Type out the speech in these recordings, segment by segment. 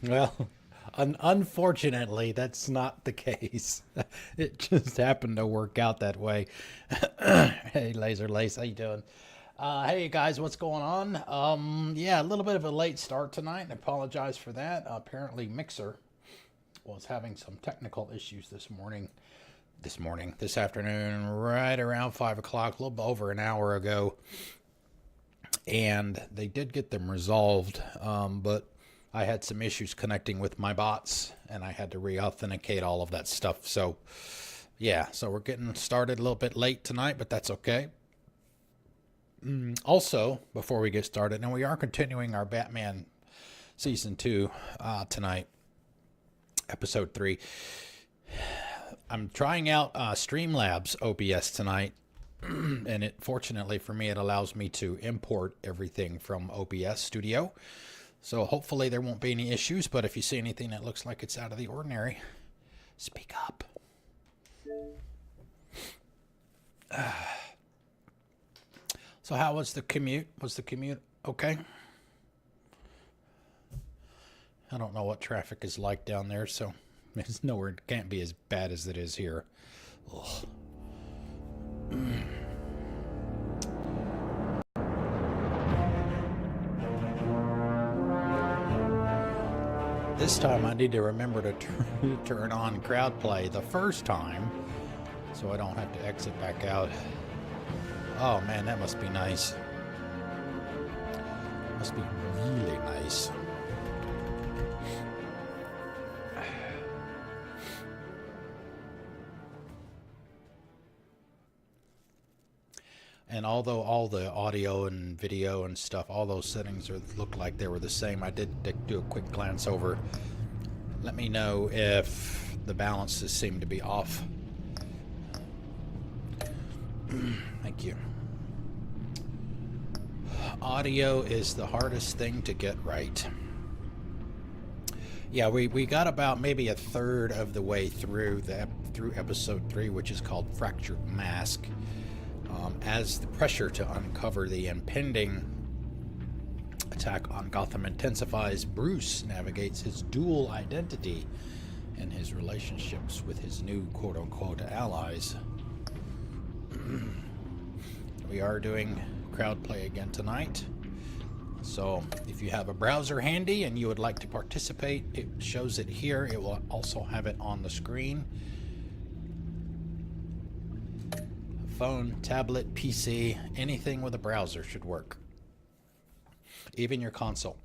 Well, unfortunately, that's not the case. It just happened to work out that way. Hey, Laser Lace, how you doing? Hey guys, what's going on? Yeah, a little bit of a late start tonight, and I apologize for that. Apparently, Mixer was having some technical issues this afternoon, right around 5 o'clock, a little bit over an hour ago, and they did get them resolved, but I had some issues connecting with my bots, and I had to re-authenticate all of that stuff. So, yeah, so we're getting started a little bit late tonight, but that's okay. Also, before we get started, now we are continuing our Batman Season 2 tonight, Episode 3. I'm trying out Streamlabs OBS tonight, and fortunately for me, it allows me to import everything from OBS Studio. So hopefully there won't be any issues, but if you see anything that looks like it's out of the ordinary, speak up. So how was the commute? Was the commute okay? I don't know what traffic is like down there, so it's nowhere, it can't be as bad as it is here. Ugh. This time I need to remember to turn on crowd play the first time so I don't have to exit back out. Oh man, that must be nice. Must be really nice. And although all the audio and video and stuff, all those settings look like they were the same, I did do a quick glance over. Let me know if the balances seem to be off. Thank you. Audio is the hardest thing to get right. Yeah, we got about maybe a third of the way through episode 3, which is called Fractured Mask. As the pressure to uncover the impending attack on Gotham intensifies, Bruce navigates his dual identity and his relationships with his new quote-unquote allies. We are doing crowd play again tonight. So if you have a browser handy and you would like to participate, it shows it here. It will also have it on the screen. Phone, tablet, PC, anything with a browser should work. Even your console.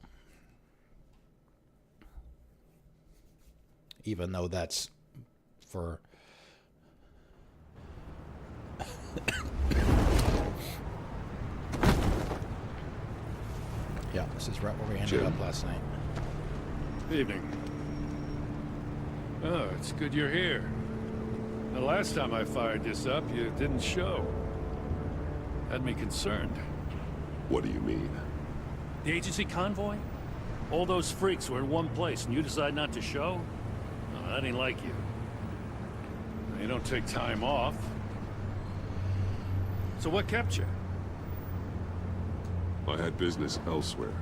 Even though that's for... Yeah, this is right where we ended up last night. Evening. Oh, it's good you're here. The last time I fired this up, you didn't show. Had me concerned. What do you mean? The agency convoy? All those freaks were in one place and you decide not to show? No, that ain't like you. You don't take time off. So what kept you? I had business elsewhere.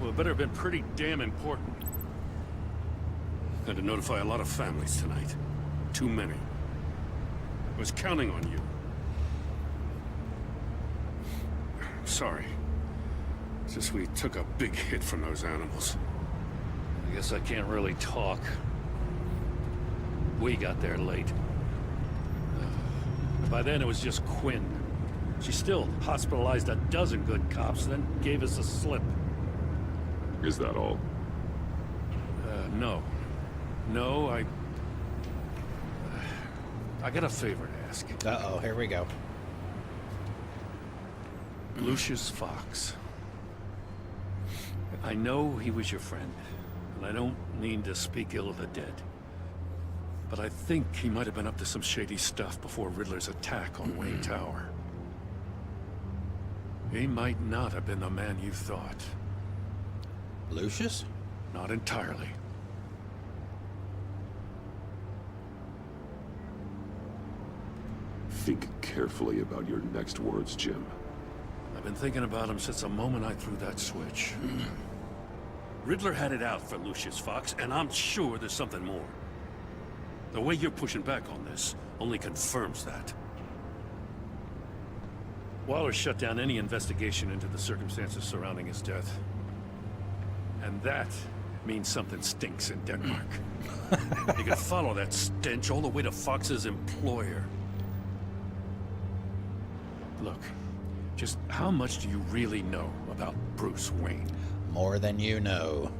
Well, it better have been pretty damn important. Had to notify a lot of families tonight. Too many. I was counting on you. Sorry. It's just we took a big hit from those animals. I guess I can't really talk. We got there late. By then it was just Quinn. She still hospitalized a dozen good cops, then gave us a slip. Is that all? No. No, I got a favor to ask. Uh-oh, here we go. Lucius Fox. I know he was your friend, and I don't mean to speak ill of the dead. But I think he might have been up to some shady stuff before Riddler's attack on Wayne Tower. He might not have been the man you thought. Lucius? Not entirely. Think carefully about your next words, Jim. I've been thinking about him since the moment I threw that switch. Riddler had it out for Lucius Fox, and I'm sure there's something more. The way you're pushing back on this only confirms that. Waller shut down any investigation into the circumstances surrounding his death. And that means something stinks in Denmark. You can follow that stench all the way to Fox's employer. Look, just how much do you really know about Bruce Wayne? More than you know.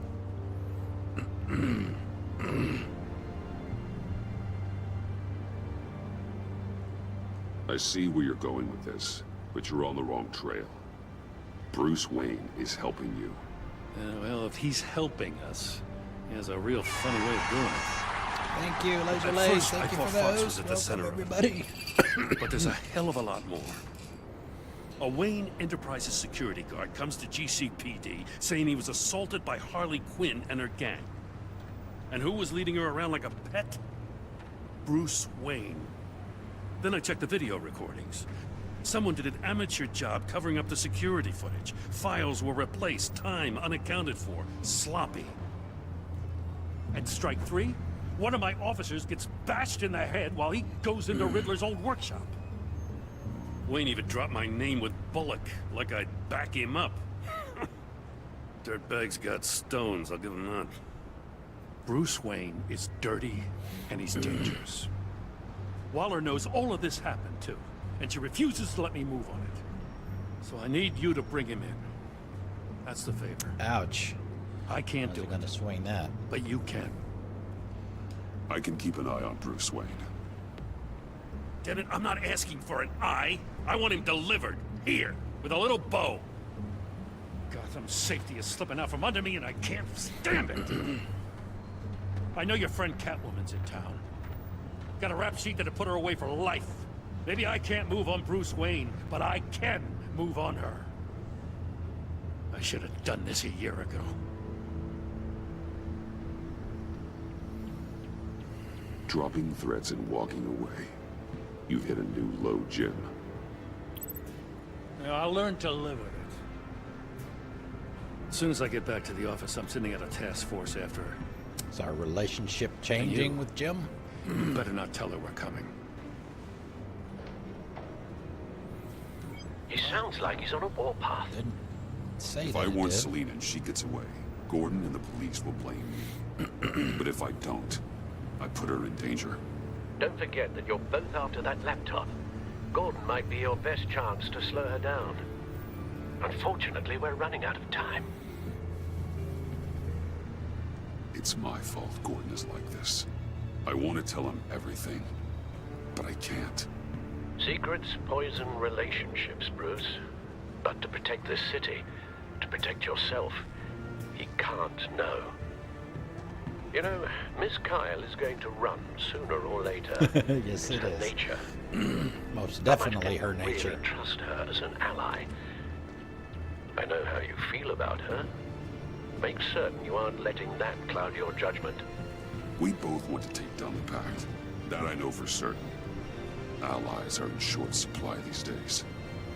I see where you're going with this, but you're on the wrong trail. Bruce Wayne is helping you. Well, if he's helping us, he has a real funny way of doing it. Thank you, Laser At Lace. first, Thank I you thought for Fox those. was at the Welcome, center of it. everybody. But there's a hell of a lot more. A Wayne Enterprises security guard comes to GCPD saying he was assaulted by Harley Quinn and her gang. And who was leading her around like a pet? Bruce Wayne. Then I checked the video recordings. Someone did an amateur job covering up the security footage. Files were replaced, time unaccounted for, sloppy. And strike three? one of my officers gets bashed in the head while he goes into Riddler's old workshop. Wayne even dropped my name with Bullock, like I'd back him up. Dirtbag's got stones, I'll give him that. Bruce Wayne is dirty, and he's dangerous. Waller knows all of this happened, too, and she refuses to let me move on it. So I need you to bring him in. That's the favor. Ouch. I can't do How's he gonna it, swing that? but you can. I can keep an eye on Bruce Wayne. Damn it, I'm not asking for an eye. I want him delivered, here, with a little bow. Gotham's safety is slipping out from under me, and I can't stand it. I know your friend Catwoman's in town. Got a rap sheet that'd put her away for life. Maybe I can't move on Bruce Wayne, but I can move on her. I should have done this a year ago. Dropping threats and walking away. You've hit a new low, Jim. Now, I'll learn to live with it. As soon as I get back to the office, I'm sending out a task force after her. Is our relationship changing with Jim? You better not tell her we're coming. He sounds like he's on a warpath. Didn't say If that I it warn did. Selina and she gets away, Gordon and the police will blame me. But if I don't, I put her in danger. Don't forget that you're both after that laptop. Gordon might be your best chance to slow her down. Unfortunately, we're running out of time. It's my fault Gordon is like this. I want to tell him everything, but I can't. Secrets poison relationships, Bruce. But to protect this city, to protect yourself, he can't know. You know, Miss Kyle is going to run sooner or later. Yes, It's it her is. nature. Most How much definitely can her you nature. really trust her as an ally? I know how you feel about her. Make certain you aren't letting that cloud your judgment. We both want to take down the Pact. That I know for certain. Allies are in short supply these days.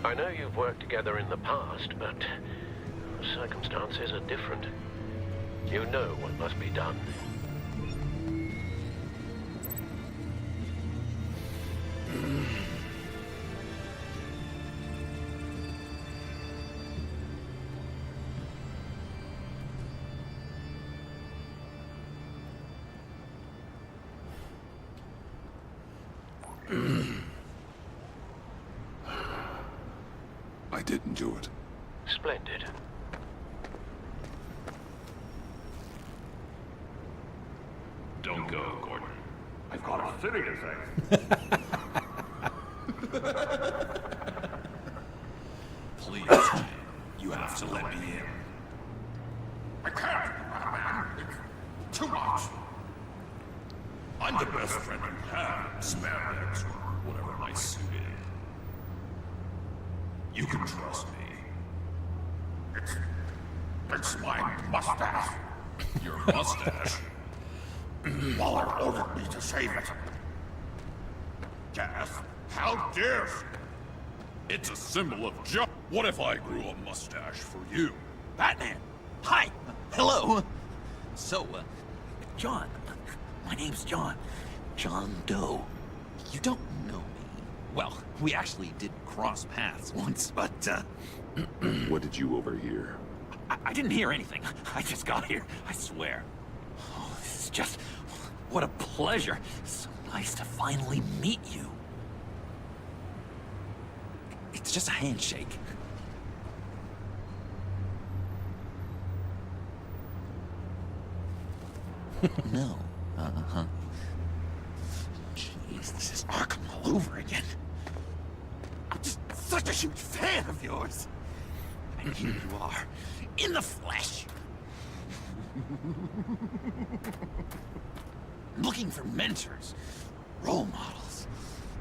I know you've worked together in the past, but circumstances are different. You know what must be done. I didn't do it. Splendid. Don't go, Gordon. I've got a city to save. Please, Jim, you have to let me in. I can't, man. It's too much. I'm the best friend you have, spandex or whatever my suit is. You can trust me. It's my mustache. Your mustache. Waller ordered me to save it. Gas, how dare she? It's a symbol of justice. What if I grew a mustache for you? Batman! Hi! Hello! So, John. My name's John. John Doe. You don't know me. Well, we actually did cross paths once, but, What did you overhear? I didn't hear anything. I just got here, I swear. Oh, this is just... what a pleasure. So nice to finally meet you. It's just a handshake. No. Uh-huh. Jeez, this is Arkham all over again. I'm just such a huge fan of yours. And here you are, in the flesh. Looking for mentors, role models.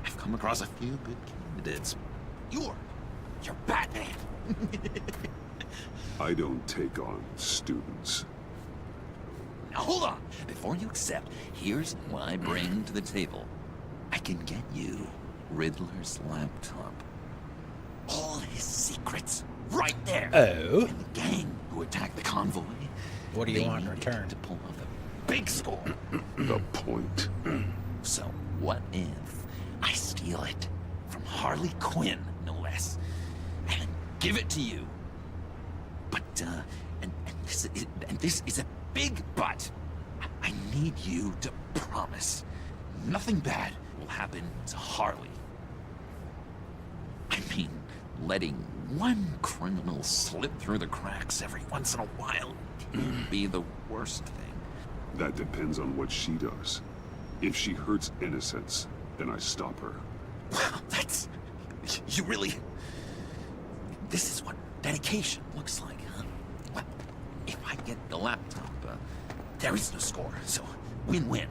I've come across a few good candidates. You're Batman. I don't take on students. Now hold on. Before you accept, here's what I bring to the table. I can get you Riddler's laptop. All his secrets, right there. Oh? And the gang who attacked the convoy. What do you they want in needed return? to pull off a big score. The point. So what if I steal it from Harley Quinn, no less, and give it to you? But this is a big but. I need you to promise nothing bad will happen to Harley. I mean, letting one criminal slip through the cracks every once in a while can't be the worst thing. That depends on what she does. If she hurts innocents, then I stop her. Wow, that's... You really... This is what dedication looks like, huh? Well, if I get the laptop, there is no score, so win-win.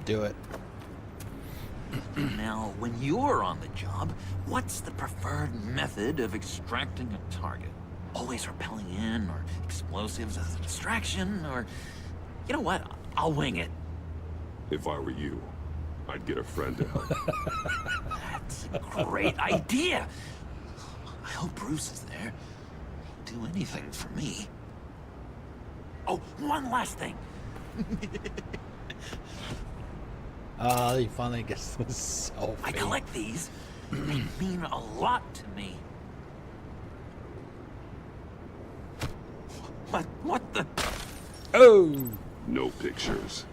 Do it. Now, when you're on the job, what's the preferred method of extracting a target? Always rappelling in, or explosives as a distraction, or... You know what? I'll wing it. If I were you, I'd get a friend to help. That's a great idea. I hope Bruce is there. He'd do anything for me. Oh, one last thing. He finally gets the selfie. I collect these. They mean a lot to me. What the? Oh! No pictures.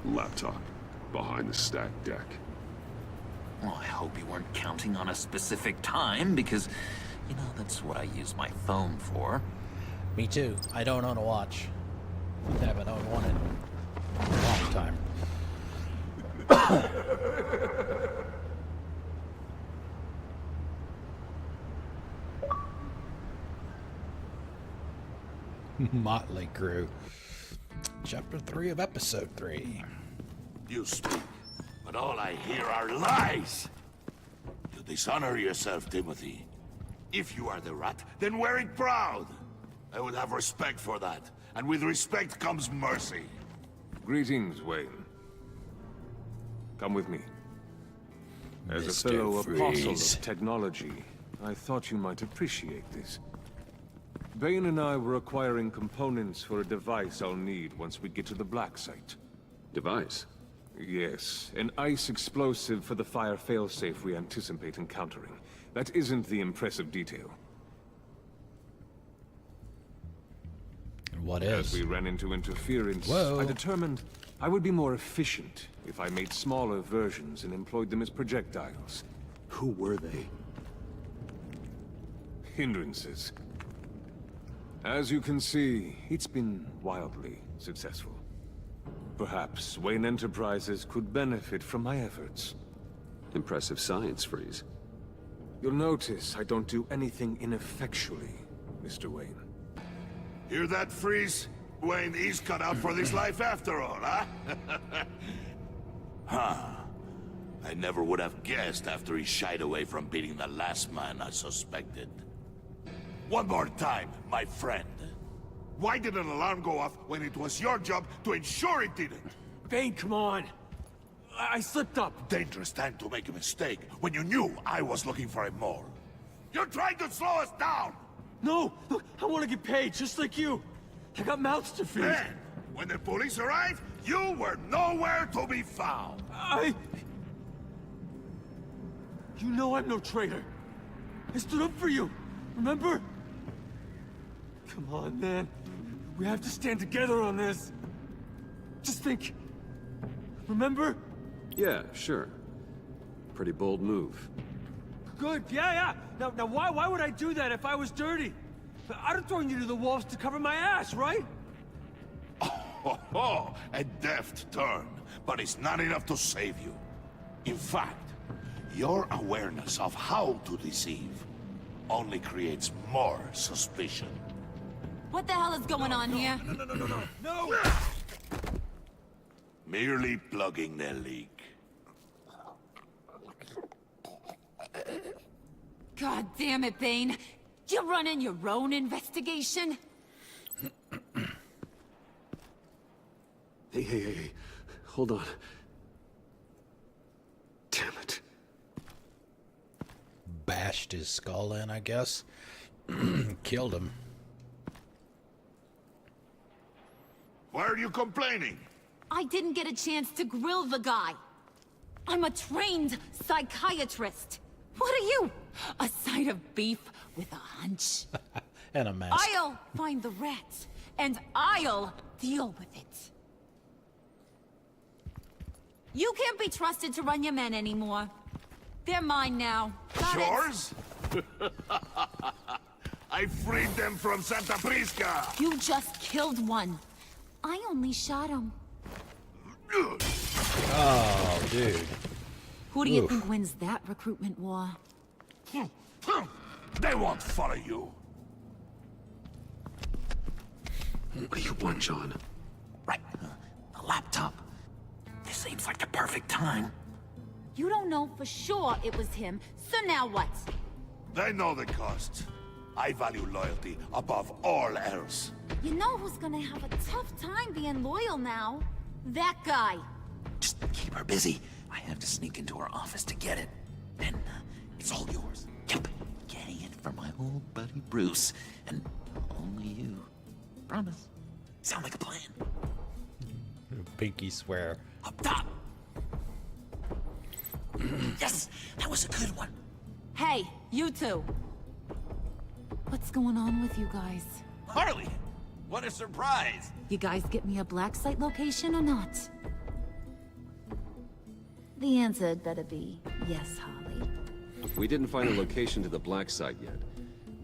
Laptop behind the stacked deck. Well, I hope you weren't counting on a specific time, because, you know, that's what I use my phone for. Me too. I don't own a watch. I haven't owned one in a long time. Motley Crew. Chapter 3 of Episode 3. You speak, but all I hear are lies. You dishonor yourself, Timothy. If you are the rat, then wear it proud. I would have respect for that, and with respect comes mercy. Greetings, Wayne. Come with me. As a Mr. fellow apostle Freeze. of technology, I thought you might appreciate this. Bane and I were acquiring components for a device I'll need once we get to the Black Site. Device? Yes, an ice explosive for the fire failsafe we anticipate encountering. That isn't the impressive detail. What As is? we ran into interference, Whoa. I determined I would be more efficient if I made smaller versions and employed them as projectiles. Who were they? Hindrances. As you can see, it's been wildly successful. Perhaps Wayne Enterprises could benefit from my efforts. Impressive science, Freeze. You'll notice I don't do anything ineffectually, Mr. Wayne. Hear that, Freeze? Wayne is cut out for this life after all, huh? Huh. I never would have guessed after he shied away from beating the last man I suspected. One more time, my friend. Why did an alarm go off when it was your job to ensure it didn't? Bane, come on! I slipped up! Dangerous time to make a mistake when you knew I was looking for him more. You're trying to slow us down! No! Look, I want to get paid, just like you! I got mouths to feed! Then, when the police arrived, you were nowhere to be found! You know I'm no traitor! I stood up for you, remember? Come on, man. We have to stand together on this. Just think. Remember? Yeah, sure. Pretty bold move. Good, yeah. Now why would I do that if I was dirty? I'd have thrown you to the wolves to cover my ass, right? Oh, a deft turn, but it's not enough to save you. In fact, your awareness of how to deceive only creates more suspicion. What the hell is going on here? No! Merely plugging the leak. God damn it, Bane. You're running your own investigation? Hey. Hold on. Damn it. Bashed his skull in, I guess. Killed him. Why are you complaining? I didn't get a chance to grill the guy. I'm a trained psychiatrist. What are you? A side of beef with a hunch? And a mask. I'll find the rats, and I'll deal with it. You can't be trusted to run your men anymore. They're mine now. Got it? Yours? I freed them from Santa Prisca! You just killed one. I only shot him. Oh, dude. Who do you Oof. think wins that recruitment war? They won't follow you. What do you want, John? Right, a laptop. This seems like the perfect time. You don't know for sure it was him, so now what? They know the cost. I value loyalty above all else. You know who's gonna have a tough time being loyal now? That guy. Just keep her busy. I have to sneak into her office to get it. Then it's all yours. Yep, getting it for my old buddy Bruce, and only you. Promise. Sound like a plan. Pinky swear. Up top. Yes, that was a good one. Hey, you two. What's going on with you guys? Harley, what a surprise. You guys get me a black site location or not? The answer had better be yes, Holly. We didn't find a location to the black site yet,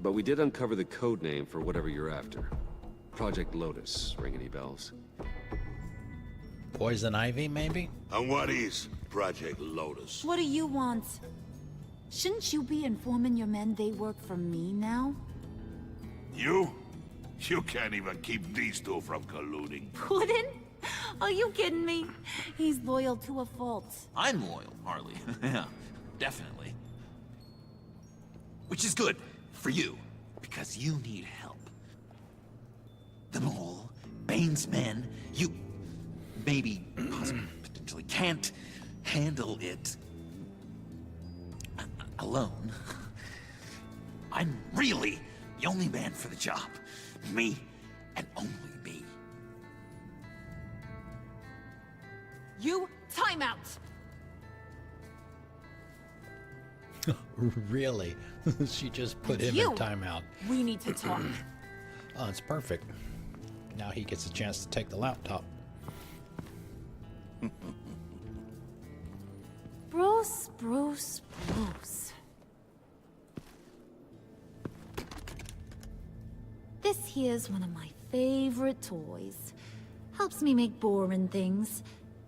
but we did uncover the code name for whatever you're after. Project Lotus. Ring any bells? Poison Ivy, maybe? And what is Project Lotus? What do you want? Shouldn't you be informing your men they work for me now? You? You can't even keep these two from colluding. Puddin'? Are you kidding me? He's loyal to a fault. I'm loyal, Harley. Yeah, definitely. Which is good for you, because you need help. The mole, Bane's men, you maybe, possibly, potentially can't handle it alone. I'm really the only man for the job. Me, and only me. You, time out! Really? She just put And him you. in timeout. We need to talk. Oh, it's perfect. Now he gets a chance to take the laptop. Bruce. This here's one of my favorite toys. Helps me make boring things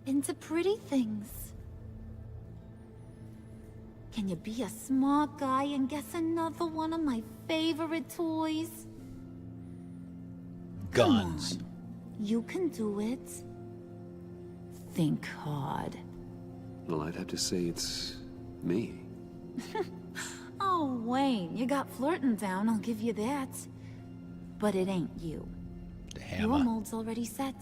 into pretty things. Can you be a smart guy and guess another one of my favorite toys? Guns. Come on. You can do it. Think hard. Well, I'd have to say it's me. Oh, Wayne, you got flirting down, I'll give you that. But it ain't you. The Your hammer. mold's already set.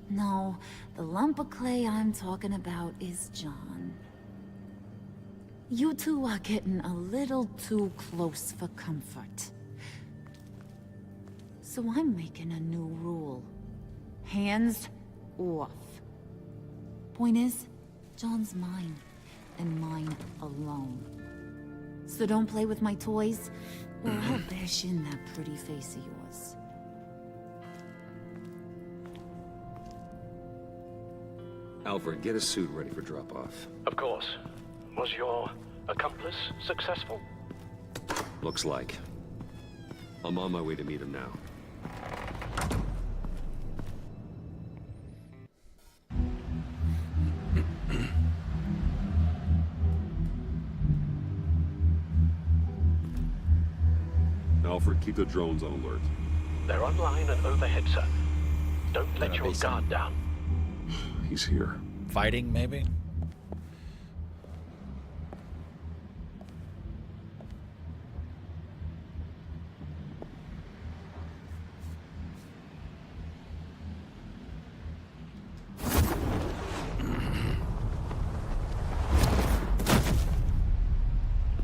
No, the lump of clay I'm talking about is John. You two are getting a little too close for comfort. So I'm making a new rule. Hands off. Point is, John's mine, and mine alone. So don't play with my toys, or I'll bash in that pretty face of yours. Alfred, get a suit ready for drop-off. Of course. Was your accomplice successful? Looks like. I'm on my way to meet him now. Alfred, keep the drones on alert. They're online and overhead, sir. Don't let Gonna your be some- guard down. He's here. Fighting, maybe?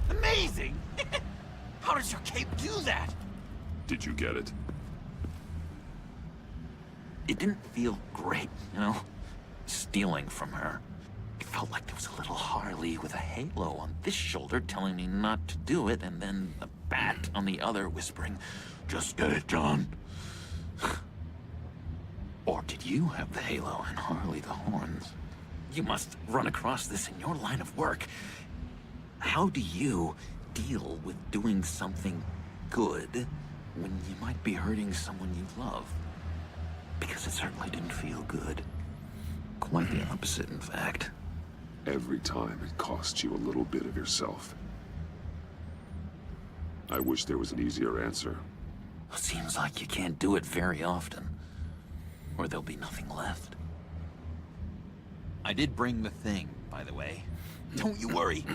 Amazing! How does your cape do that? Did you get it? It didn't feel great, you know? Stealing from her. It felt like there was a little Harley with a halo on this shoulder telling me not to do it, and then a bat on the other whispering, "Just get it, John." Or did you have the halo and Harley the horns? You must run across this in your line of work. How do you deal with doing something good when you might be hurting someone you love? Because it certainly didn't feel good. Quite the opposite, in fact. Every time it costs you a little bit of yourself. I wish there was an easier answer. Seems like you can't do it very often. Or there'll be nothing left. I did bring the thing, by the way. Don't you worry.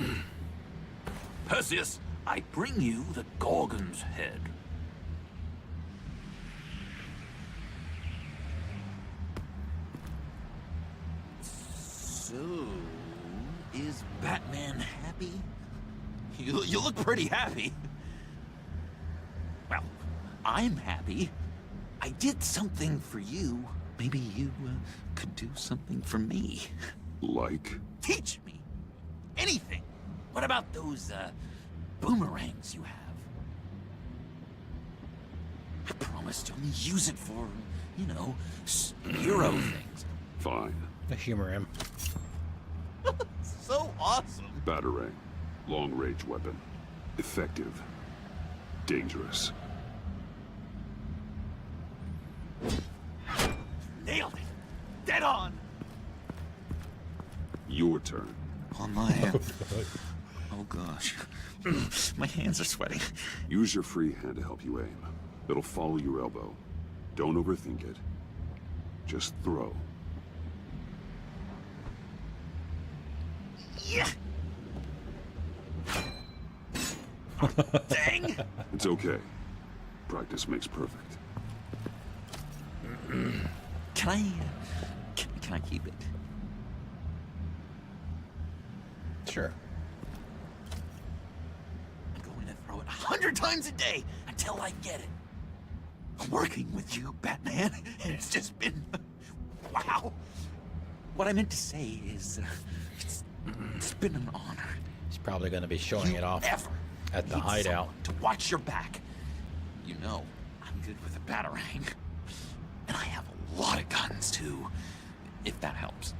Perseus, I bring you the Gorgon's head. So, is Batman happy? You look pretty happy. Well, I'm happy. I did something for you. Maybe you could do something for me. Like? Teach me. Anything. What about those, boomerangs you have? I promised to only use it for, you know, hero things. Fine. Humor him. So awesome. Batarang. Long-range weapon. Effective. Dangerous. Nailed it. Dead on. Your turn. On my hand. Oh gosh. My hands are sweating. Use your free hand to help you aim. It'll follow your elbow. Don't overthink it. Just throw. Yeah. Dang. It's okay. Practice makes perfect. Can I keep it? Sure. I'm going to throw it 100 times a day until I get it. I'm working with you, Batman, and it's just been... wow. What I meant to say is, it's been an honor. He's probably going to be showing it off at the hideout. To watch your back. You know, I'm good with a batarang. And I have a lot of guns, too, if that helps.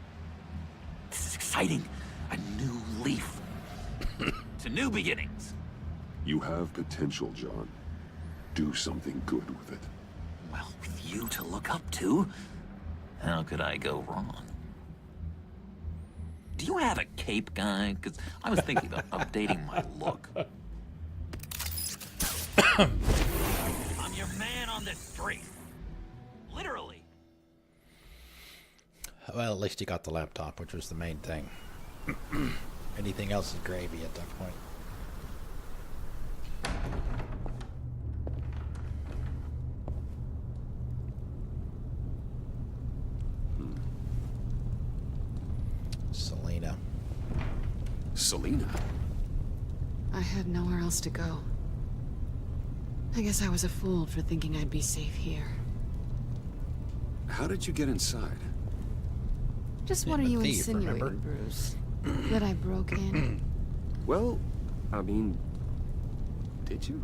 This is exciting. A new leaf. To new beginnings. You have potential, John. Do something good with it. Well, with you to look up to, how could I go wrong? Do you have a cape, guy? Because I was thinking about updating my look. I'm your man on the street. Literally. Well, at least you got the laptop, which was the main thing. Anything else is gravy at that point. Selena. Selena? I had nowhere else to go. I guess I was a fool for thinking I'd be safe here. How did you get inside? Just what are you insinuating, Bruce? That I broke in? Well, I mean, did you?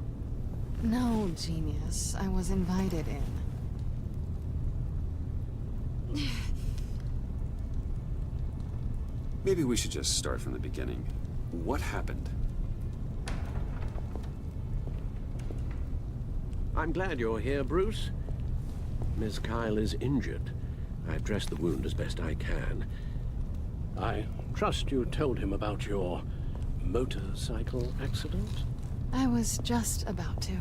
No, genius. I was invited in. Maybe we should just start from the beginning. What happened? I'm glad you're here, Bruce. Miss Kyle is injured. I've dressed the wound as best I can. I trust you told him about your motorcycle accident? I was just about to.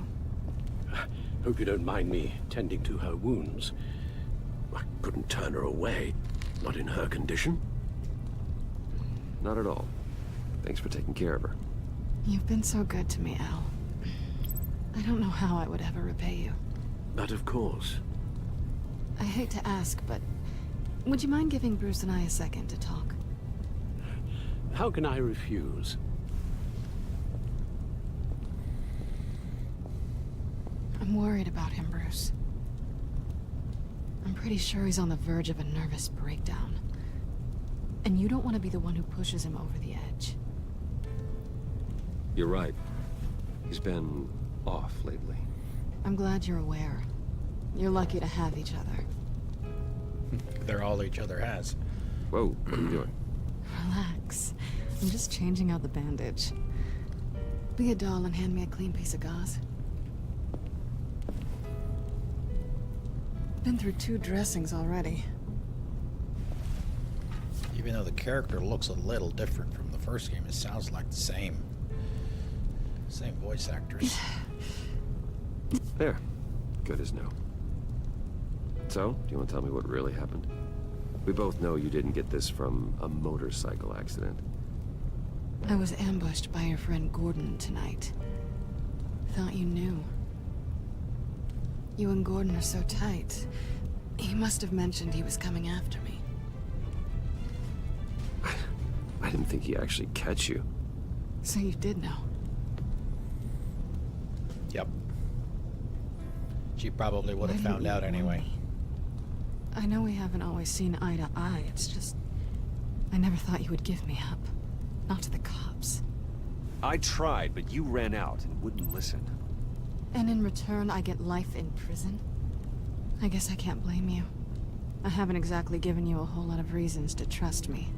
Hope you don't mind me tending to her wounds. I couldn't turn her away, not in her condition. Not at all. Thanks for taking care of her. You've been so good to me, Al. I don't know how I would ever repay you. But of course. I hate to ask, but would you mind giving Bruce and I a second to talk? How can I refuse? I'm worried about him, Bruce. I'm pretty sure he's on the verge of a nervous breakdown. And you don't want to be the one who pushes him over the edge. You're right. He's been off lately. I'm glad you're aware. You're lucky to have each other. They're all each other has. Whoa, what are you doing? Relax. I'm just changing out the bandage. Be a doll and hand me a clean piece of gauze. Been through 2 dressings already. Even though the character looks a little different from the first game, it sounds like the same voice actors. There. Good as new. So, do you want to tell me what really happened? We both know you didn't get this from a motorcycle accident. I was ambushed by your friend Gordon tonight. Thought you knew. You and Gordon are so tight. He must have mentioned he was coming after me. I didn't think he'd actually catch you. So you did know? Yep. She probably would have found out anyway. I know we haven't always seen eye to eye, it's just... I never thought you would give me up. Not to the cops. I tried, but you ran out and wouldn't listen. And in return, I get life in prison? I guess I can't blame you. I haven't exactly given you a whole lot of reasons to trust me.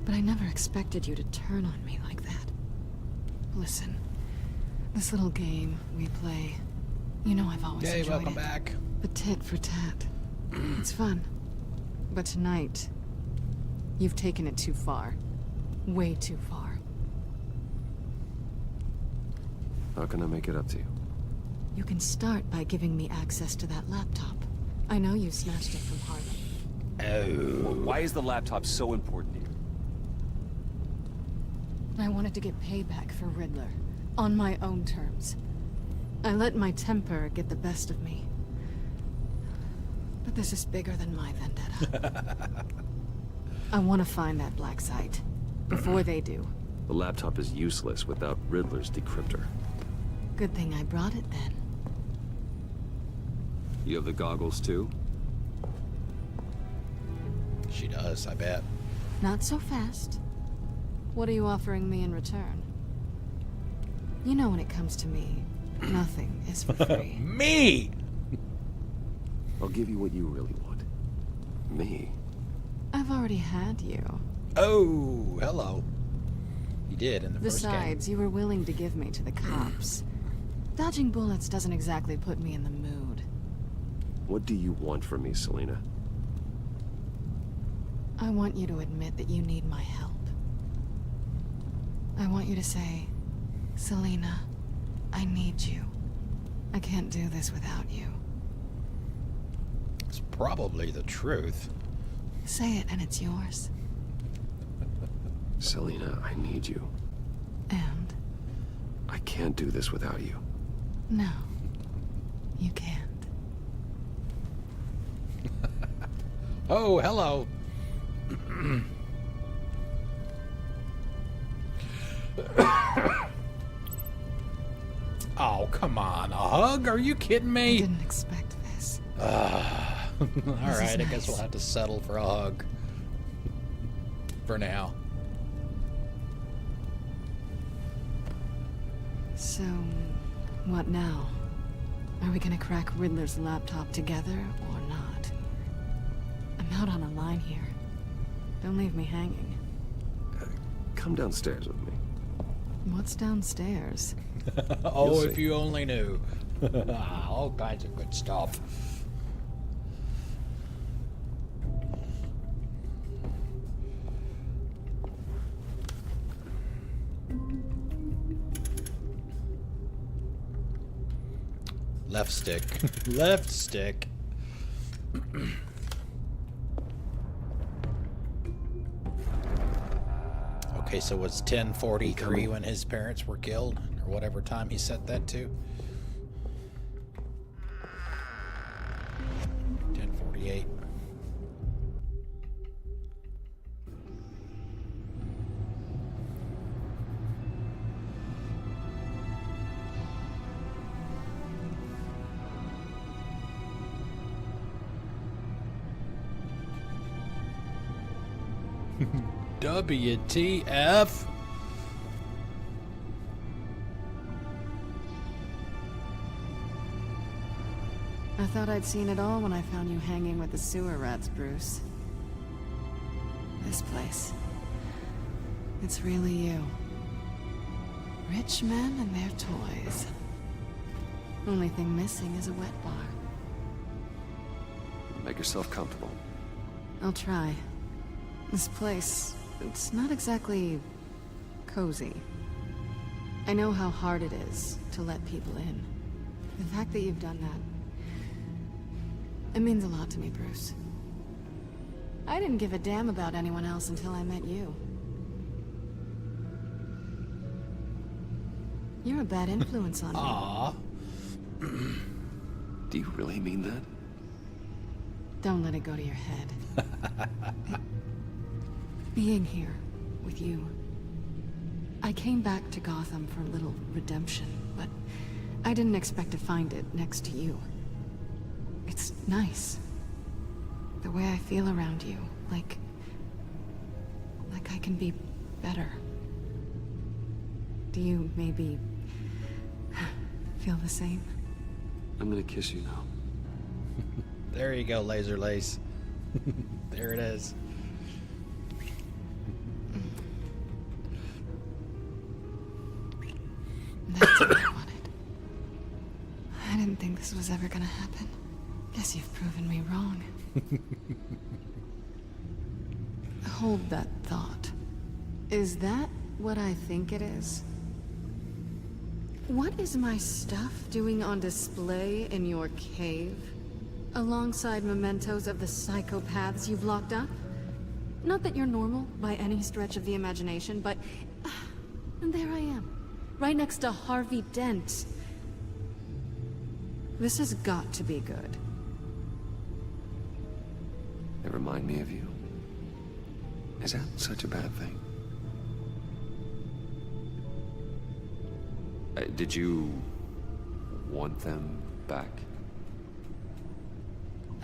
But I never expected you to turn on me like that. Listen, this little game we play, you know I've always enjoyed welcome it. back. The tit for tat. It's fun. But tonight, you've taken it too far. Way too far. How can I make it up to you? You can start by giving me access to that laptop. I know you snatched it from Harlem. Well, why is the laptop so important to you? I wanted to get payback for Riddler. On my own terms. I let my temper get the best of me. But this is bigger than my vendetta. I want to find that black site. Before they do. The laptop is useless without Riddler's decryptor. Good thing I brought it then. You have the goggles too? She does, I bet. Not so fast. What are you offering me in return? You know when it comes to me, nothing is for free. Me! I'll give you what you really want. Me. I've already had you. Oh, hello. You did in the first game. Besides, you were willing to give me to the cops. Dodging bullets doesn't exactly put me in the mood. What do you want from me, Selina? I want you to admit that you need my help. I want you to say, Selina, I need you. I can't do this without you. It's probably the truth. Say it and it's yours. Selina, I need you. And? I can't do this without you. No, you can't. Oh, hello. Oh, come on. A hug? Are you kidding me? I didn't expect this. Alright, I guess we'll have to settle for a hug. For now. So, what now? Are we gonna crack Riddler's laptop together or not? I'm out on a line here. Don't leave me hanging. Come downstairs with me. What's downstairs? Oh, You'll if see. you only knew. All kinds of good stuff. Left stick. Left stick. Okay, so it's 10:43 when his parents were killed, or whatever time he set that to. 10:48. WTF? I thought I'd seen it all when I found you hanging with the sewer rats, Bruce. This place. It's really you. Rich men and their toys. Only thing missing is a wet bar. Make yourself comfortable. I'll try. This place, it's not exactly cozy. I know how hard it is to let people in. The fact that you've done that, it means a lot to me, Bruce. I didn't give a damn about anyone else until I met you. You're a bad influence on me. Aww. Do you really mean that? Don't let it go to your head. Being here with you. I came back to Gotham for a little redemption, but I didn't expect to find it next to you. It's nice. The way I feel around you, like I can be better. Do you maybe feel the same? I'm gonna kiss you now. There you go, Laser Lace. There it is. That's what I wanted. I didn't think this was ever gonna happen. Guess you've proven me wrong. Hold that thought. Is that what I think it is? What is my stuff doing on display in your cave? Alongside mementos of the psychopaths you've locked up? Not that you're normal by any stretch of the imagination, but... and there I am, right next to Harvey Dent. This has got to be good. They remind me of you. Is that such a bad thing? Did you want them back?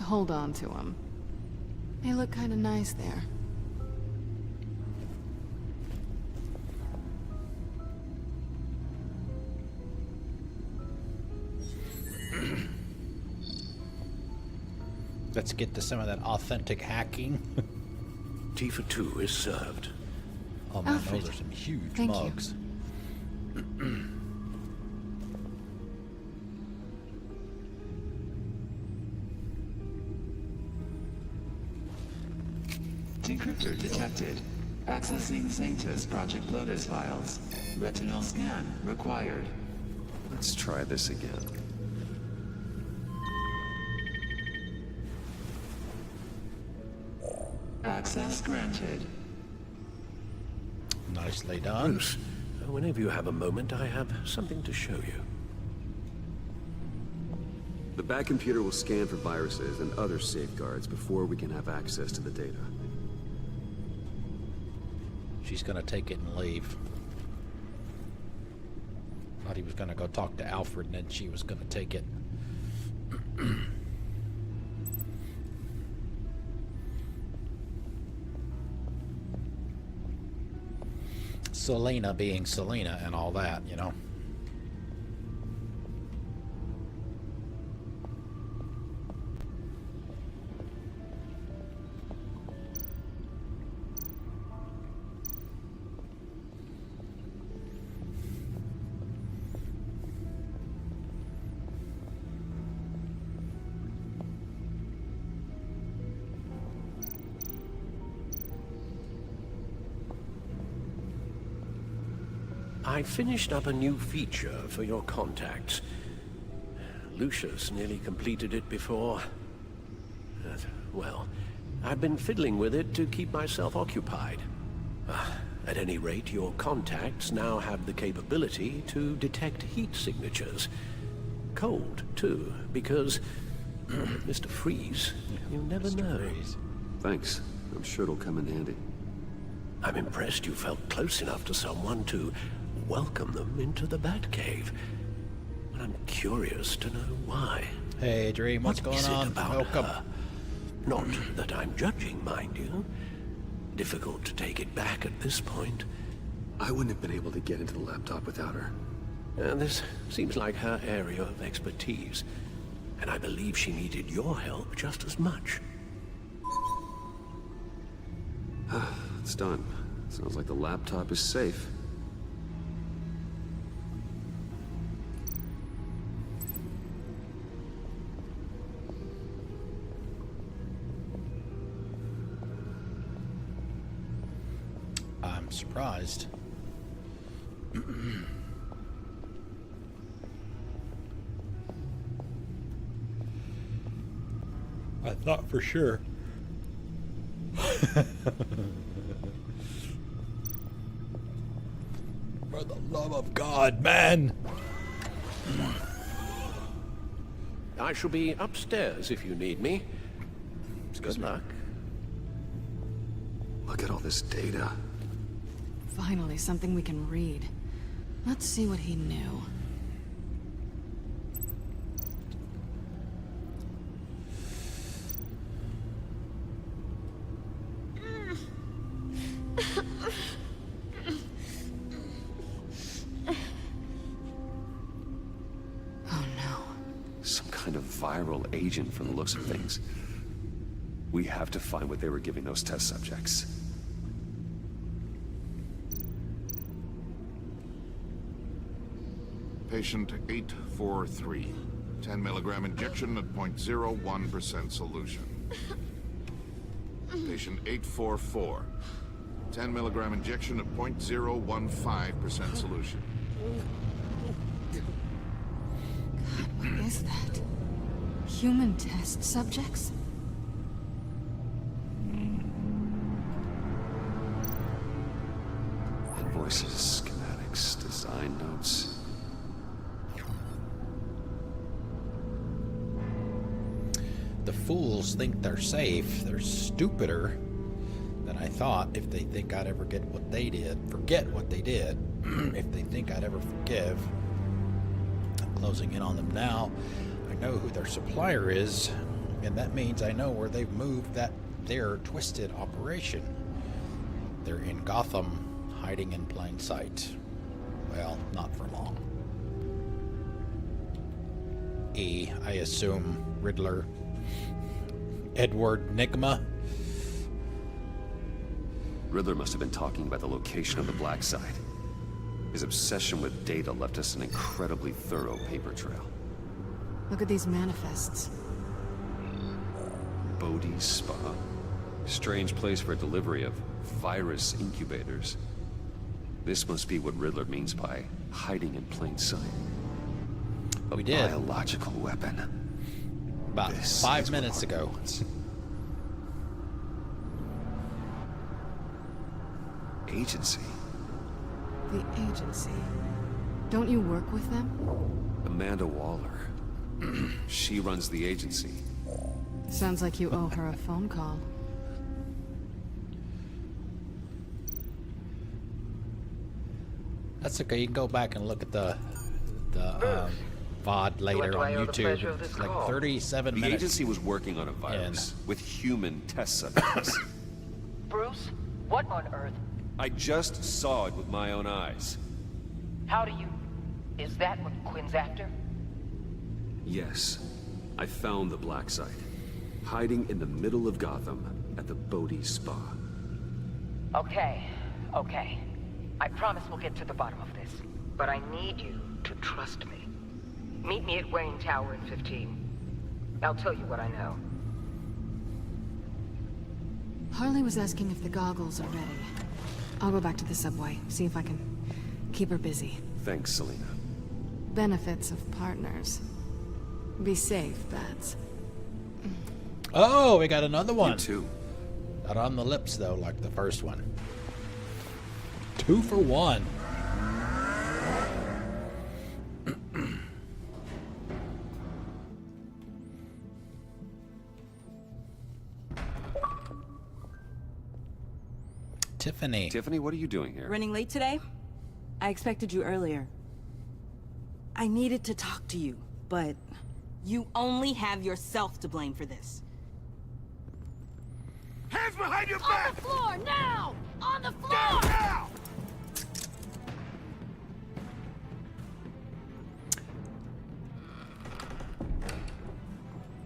Hold on to them. They look kind of nice there. Let's get to some of that authentic hacking. Tea for two is served. Oh man, Alfred, those are some huge thank you. mugs. Decryptor detected. Accessing Sanctus Project Lotus files. Retinal scan required. Let's try this again. Access granted. Nicely done. Bruce, whenever you have a moment, I have something to show you. The back computer will scan for viruses and other safeguards before we can have access to the data. She's gonna take it and leave. Thought he was gonna go talk to Alfred and then she was gonna take it. Selena being Selena and all that, you know. I finished up a new feature for your contacts. Lucius nearly completed it before. Well, I've been fiddling with it to keep myself occupied. At any rate, your contacts now have the capability to detect heat signatures. Cold, too, because... Mr. Freeze, you never know. Thanks. I'm sure it'll come in handy. I'm impressed you felt close enough to someone to welcome them into the Batcave. But I'm curious to know why. Hey, Dream, what's going What is it on? about Welcome. her? Not that I'm judging, mind you. difficult to take it back at this point. I wouldn't have been able to get into the laptop without her. This seems like her area of expertise, and I believe she needed your help just as much. It's done. Sounds like the laptop is safe. I'm surprised. I thought for sure. For the love of God, man! I shall be upstairs if you need me. Good luck. Look at all this data. Finally, something we can read. Let's see what he knew. Oh no. Some kind of viral agent from the looks of things. We have to find what they were giving those test subjects. Patient 843. 10 milligram injection at 0.01% solution. Patient 844. 10 milligram injection at 0.015% solution. God, what is that? Human test subjects? Invoices, schematics, design notes. The fools think they're safe. They're stupider than I thought if they think I'd ever forget what they did. If they think I'd ever forgive. I'm closing in on them now. I know who their supplier is, and that means I know where they've moved their twisted operation. They're in Gotham, hiding in plain sight. Well, not for long. I assume Riddler. Edward Nygma. Riddler must have been talking about the location of the Black Site. His obsession with data left us an incredibly thorough paper trail. Look at these manifests. Bodhi's Spa. Strange place for a delivery of virus incubators. This must be what Riddler means by hiding in plain sight. We did. Biological weapon. About 5 minutes ago. Agency. The agency. Don't you work with them? Amanda Waller. She runs the agency. Sounds like you owe her a phone call. That's okay. You can go back and look at the VOD later on YouTube. It's like 37 minutes. The agency was working on a virus with human test subjects. Bruce, what on earth? I just saw it with my own eyes. How do you... Is that what Quinn's after? Yes. I found the Black Site. Hiding in the middle of Gotham at the Bodhi Spa. Okay. I promise we'll get to the bottom of this. But I need you to trust me. Meet me at Wayne Tower in 15. I'll tell you what I know. Harley was asking if the goggles are ready. I'll go back to the subway, see if I can keep her busy. Thanks, Selena. Benefits of partners. Be safe, Bats. Oh, we got another one. You too. Not on the lips, though, like the first one. 2 for 1. Tiffany. Tiffany, what are you doing here? Running late today? I expected you earlier. I needed to talk to you, but you only have yourself to blame for this. Hands behind your On back! the floor, now! On the floor! Down now!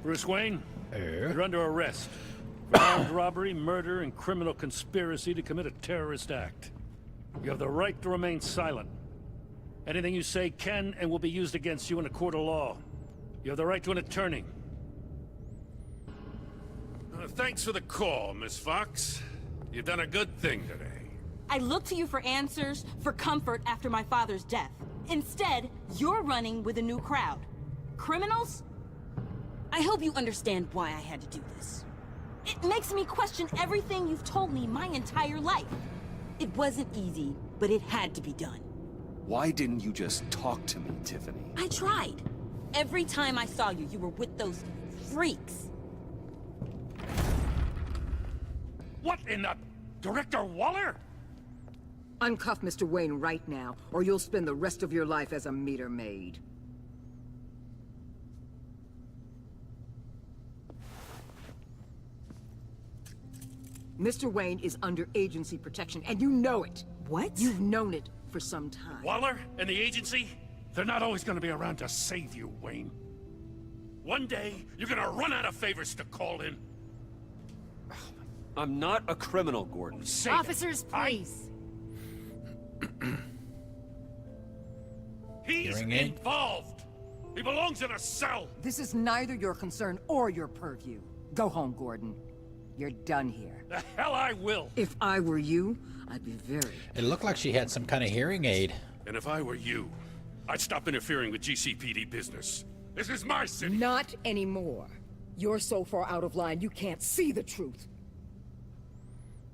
Bruce Wayne, you're under arrest for armed robbery, murder, and criminal conspiracy to commit a terrorist act. You have the right to remain silent. Anything you say can and will be used against you in a court of law. You have the right to an attorney. Thanks for the call, Miss Fox. You've done a good thing today. I looked to you for answers, for comfort after my father's death. Instead, you're running with a new crowd. Criminals? I hope you understand why I had to do this. It makes me question everything you've told me my entire life. It wasn't easy, but it had to be done. Why didn't you just talk to me, Tiffany? I tried. Every time I saw you, you were with those freaks. What in the... Director Waller? Uncuff Mr. Wayne right now, or you'll spend the rest of your life as a meter maid. Mr. Wayne is under agency protection, and you know it. What? You've known it for some time. Waller and the agency? They're not always gonna be around to save you, Wayne. One day, you're gonna run out of favors to call in. I'm not a criminal, Gordon. Say Officers, please. He's Hearing aid? involved. He belongs in a cell. This is neither your concern or your purview. Go home, Gordon. You're done here. The hell I will. If I were you, I'd be very... It looked like she had some kind of hearing aid. And if I were you, I'd stop interfering with GCPD business. This is my city. Not anymore. You're so far out of line, you can't see the truth.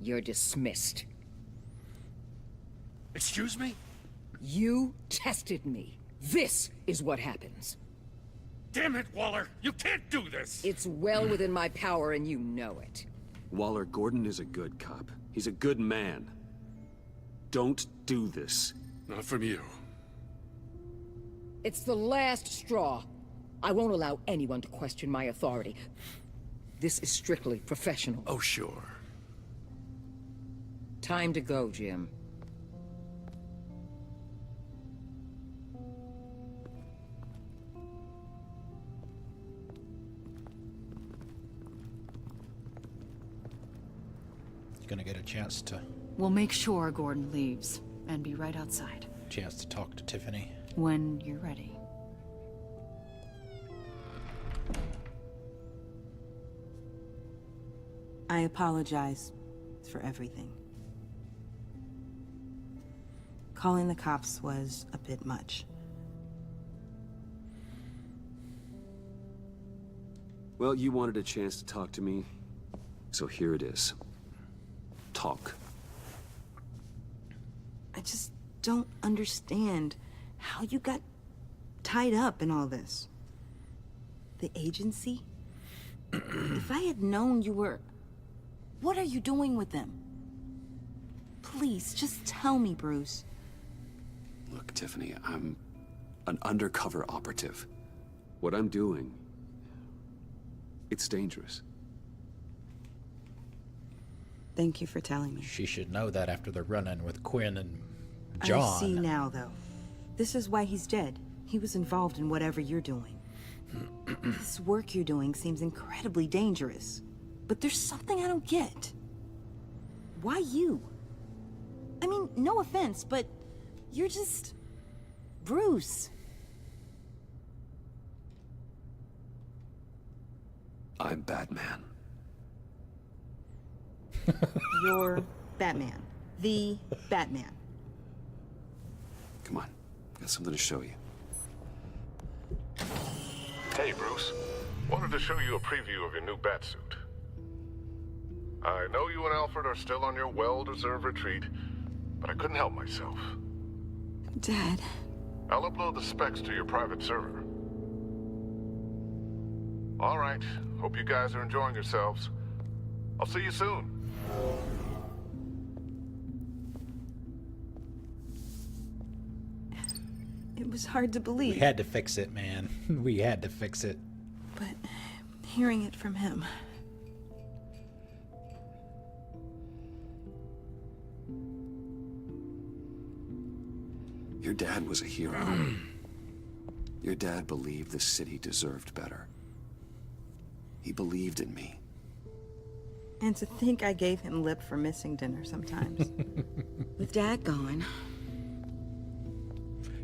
You're dismissed. Excuse me? You tested me. This is what happens. Damn it, Waller! You can't do this! It's well within my power and you know it. Waller, Gordon is a good cop. He's a good man. Don't do this. Not from you. It's the last straw. I won't allow anyone to question my authority. This is strictly professional. Oh, sure. Time to go, Jim. He's gonna get a chance to We'll make sure Gordon leaves and be right outside talk to Tiffany. when you're ready. I apologize for everything. Calling the cops was a bit much. Well, you wanted a chance to talk to me, so here it is. Talk. I just don't understand how you got tied up in all this. The agency? If I had known you were... What are you doing with them? Please, just tell me, Bruce. Look, Tiffany, I'm an undercover operative. What I'm doing, it's dangerous. Thank you for telling me. She should know that after the run-in with Quinn and John. I see now, though. This is why he's dead. He was involved in whatever you're doing. This work you're doing seems incredibly dangerous. But there's something I don't get. Why you? I mean, no offense, but you're just... Bruce. I'm Batman. You're Batman. The Batman. Come on, got something to show you. Hey, Bruce. Wanted to show you a preview of your new batsuit. I know you and Alfred are still on your well-deserved retreat, but I couldn't help myself. Dad. I'll upload the specs to your private server. All right. Hope you guys are enjoying yourselves. I'll see you soon. It was hard to believe. We had to fix it, man. We had to fix it. But hearing it from him... Your dad was a hero. Your dad believed the city deserved better. He believed in me. And to think I gave him lip for missing dinner sometimes. With Dad gone,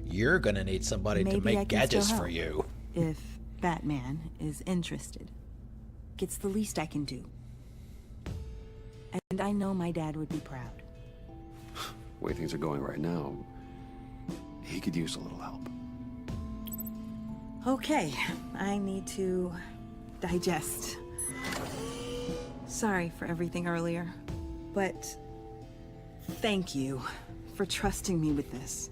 You're gonna need somebody to maybe I make can still gadgets for help. you. If Batman is interested. It's the least I can do. And I know my dad would be proud. The way things are going right now, he could use a little help. Okay, I need to digest. Sorry for everything earlier, but thank you for trusting me with this.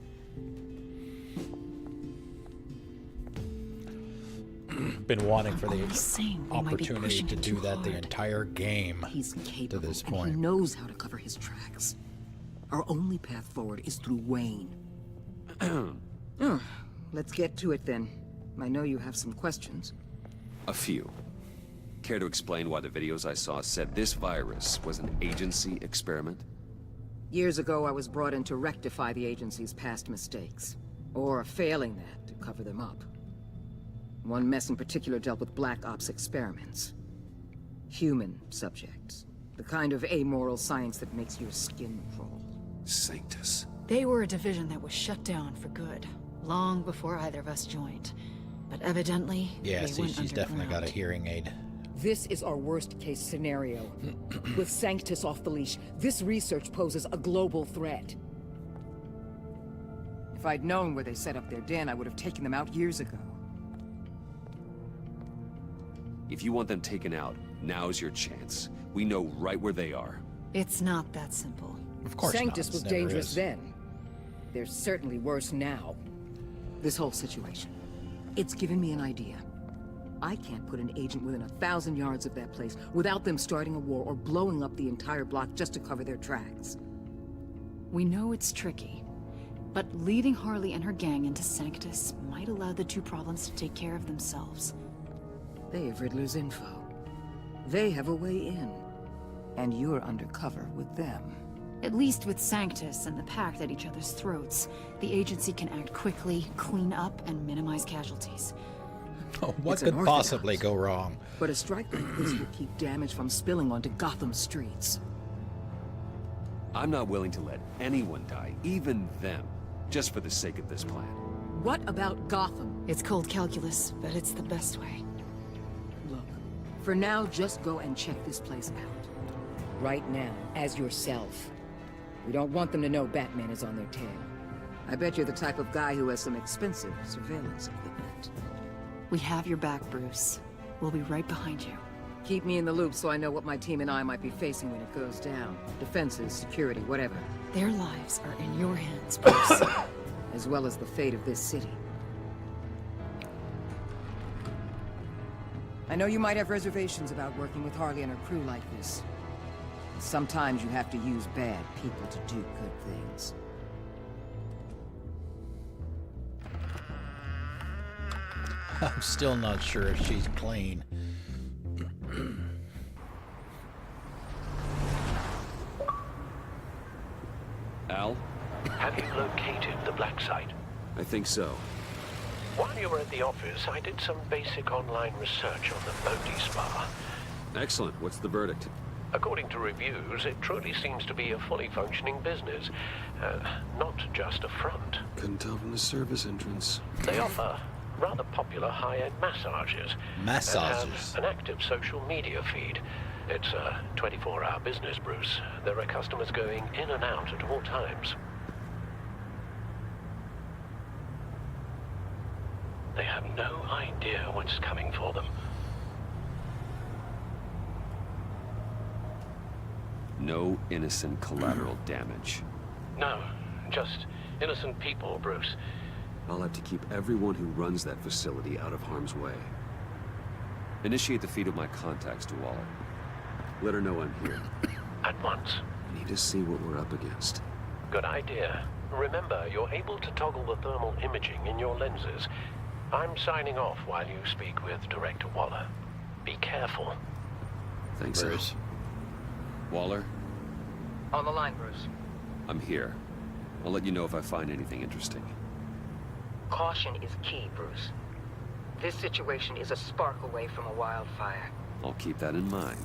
Been wanting for the saying we might be opportunity pushing to it do too that the hard. entire game. He's capable, to this and point. he knows how to cover his tracks. Our only path forward is through Wayne. Let's get to it then. I know you have some questions. A few. Care to explain why the videos I saw said this virus was an agency experiment? Years ago, I was brought in to rectify the agency's past mistakes. Or failing that, to cover them up. One mess in particular dealt with Black Ops experiments. Human subjects. The kind of amoral science that makes your skin crawl. Sanctus. They were a division that was shut down for good, long before either of us joined. But evidently, Yeah, they see, went she's definitely got a underground. hearing aid. This is our worst-case scenario. With Sanctus off the leash, this research poses a global threat. If I'd known where they set up their den, I would have taken them out years ago. If you want them taken out, now's your chance. We know right where they are. It's not that simple. Of course Sanctus not. was It never dangerous is. then. They're certainly worse now. This whole situation. It's given me an idea. I can't put an agent within 1,000 yards of that place without them starting a war or blowing up the entire block just to cover their tracks. We know it's tricky, but leading Harley and her gang into Sanctus might allow the two problems to take care of themselves. They have Riddler's info. They have a way in. And you're undercover with them. At least with Sanctus and the Pact at each other's throats, the agency can act quickly, clean up, and minimize casualties. Oh, what It's could unorthodox. possibly go wrong? But a strike like this will keep damage from spilling onto Gotham streets. I'm not willing to let anyone die, even them, just for the sake of this plan. What about Gotham? It's cold calculus, but it's the best way. Look, for now, just go and check this place out. Right now, as yourself. We don't want them to know Batman is on their tail. I bet you're the type of guy who has some expensive surveillance equipment. We have your back, Bruce. We'll be right behind you. Keep me in the loop so I know what my team and I might be facing when it goes down. Defenses, security, whatever. Their lives are in your hands, Bruce. As well as the fate of this city. I know you might have reservations about working with Harley and her crew like this. Sometimes you have to use bad people to do good things. I'm still not sure if she's clean. Al? Have you located the black site? I think so. While you were at the office, I did some basic online research on the Bodhi Spa. Excellent. What's the verdict? According to reviews, it truly seems to be a fully functioning business, not just a front. Couldn't tell from the service entrance. They offer rather popular high-end massages. Massages. And have an active social media feed. It's a 24-hour business, Bruce. There are customers going in and out at all times. They have no idea what's coming for them. No innocent collateral damage. No, just innocent people, Bruce. I'll have to keep everyone who runs that facility out of harm's way. Initiate the feed of my contacts to Waller. Let her know I'm here. At once. I need to see what we're up against. Good idea. Remember, you're able to toggle the thermal imaging in your lenses. I'm signing off while you speak with Director Waller. Be careful. Thanks, Bruce. Waller? On the line, Bruce. I'm here. I'll let you know if I find anything interesting. Caution is key, Bruce. This situation is a spark away from a wildfire. I'll keep that in mind.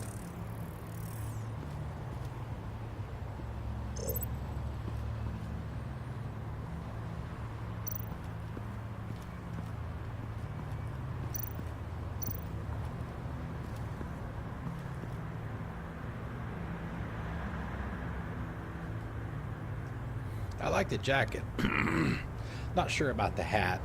I like the jacket. Not sure about the hat.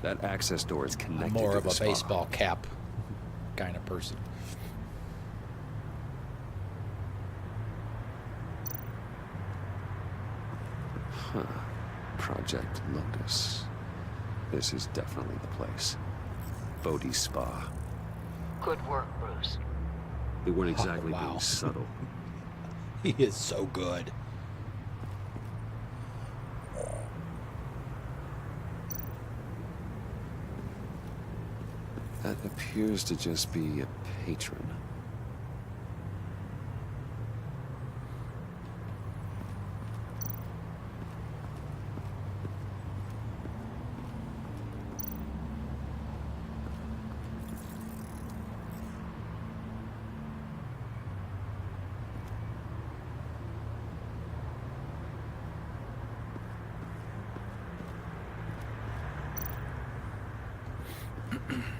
That access door is connected More to of the a spa. baseball cap kind of person. Huh. Project Lotus. This is definitely the place. Bodhi Spa. Good work, Bruce. They weren't exactly wow. being subtle. He is so good. That appears to just be a patron.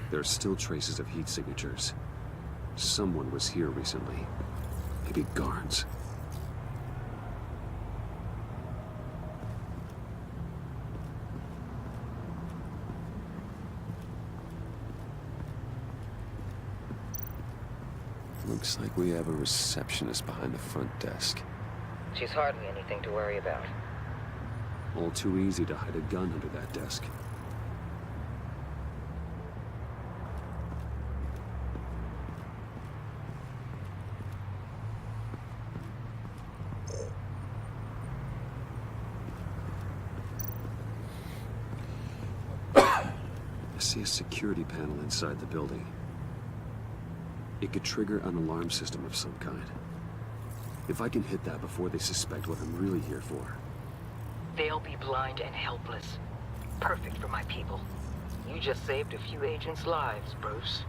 There are still traces of heat signatures. Someone was here recently. Maybe guards. Looks like we have a receptionist behind the front desk. She's hardly anything to worry about. All too easy to hide a gun under that desk. I see a security panel inside the building. It could trigger an alarm system of some kind. If I can hit that before they suspect what I'm really here for. They'll be blind and helpless. Perfect for my people. You just saved a few agents' lives, Bruce.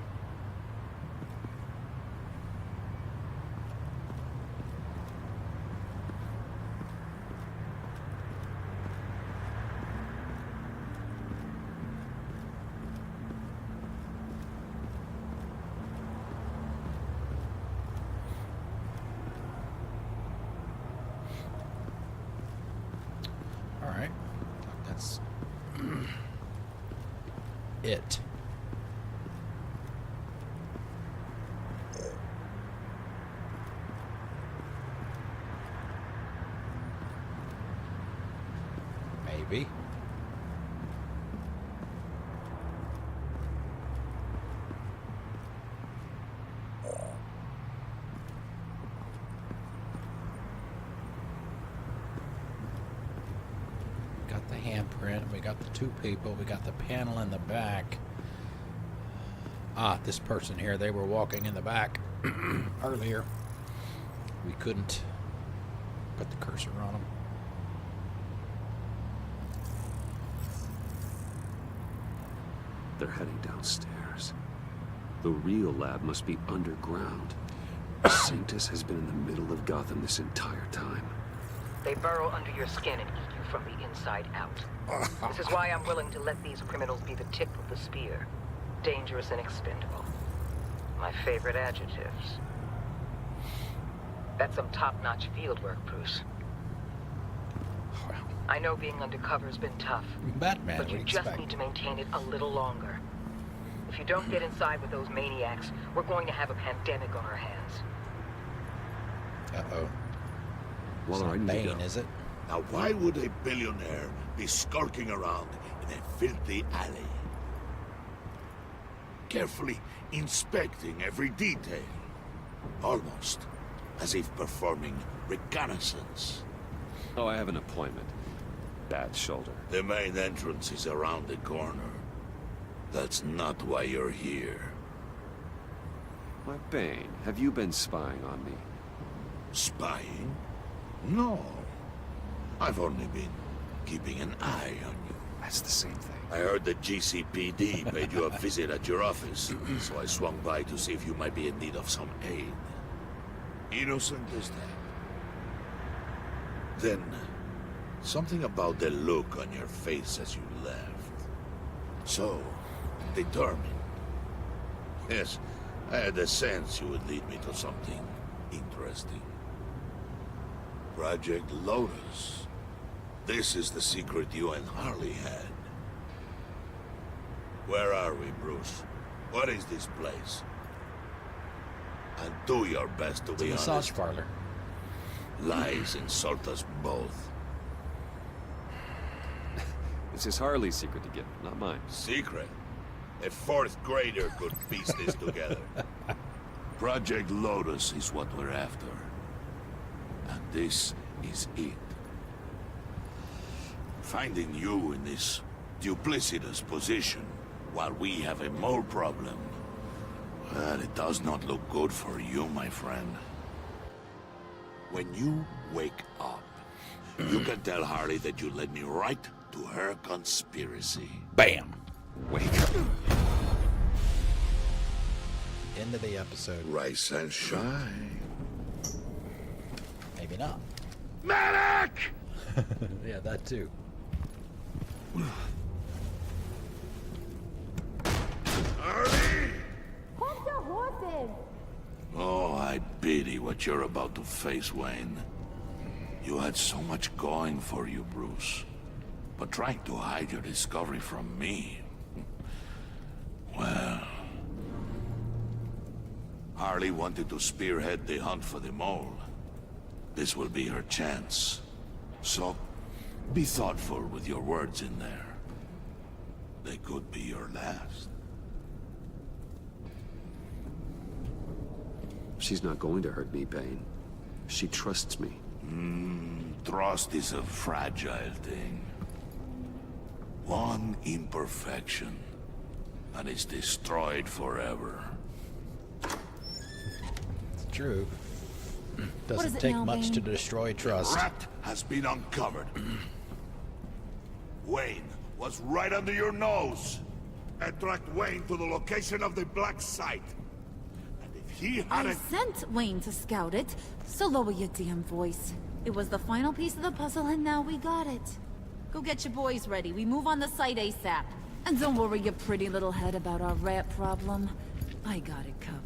All right. That's it. Maybe. Got the handprint, we got the two people, we got the panel in the back. Ah, this person here, they were walking in the back earlier. We couldn't put the cursor on them. They're heading downstairs. The real lab must be underground. Sanctus has been in the middle of Gotham this entire time. They burrow under your skin and eat you from the inside out. This is why I'm willing to let these criminals be the tip of the spear. Dangerous and expendable. My favorite adjectives. That's some top-notch field work, Bruce. I know being undercover's been tough, Batman, but you just need to maintain it a little longer. If you don't get inside with those maniacs, we're going to have a pandemic on our hands. Uh-oh. Well, I need to go. Is it? Now, why would a billionaire be skulking around in a filthy alley? Carefully inspecting every detail. Almost as if performing reconnaissance. Oh, I have an appointment. Bad shoulder. The main entrance is around the corner. That's not why you're here. My Bane, have you been spying on me? Spying? No. I've only been keeping an eye on you. That's the same thing. I heard the GCPD paid you a visit at your office, so I swung by to see if you might be in need of some aid. Innocent as that. Then, something about the look on your face as you left. So, determined. Yes, I had a sense you would lead me to something interesting. Project Lotus. This is the secret you and Harley had. Where are we, Bruce? What is this place? And do your best to be honest. Massage parlor. Lies insult us both. This is Harley's secret to give, not mine. Secret? A fourth grader could piece this together. Project Lotus is what we're after. And this is it. Finding you in this duplicitous position while we have a mole problem, well, it does not look good for you, my friend. When you wake up, you can tell Harley that you led me right to her conspiracy. Bam. Wake up. End of the episode. Rise and shine. Maybe not. Medic! Yeah, that too. Harley! Hold your horses! Oh, I pity what you're about to face, Wayne. You had so much going for you, Bruce. But trying to hide your discovery from me... Well... Harley wanted to spearhead the hunt for the mole. This will be her chance. So, be thoughtful with your words in there. They could be your last. She's not going to hurt me, Bane. She trusts me. Trust is a fragile thing. One imperfection, and it's destroyed forever. It's true. What Doesn't is it take now, much to Bane? destroy trust. Rat has been uncovered. Wayne was right under your nose. I tracked Wayne to the location of the black site. And if he I hadn't... sent Wayne to scout it, so lower your damn voice. It was the final piece of the puzzle, and now we got it. Go get your boys ready. We move on the site ASAP. And don't worry your pretty little head about our rat problem. I got it covered.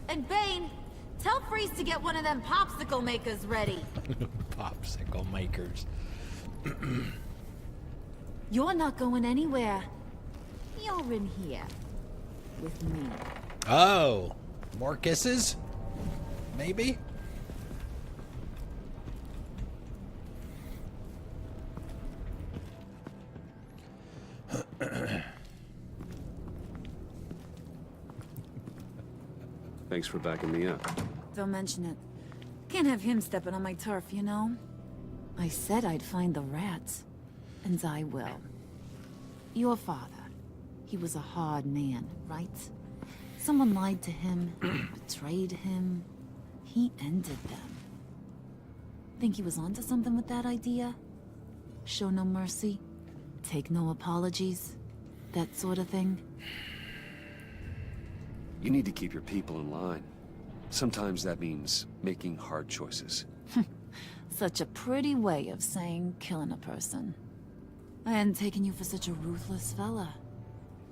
And Bane, tell Freeze to get one of them popsicle makers ready. Popsicle makers. You're not going anywhere. You're in here. With me. Oh, more kisses? Maybe? Thanks for backing me up. Don't mention it. Can't have him stepping on my turf, you know? I said I'd find the rats. And I will. Your father. He was a hard man, right? Someone lied to him, betrayed him. He ended them. Think he was onto something with that idea? Show no mercy? Take no apologies? That sort of thing? You need to keep your people in line. Sometimes that means making hard choices. Such a pretty way of saying killing a person. I hadn't taken you for such a ruthless fella.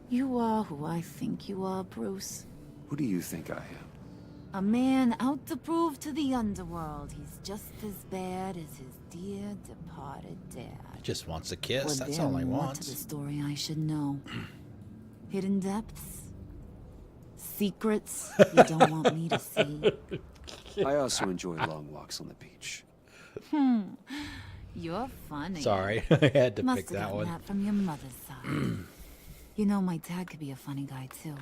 You are who I think you are, Bruce. Who do you think I am? A man out to prove to the underworld he's just as bad as his dear departed dad. Just wants a kiss. Or That's there all he more wants. to the story I should know. Hidden depths. Secrets you don't want me to see. I also enjoy long walks on the beach. You're funny. Sorry, I had to Must pick have that gotten one. that from your mother's side. You know, my dad could be a funny guy, too.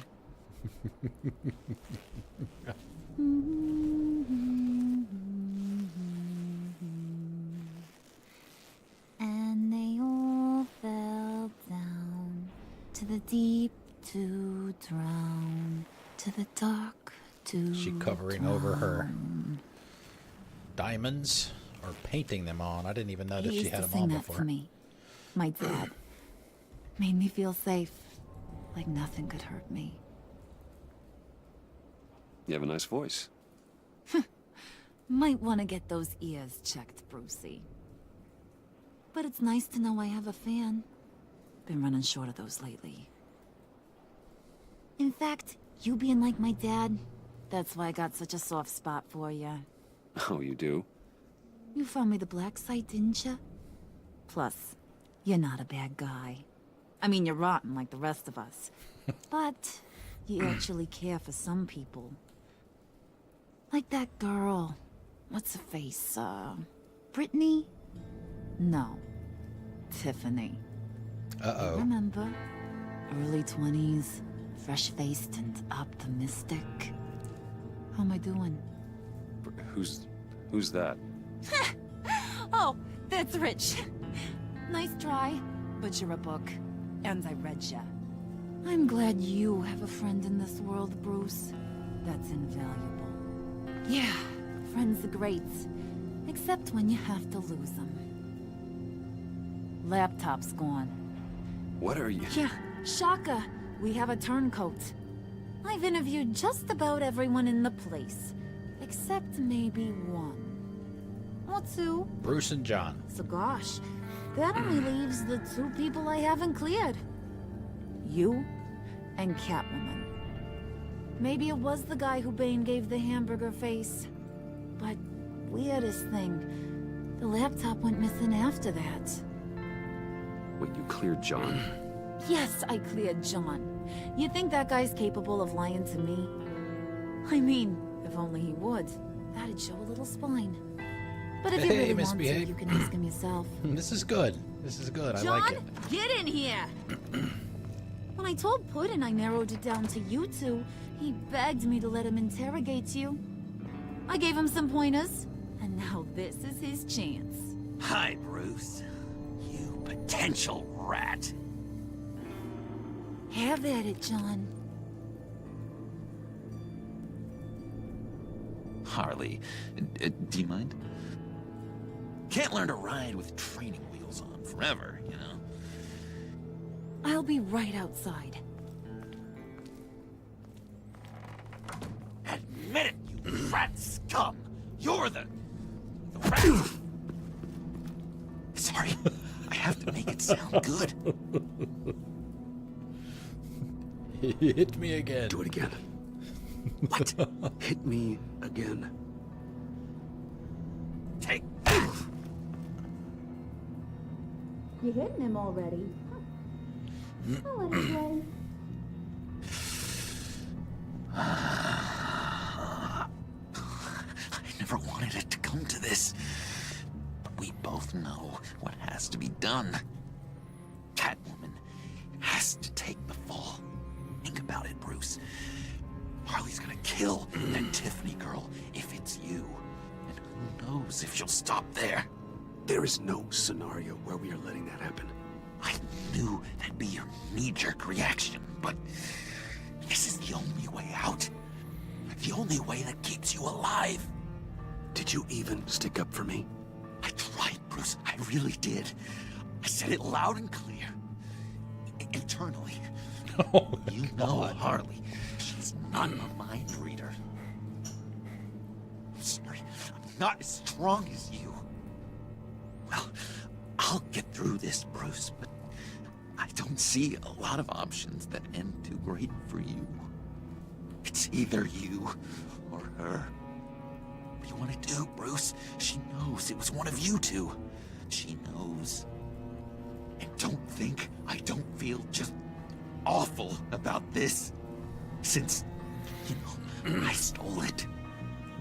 And they all fell down to the deep to drown, to the dark to She covering over her. diamonds or painting them on. I didn't even notice He she used had to them sing on that before. to me. My dad. Made me feel safe. Like nothing could hurt me. You have a nice voice. Might want to get those ears checked, Brucey. But it's nice to know I have a fan. Been running short of those lately. In fact, you being like my dad, that's why I got such a soft spot for you. Oh, you do? You found me the black site, didn't you? Plus, you're not a bad guy. I mean, you're rotten like the rest of us. But you actually care for some people. Like that girl. What's her face? Brittany? No. Tiffany. Uh-oh. Remember? Early 20s, fresh-faced and optimistic. How am I doing? Who's that? Oh, that's Rich. Nice try, but you're a book, and I read ya. I'm glad you have a friend in this world, Bruce. That's invaluable. Yeah, friends are great, except when you have to lose them. Laptop's gone. What are you... Yeah, shocker. We have a turncoat. I've interviewed just about everyone in the place, except maybe one. Or two. Bruce and John. So gosh, that only leaves the two people I haven't cleared. You and Catwoman. Maybe it was the guy who Bane gave the hamburger face. But weirdest thing, the laptop went missing after that. Wait, you cleared John? Yes, I cleared John. You think that guy's capable of lying to me? I mean, if only he would. That'd show a little spine. But if you really want to, you can ask him yourself. This is good. This is good. I like it. John, get in here! When I told Puddin' I narrowed it down to you two, he begged me to let him interrogate you. I gave him some pointers, and now this is his chance. Hi, Bruce. You potential rat. Have at it, John. Harley, do you mind? Can't learn to ride with training wheels on forever, you know? I'll be right outside. Admit it, you rat scum! You're the rat! Sorry, I have to make it sound good. Hit me again. Do it again. What? Hit me again. Take. You hitting him already? I'll let it play. I never wanted it to come to this. But we both know what has to be done. Catwoman has to take the fall. Think about it, Bruce. Harley's gonna kill that Tiffany girl if it's you. And who knows if she'll stop there. There is no scenario where we are letting that happen. I knew that'd be your knee-jerk reaction, but this is the only way out. The only way that keeps you alive. Did you even stick up for me? I tried, Bruce. I really did. I said it loud and clear. Internally. Oh, you know Harley. She's not a mind reader. I'm sorry. I'm not as strong as you. Well, I'll get through this, Bruce, but I don't see a lot of options that end too great for you. It's either you or her. What do you want to do, Bruce? She knows it was one of you two. She knows. And don't think I don't feel just awful about this. Since, you know, I stole it.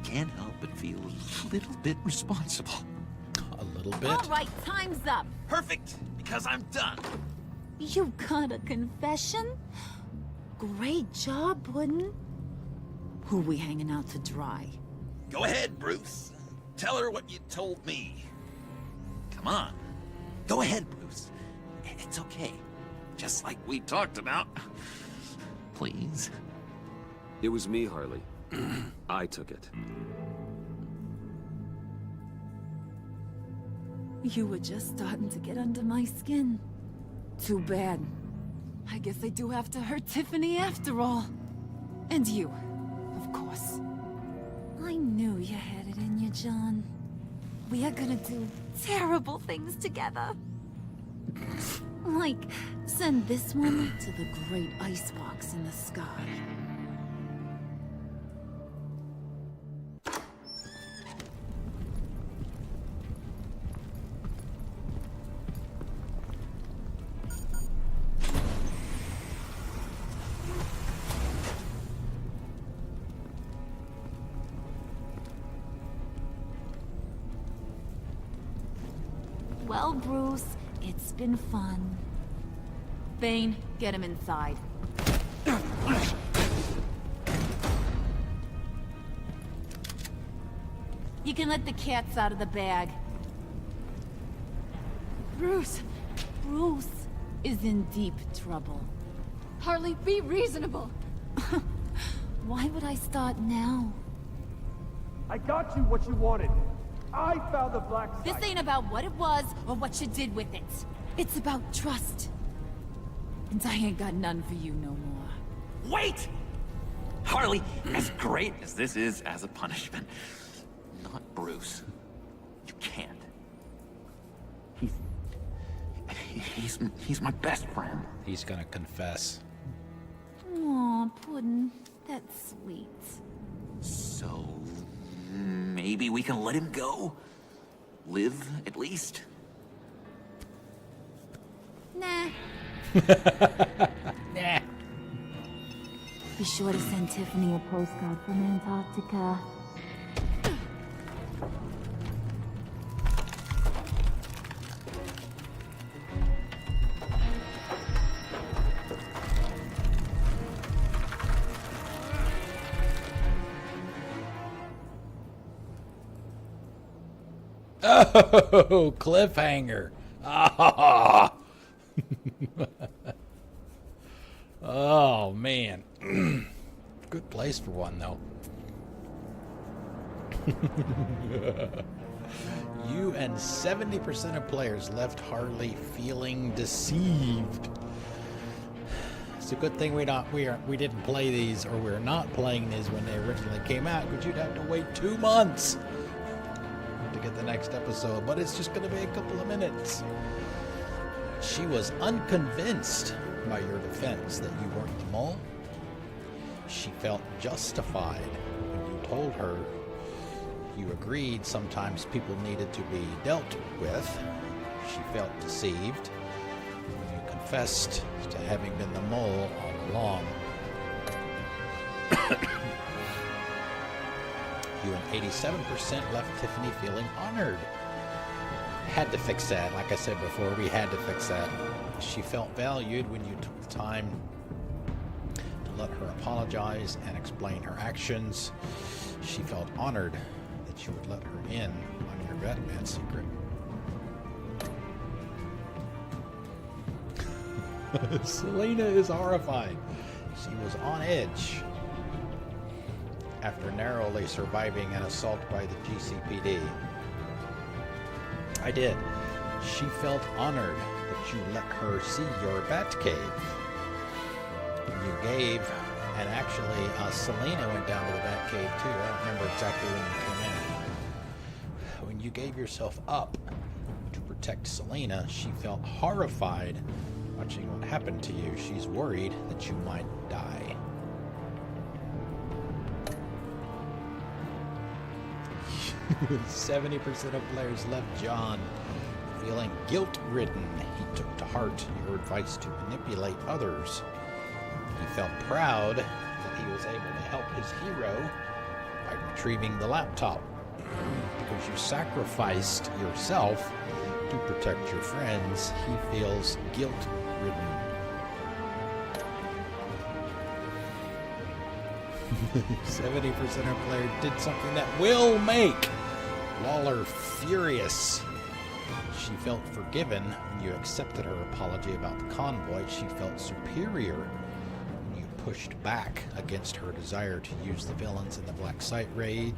Can't help but feel a little bit responsible. A little bit? All right, time's up. Perfect, because I'm done. You got a confession? Great job, Puddin'. Who we hanging out to dry? Go ahead, Bruce. Tell her what you told me. Come on. Go ahead, Bruce. It's okay. Just like we talked about. Please. It was me, Harley. I took it. You were just starting to get under my skin. Too bad. I guess I do have to hurt Tiffany after all. And you, of course. I knew you had it in you, John. We are gonna do terrible things together. Like, send this one to the great icebox in the sky. Well, Bruce, it's been fun. Bane, get him inside. You can let the cats out of the bag. Bruce! Bruce is in deep trouble. Harley, be reasonable. Why would I start now? I got you what you wanted. I found the black site. This ain't about what it was or what you did with it. It's about trust. And I ain't got none for you no more. Wait! Harley, as great as this is as a punishment, not Bruce. You can't. He's my best friend. He's gonna confess. Aw, Puddin'. That's sweet. So, maybe we can let him go? Live, at least? Nah. Nah. Be sure to send Tiffany a postcard from Antarctica. Oh, cliffhanger. Ah. Oh, man. Good place for one, though. You and 70% of players left Harley feeling deceived. It's a good thing we didn't play these, or we're not playing these when they originally came out, because you'd have to wait 2 months to get the next episode, but it's just going to be a couple of minutes. She was unconvinced by your defense that you weren't the mole. She felt justified when you told her you agreed sometimes people needed to be dealt with. She felt deceived when you confessed to having been the mole all along. You and 87% left Tiffany feeling honored. Had to fix that. Like I said before, we had to fix that. She felt valued when you took the time to let her apologize and explain her actions. She felt honored that you would let her in on your Batman secret. Selena is horrified. She was on edge after narrowly surviving an assault by the GCPD. I did. She felt honored that you let her see your Batcave. You gave, and actually Selena went down to the Batcave too. I don't remember exactly when you came in. When you gave yourself up to protect Selena, she felt horrified watching what happened to you. She's worried that you might die. With 70% of players left John feeling guilt-ridden. He took to heart your advice to manipulate others. He felt proud that he was able to help his hero by retrieving the laptop. Because you sacrificed yourself to protect your friends, he feels guilt-ridden. 70% of players did something that will make Lawler furious. She felt forgiven when you accepted her apology about the convoy. She felt superior when you pushed back against her desire to use the villains in the Black Site raid.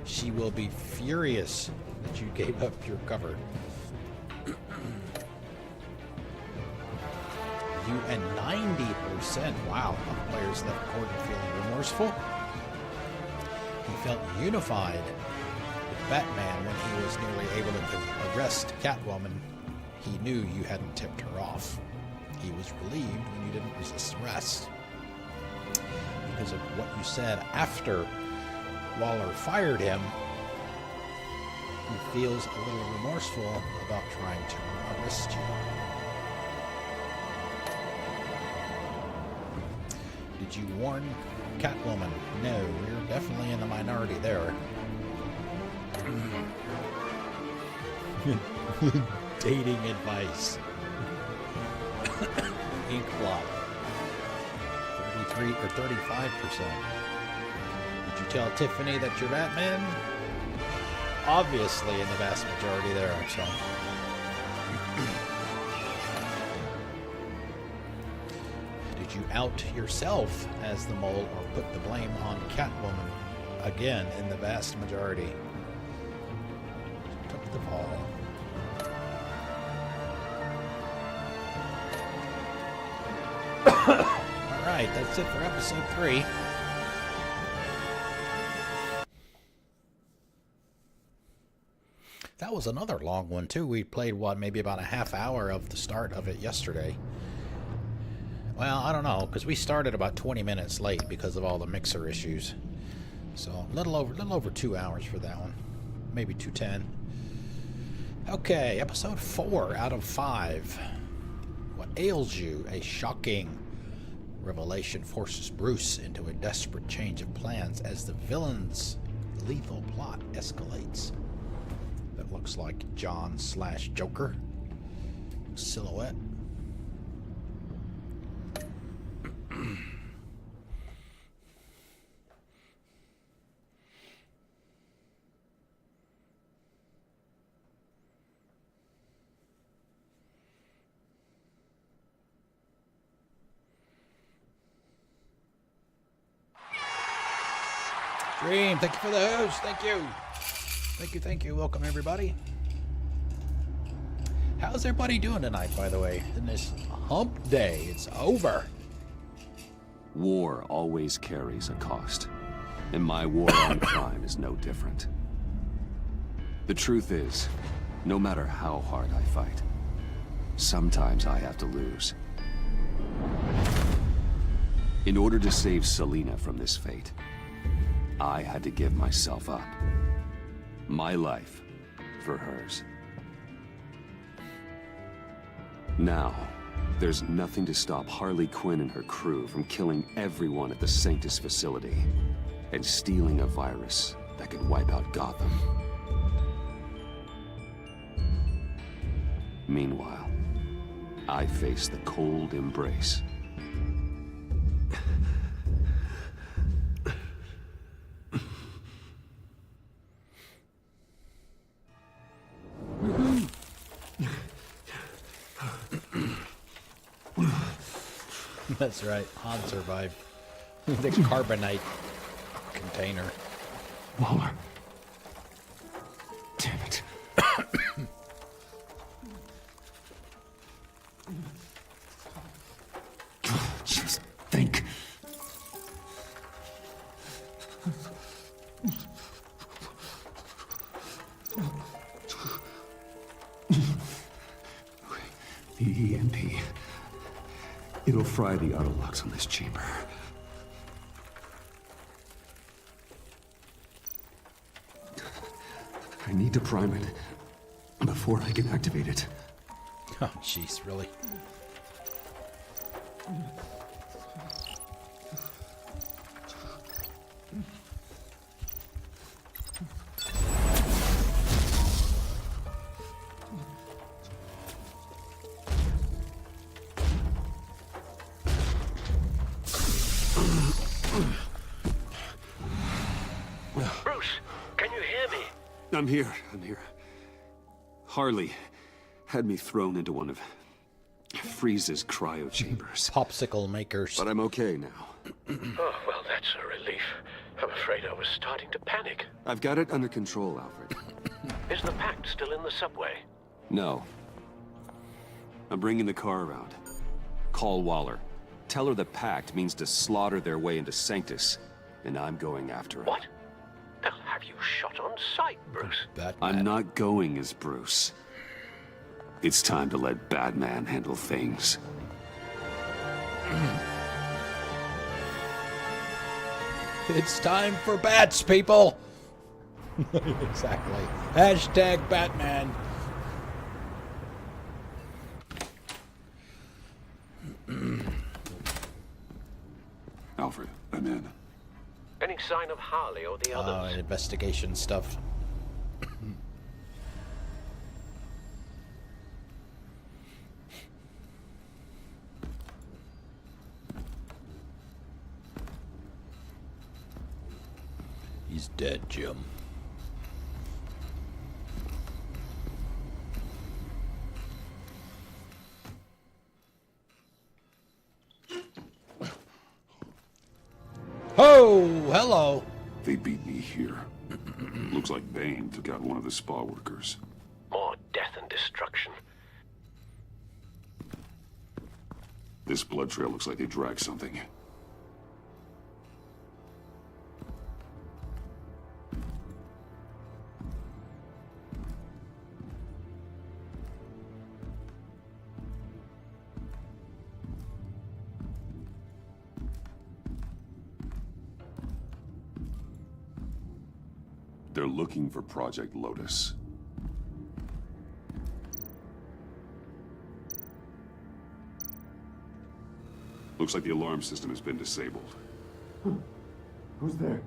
She will be furious that you gave up your cover. you and 90%, wow, of players left Gordon feeling remorseful. He felt unified with Batman when he was nearly able to arrest Catwoman. He knew you hadn't tipped her off. He was relieved when you didn't resist arrest. Because of what you said after Waller fired him, he feels a little remorseful about trying to arrest you. Did you warn Catwoman? No, you're definitely in the minority there. Dating advice. Ink blot. 33 or 35%. Did you tell Tiffany that you're Batman? Obviously in the vast majority there, so. Did you out yourself as the mole or put the blame on Catwoman? Again, in the vast majority. Took the fall. Alright, that's it for episode 3. That was another long one, too. We played, what, maybe about a half hour of the start of it yesterday. Well, I don't know, because we started about 20 minutes late because of all the mixer issues. So, a little over 2 hours for that one. Maybe 2:10. Okay, episode 4 out of 5. What ails you? A shocking revelation forces Bruce into a desperate change of plans as the villain's lethal plot escalates. That looks like John/Joker silhouette. Dream, thank you for the host. Thank you. Thank you. Welcome, everybody. How's everybody doing tonight, by the way? In this hump day, it's over. War always carries a cost, and my war on crime is no different. The truth is, no matter how hard I fight, sometimes I have to lose. In order to save Selina from this fate, I had to give myself up. My life for hers. Now, there's nothing to stop Harley Quinn and her crew from killing everyone at the Sanctus facility and stealing a virus that could wipe out Gotham. Meanwhile, I face the cold embrace. That's right, Han survived. The carbonite container. Waller. Damn it. Just think. The EMP. It'll fry the auto locks on this chamber. I need to prime it before I can activate it. Oh, jeez, really? I'm here. Harley had me thrown into one of Freeze's cryo chambers. Popsicle makers. But I'm okay now. Oh, well, that's a relief. I'm afraid I was starting to panic. I've got it under control, Alfred. Is the pact still in the subway? No. I'm bringing the car around. Call Call Waller. Tell her the pact means to slaughter their way into Sanctus, and I'm going after it. What? They'll have you shot on sight, Bruce. I'm not going as Bruce. It's time to let Batman handle things. It's time for bats, people! Exactly. Hashtag Batman. Alfred, I'm in. Any sign of Harley or the others? Investigation stuff. He's dead, Jim. Oh, hello. They beat me here. Looks like Bane took out one of the spa workers. More death and destruction. This blood trail looks like they dragged something. They're looking for Project Lotus. Looks like the alarm system has been disabled. Who's there?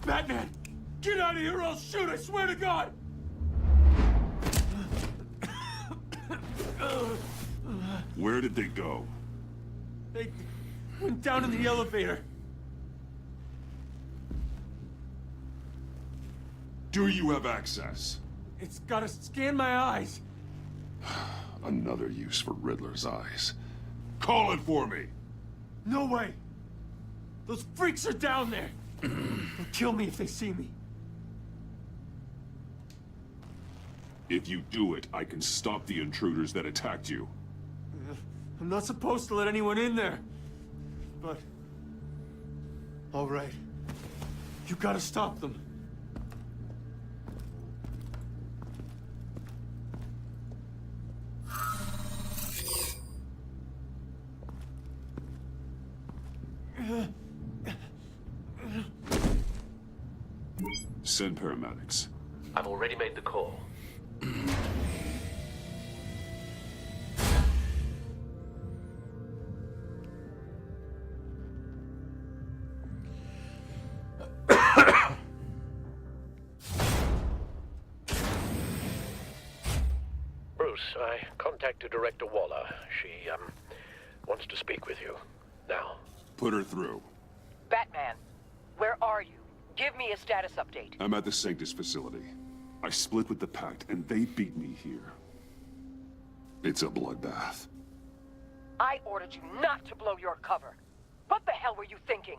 Batman! Get out of here or I'll shoot, I swear to God! Where did they go? They went down in the elevator. Do you have access? It's gotta scan my eyes. Another use for Riddler's eyes. Call it for me! No way! Those freaks are down there! They'll kill me if they see me. If you do it, I can stop the intruders that attacked you. I'm not supposed to let anyone in there. But... all right. You gotta stop them. Send paramedics. I've already made the call. Bruce, I contacted Director Waller. She, wants to speak with you. Now. Put her through. Batman, where are you? Give me a status update. I'm at the Sanctus facility. I split with the Pact, and they beat me here. It's a bloodbath. I ordered you not to blow your cover. What the hell were you thinking?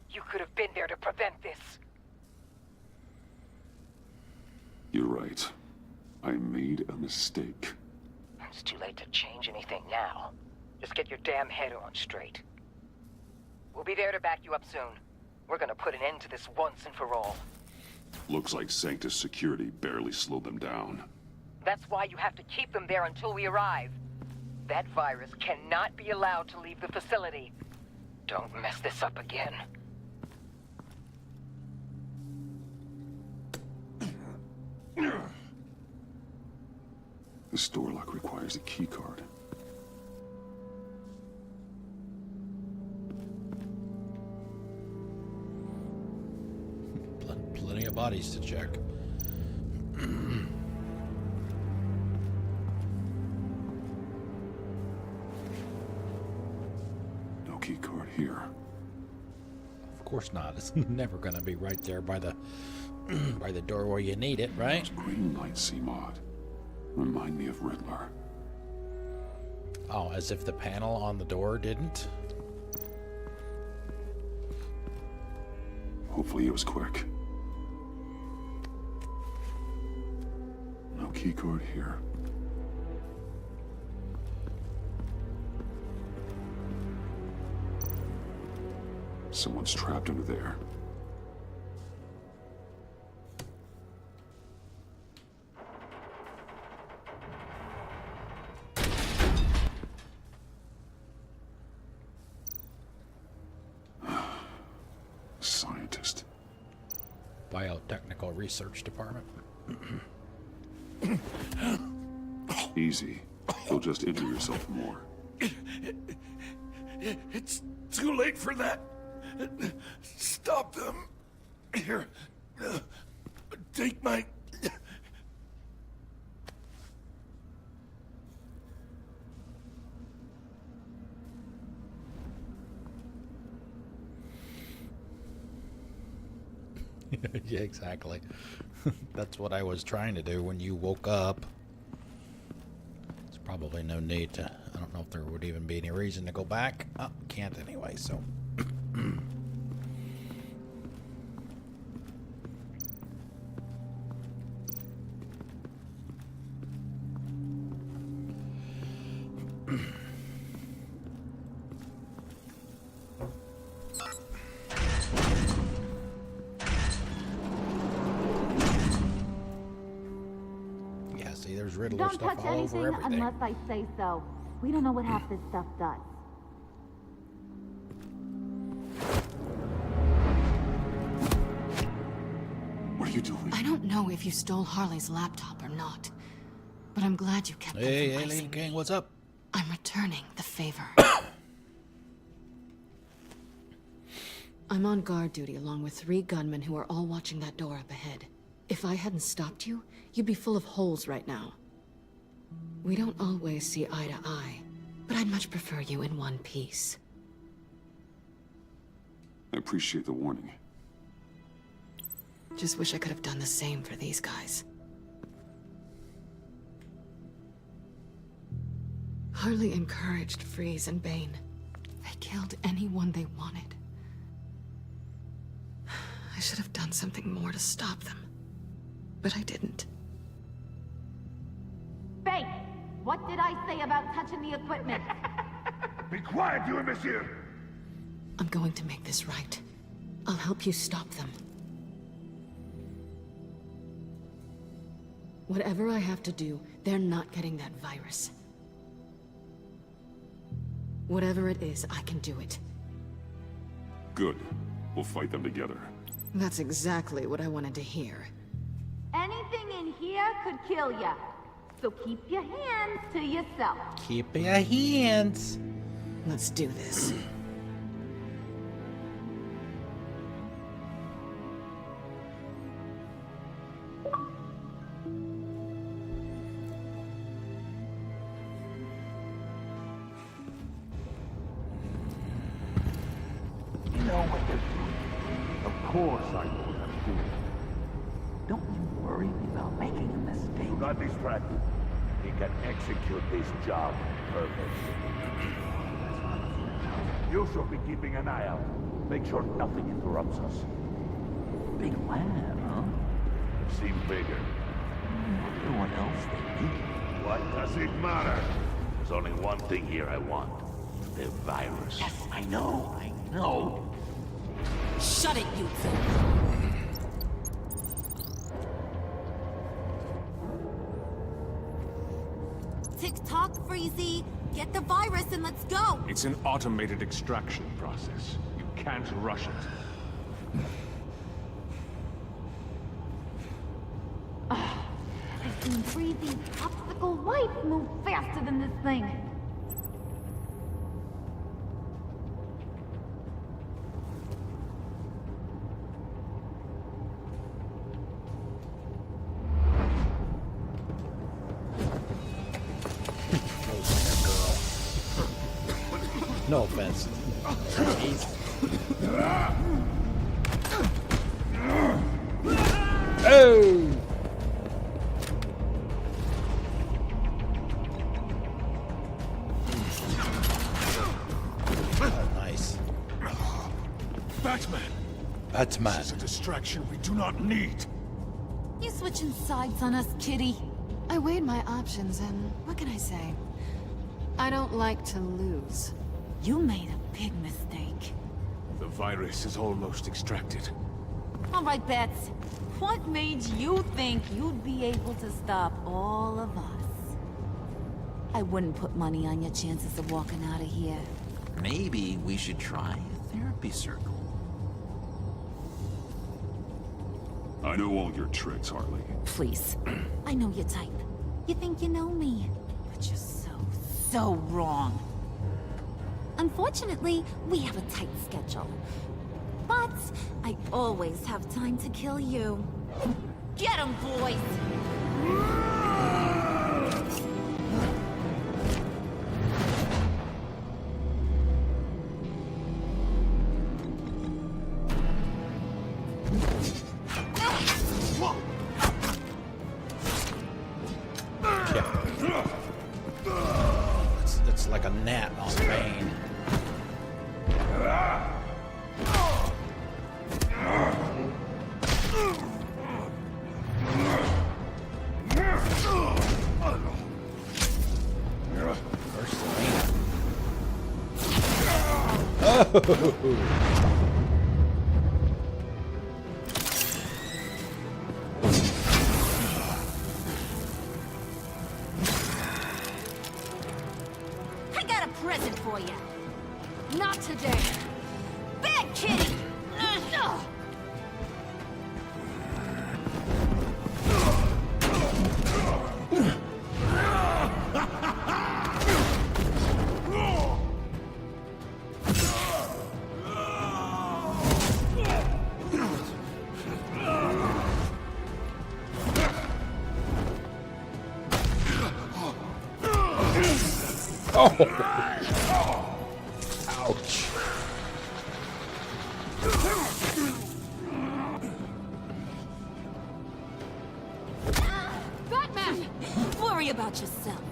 You could have been there to prevent this. You're right. I made a mistake. It's too late to change anything now. Just get your damn head on straight. We'll be there to back you up soon. We're gonna put an end to this once and for all. Looks like Sanctus security barely slowed them down. That's why you have to keep them there until we arrive. That virus cannot be allowed to leave the facility. Don't mess this up again. This door lock requires a key card. Plenty of bodies to check. No key card here. Of course not. It's never gonna be right there by the By the door where you need it, right? Those green lights, Seamod, remind me of Riddler. Oh, as if the panel on the door didn't? Hopefully it was quick. No keycard here. Someone's trapped under there. Scientist. Biotechnical Research Department. Easy. You'll just injure yourself more. It's too late for that. Stop them. Here. Take my... Yeah, exactly. That's what I was trying to do when you woke up. There's probably no need to... I don't know if there would even be any reason to go back. Oh, can't anyway, so... Yeah, see, there's Riddler Don't stuff touch all anything over everything. unless I say so. We don't know what half this stuff does. What are you doing? I don't know if you stole Harley's laptop or not, but I'm glad you kept Hey, them from Alien racing King, me. what's up? I'm returning the favor. I'm on guard duty along with 3 gunmen who are all watching that door up ahead. If I hadn't stopped you, you'd be full of holes right now. We don't always see eye to eye, but I'd much prefer you in one piece. I appreciate the warning. Just wish I could have done the same for these guys. Harley encouraged Freeze and Bane. They killed anyone they wanted. I should have done something more to stop them, but I didn't. Fake! What did I say about touching the equipment? Be quiet, you imbecile! I'm going to make this right. I'll help you stop them. Whatever I have to do, they're not getting that virus. Whatever it is, I can do it. Good. We'll fight them together. That's exactly what I wanted to hear. Anything in here could kill ya. So keep your hands to yourself. Keep your hands. Let's do this. You know what you're doing. Of course I know what I'm doing. Don't you worry about making a mistake. Do not distract. He can execute this job perfectly. You should be keeping an eye out. Make sure nothing interrupts us. Big plan, huh? Seem bigger. Everyone else thinking. What does it matter? There's only one thing here I want. The virus. Yes, I know. Shut it, you two. Tick-tock, Freezy. Get the virus and let's go. It's an automated extraction process. You can't rush it. I've seen Freezy's popsicle wife move faster than this thing. No offense. Easy. Oh! Oh, nice. Batman! Batman. This is a distraction we do not need. You switching sides on us, kitty? I weighed my options, and what can I say? I don't like to lose. You made a big mistake. The virus is almost extracted. All right, Bets. What made you think you'd be able to stop all of us? I wouldn't put money on your chances of walking out of here. Maybe we should try a therapy circle. I know all your tricks, Harley. Please. I know your type. You think you know me. But you're so wrong. Unfortunately, we have a tight schedule. But I always have time to kill you. Get 'em, boys! It's like a gnat on Bane. Oh! I got a present for you. Not today. Bad kitty! Oh! Ouch. Batman! Worry about yourself.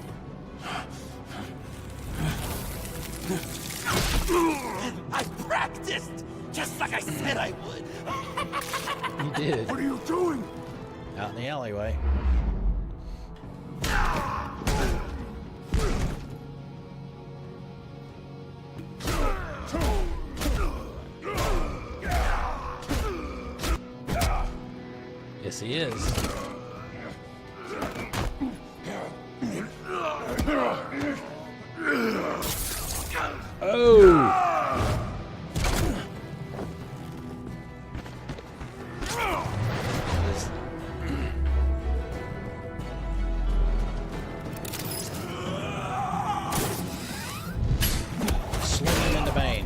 I practiced! Just like I said I would! You did. What are you doing? Out in the alleyway. Yes, he is. Oh! Swing him into Bane.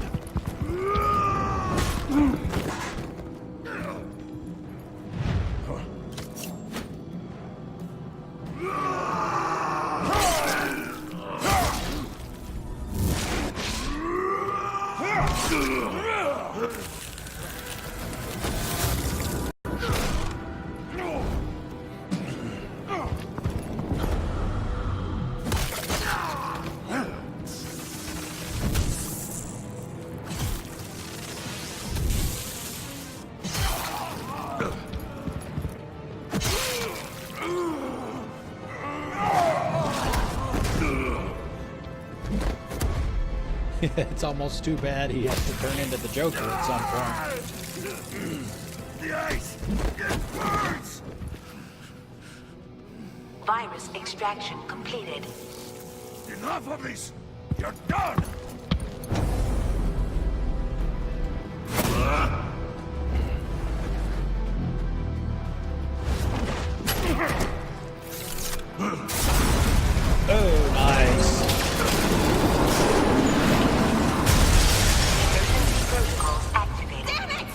It's almost too bad he has to turn into the Joker at some point. The ice! It burns! Virus extraction completed. Enough of this! You're done! Oh, nice. Protocols activated. Damn it!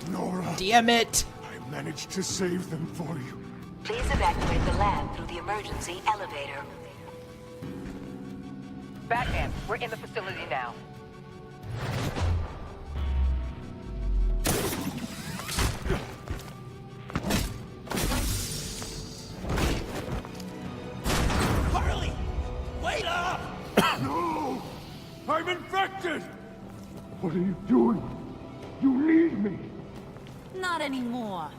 Nora, Damn it! I managed to save them for you. Please evacuate the lab through the emergency elevator. Batman, we're in the facility now. What are you doing? You need me! Not anymore.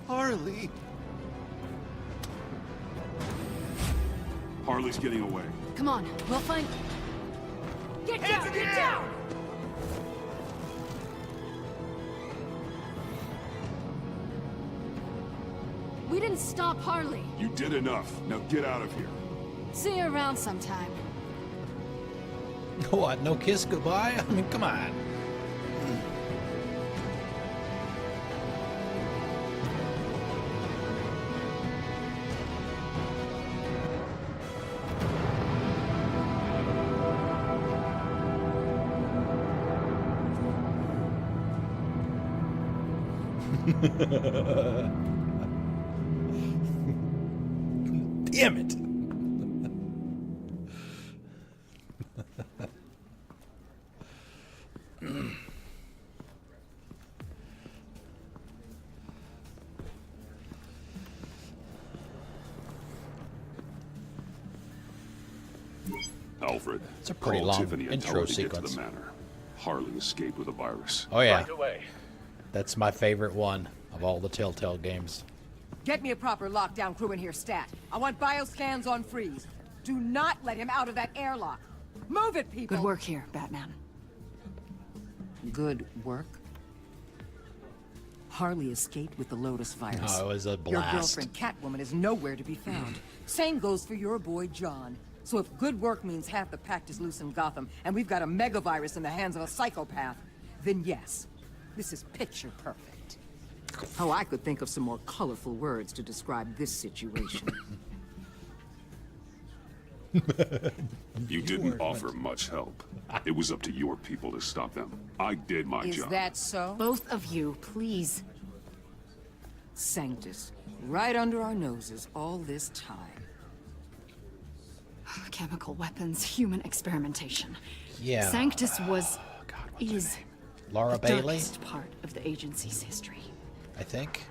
Harley! Harley's getting away. Come on, we'll find... Get down! Get down! We didn't stop Harley. You did enough. Now get out of here. See you around sometime. What, no kiss goodbye? I mean, come on. Damn it. Alfred, It's a pretty call long Tiffany and tell intro her to get to sequence. the manor. Harley escaped with a virus. Oh yeah. Right away. That's my favorite one of all the Telltale games. Get me a proper lockdown crew in here, stat. I want bioscans on freeze. Do not let him out of that airlock. Move it, people! Good work here, Batman. Good work? Harley escaped with the Lotus virus. Oh, it was a Your blast. girlfriend, Catwoman, is nowhere to be found. Same goes for your boy, John. So if good work means half the pact is loose in Gotham, and we've got a megavirus in the hands of a psychopath, then yes, this is picture perfect. Oh, I could think of some more colorful words to describe this situation. You didn't offer much help. It was up to your people to stop them. I did my Is job. that so? Both of you, please. Sanctus, right under our noses all this time. Chemical weapons, human experimentation. Yeah. Sanctus was... is... Laura the Bailey, darkest part of the agency's history. I think.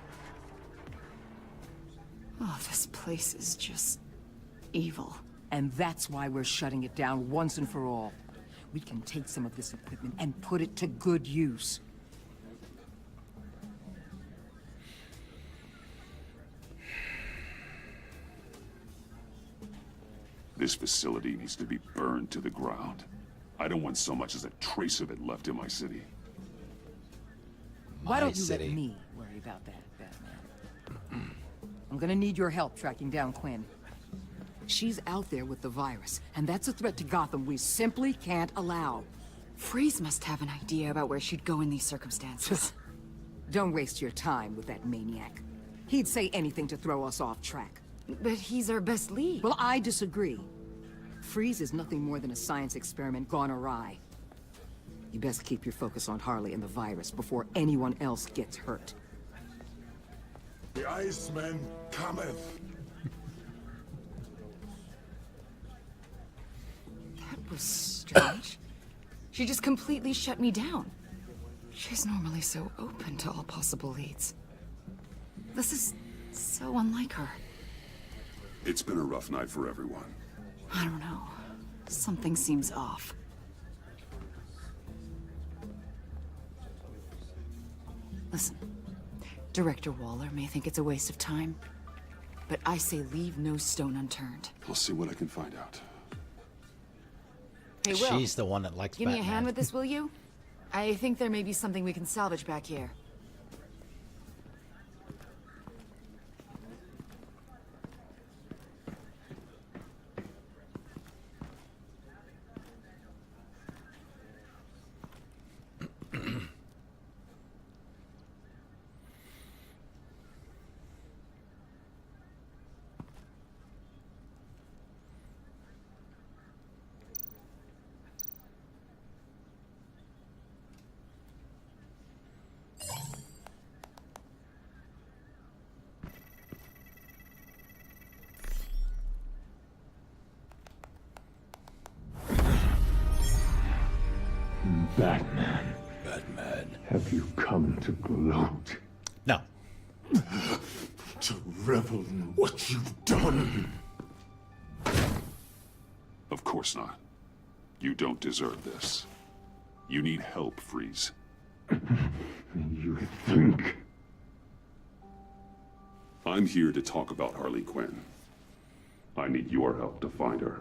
Oh, this place is just... evil. And that's why we're shutting it down once and for all. We can take some of this equipment and put it to good use. This facility needs to be burned to the ground. I don't want so much as a trace of it left in my city. Why don't you city. let me worry about that, Batman? I'm gonna need your help tracking down Quinn. She's out there with the virus, and that's a threat to Gotham we simply can't allow. Freeze must have an idea about where she'd go in these circumstances. Don't waste your time with that maniac. He'd say anything to throw us off track. But he's our best lead. Well, I disagree. Freeze is nothing more than a science experiment gone awry. You best keep your focus on Harley and the virus before anyone else gets hurt. The Iceman cometh. That was strange. She just completely shut me down. She's normally so open to all possible leads. This is so unlike her. It's been a rough night for everyone. I don't know. Something seems off. Listen, Director Waller may think it's a waste of time, but I say leave no stone unturned. I'll see what I can find out. Hey, Will. She's the one that likes Give me a Batman. hand with this, will you? I think there may be something we can salvage back here. Batman. Batman. Have you come to gloat? No. To revel in what you've done. Of course not. You don't deserve this. You need help, Freeze. You think? I'm here to talk about Harley Quinn. I need your help to find her.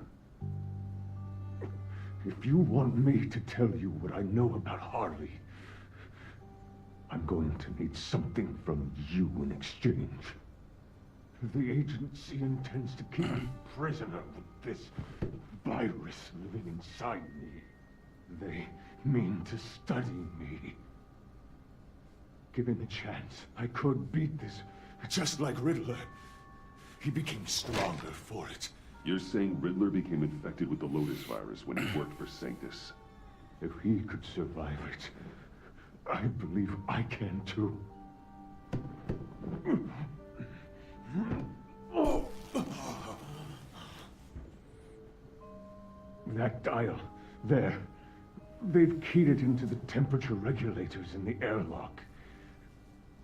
If you want me to tell you what I know about Harley, I'm going to need something from you in exchange. The agency intends to keep me prisoner with this virus living inside me. They mean to study me. Given a chance, I could beat this, just like Riddler. He became stronger for it. You're saying Riddler became infected with the Lotus virus when he worked for Sanctus? If he could survive it, I believe I can too. That dial, there. They've keyed it into the temperature regulators in the airlock.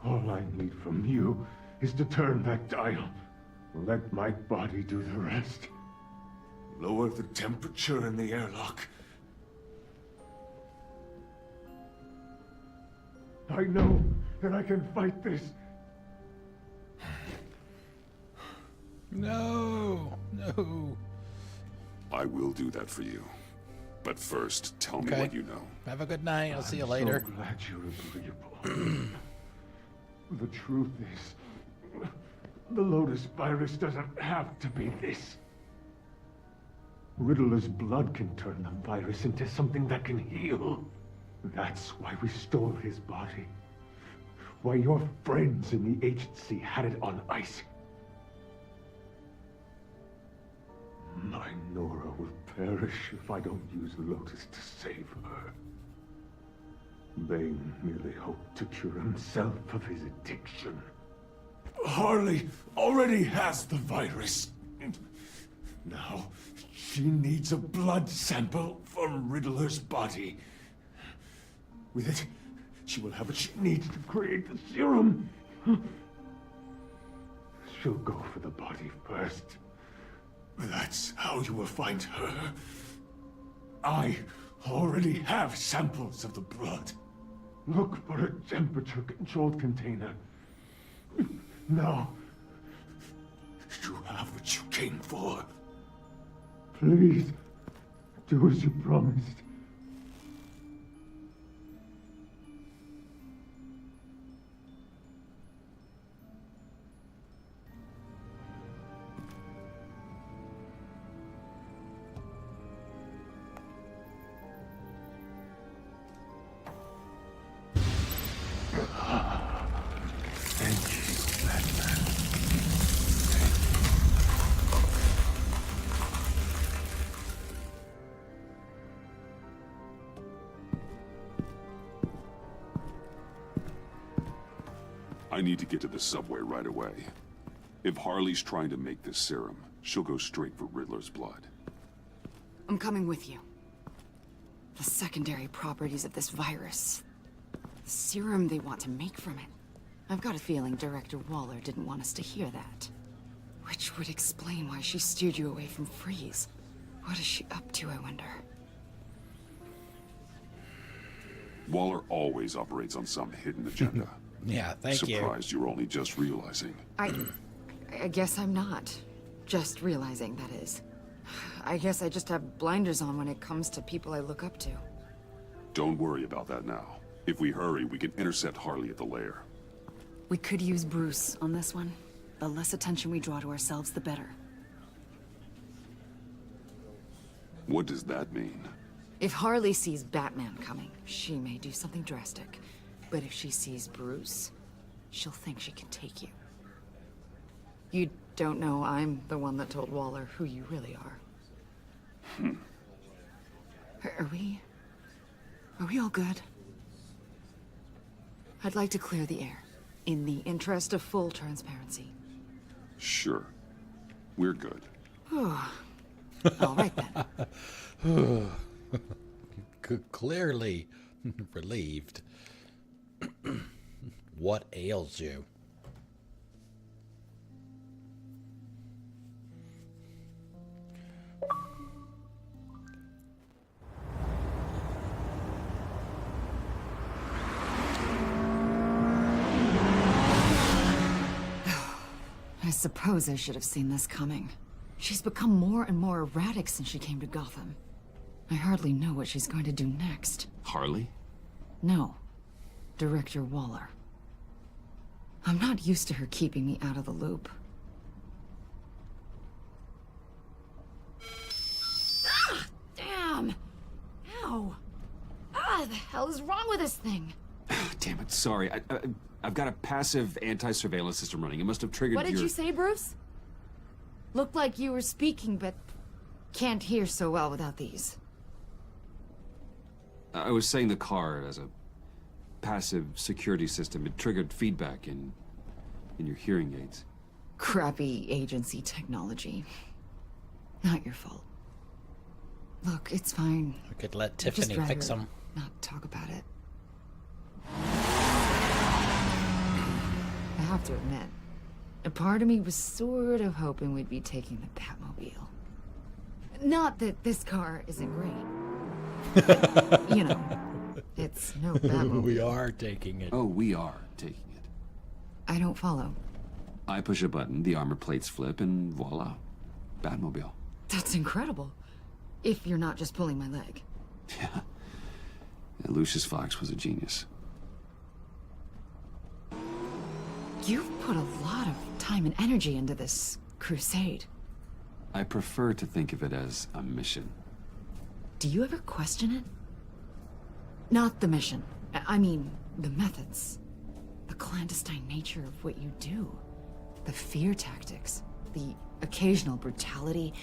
All I need from you is to turn that dial. Let my body do the rest. Lower the temperature in the airlock. I know that I can fight this. No, no. I will do that for you. But first, tell me what you know. Have a good night. I'll see you later. I'm so glad you're agreeable. The truth is, the Lotus virus doesn't have to be this. Riddler's blood can turn the virus into something that can heal. That's why we stole his body. Why your friends in the agency had it on ice. My Nora will perish if I don't use Lotus to save her. Bane merely hoped to cure himself of his addiction. Harley already has the virus. Now, she needs a blood sample from Riddler's body. With it, she will have what she needs to create the serum. She'll go for the body first. That's how you will find her. I already have samples of the blood. Look for a temperature-controlled container. Now, you have what you came for. Please, do as you promised. I need to get to the subway right away. If Harley's trying to make this serum, she'll go straight for Riddler's blood. I'm coming with you. The secondary properties of this virus. The serum they want to make from it. I've got a feeling Director Waller didn't want us to hear that. Which would explain why she steered you away from Freeze. What is she up to, I wonder? Waller always operates on some hidden agenda. Yeah, thank you. Surprised you're only just realizing. I guess I'm not. Just realizing, that is. I guess I just have blinders on when it comes to people I look up to. Don't worry about that now. If we hurry, we can intercept Harley at the lair. We could use Bruce on this one. The less attention we draw to ourselves, the better. What does that mean? If Harley sees Batman coming, she may do something drastic. But if she sees Bruce, she'll think she can take you. You don't know I'm the one that told Waller who you really are. Are we all good? I'd like to clear the air, in the interest of full transparency. Sure. We're good. All right then. Clearly relieved. What ails you? suppose I should have seen this coming. She's become more and more erratic since she came to Gotham. I hardly know what she's going to do next. Harley? No. Director Waller. I'm not used to her keeping me out of the loop. Ah! Damn! Ow! Ah, the hell is wrong with this thing? Damn it, sorry. I've got a passive anti-surveillance system running. It must have triggered What did you say, Bruce? Looked like you were speaking, but can't hear so well without these. I was saying the car as a passive security system. It triggered feedback in your hearing aids. Crappy agency technology. Not your fault. Look, it's fine. We could let I'd Tiffany just fix rather them. not talk about it. I have to admit, a part of me was sort of hoping we'd be taking the Batmobile. Not that this car isn't great. But, you know, it's no Batmobile. We are taking it. Oh, we are taking it. I don't follow. I push a button, the armor plates flip, and voila. Batmobile. That's incredible. If you're not just pulling my leg. Yeah, Lucius Fox was a genius. You've put a lot of time and energy into this crusade. I prefer to think of it as a mission. Do you ever question it? Not the mission. I mean, the methods. The clandestine nature of what you do. The fear tactics. The occasional brutality.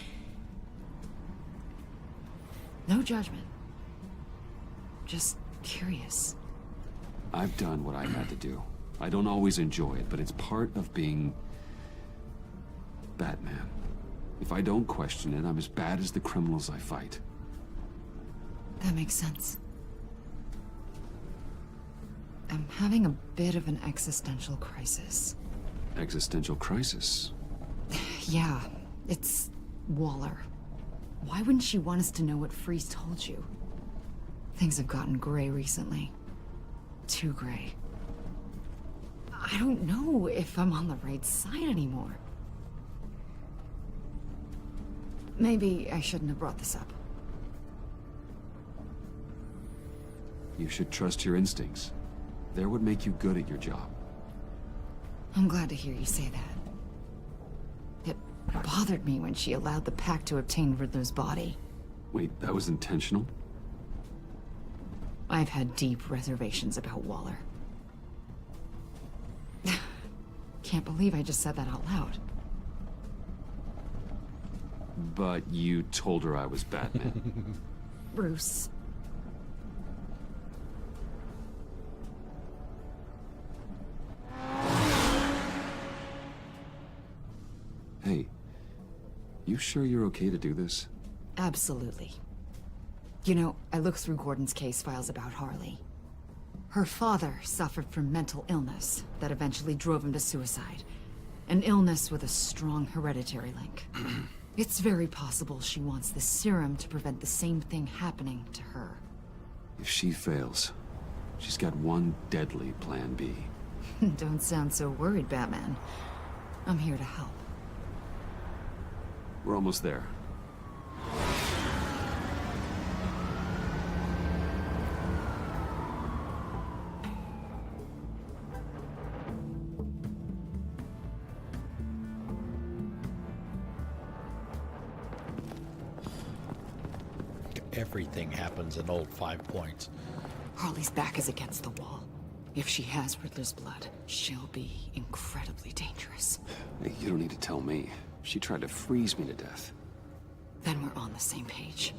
No judgment. Just curious. I've done what I had to do. I don't always enjoy it, but it's part of being Batman. If I don't question it, I'm as bad as the criminals I fight. That makes sense. I'm having a bit of an existential crisis. Existential crisis? Yeah, it's Waller. Why wouldn't she want us to know what Freeze told you? Things have gotten gray recently. Too gray. I don't know if I'm on the right side anymore. Maybe I shouldn't have brought this up. You should trust your instincts. They're what make you good at your job. I'm glad to hear you say that. It bothered me when she allowed the pack to obtain Riddler's body. Wait, that was intentional? I've had deep reservations about Waller. Can't believe I just said that out loud. But you told her I was Batman. Bruce. Hey, you sure you're okay to do this? Absolutely. You know, I looked through Gordon's case files about Harley. Her father suffered from mental illness that eventually drove him to suicide. An illness with a strong hereditary link. It's very possible she wants the serum to prevent the same thing happening to her. If she fails, she's got one deadly plan B. Don't sound so worried, Batman. I'm here to help. We're almost there. Everything happens in old 5 Points. Harley's back is against the wall. If she has Riddler's blood, she'll be incredibly dangerous. Hey, you don't need to tell me. She tried to freeze me to death. Then we're on the same page.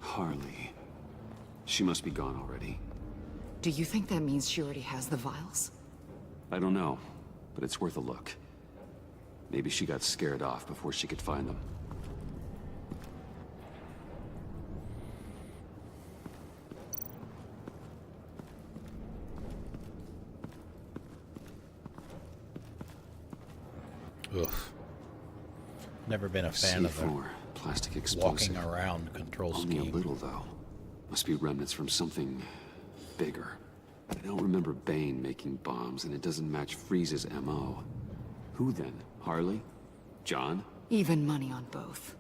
Harley. She must be gone already. Do you think that means she already has the vials? I don't know, but it's worth a look. Maybe she got scared off before she could find them. Oof. Never been a fan of the C4, plastic walking explosive. around control Only scheme. a little, though. Must be remnants from something bigger. I don't remember Bane making bombs, and it doesn't match Freeze's MO. Who then? Harley? John? Even money on both.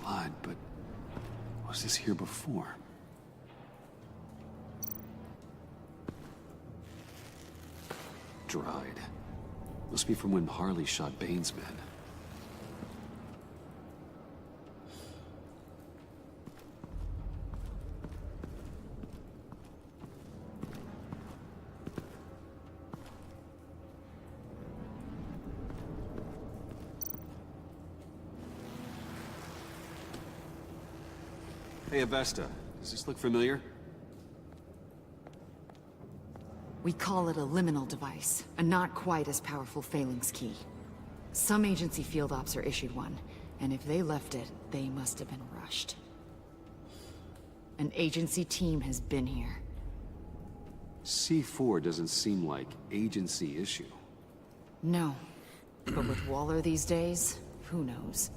Blood, but was this here before? Dried. Must be from when Harley shot Bane's men. Hey, Avesta. Does this look familiar? We call it a liminal device, a not quite as powerful phalanx key. Some agency field ops are issued one, and if they left it, they must have been rushed. An agency team has been here. C4 doesn't seem like agency issue. No, but with Waller these days, who knows?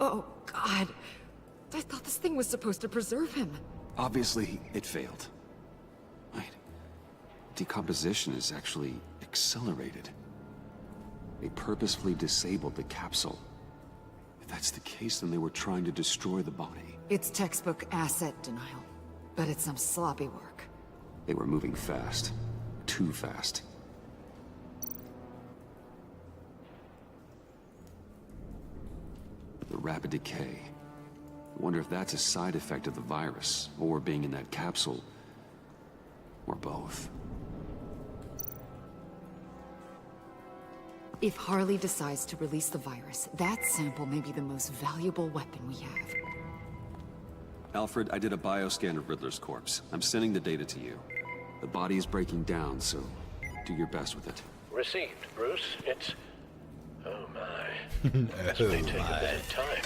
Oh, God. I thought this thing was supposed to preserve him. Obviously, it failed. Wait. Decomposition is actually accelerated. They purposefully disabled the capsule. If that's the case, then they were trying to destroy the body. It's textbook asset denial, but it's some sloppy work. They were moving fast. Too fast. The rapid decay. Wonder if that's a side effect of the virus, or being in that capsule, or both. If Harley decides to release the virus, that sample may be the most valuable weapon we have. Alfred, I did a bioscan of Riddler's corpse. I'm sending the data to you. The body is breaking down, so do your best with it. Received, Bruce. It's... Oh my. This may take a bit of time.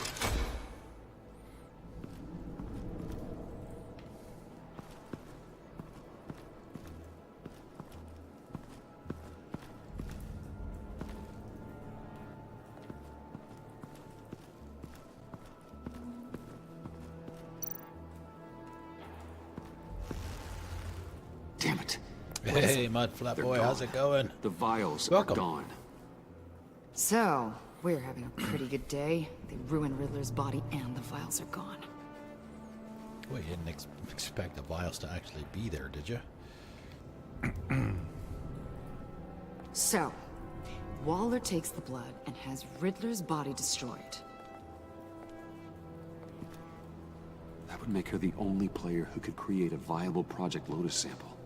Damn it. Hey, Mudflap boy, how's it going? The vials Welcome. are gone. So, we're having a pretty good day. They ruined Riddler's body and the vials are gone. Well, you didn't expect the vials to actually be there, did you? So, Waller takes the blood and has Riddler's body destroyed. That would make her the only player who could create a viable Project Lotus sample.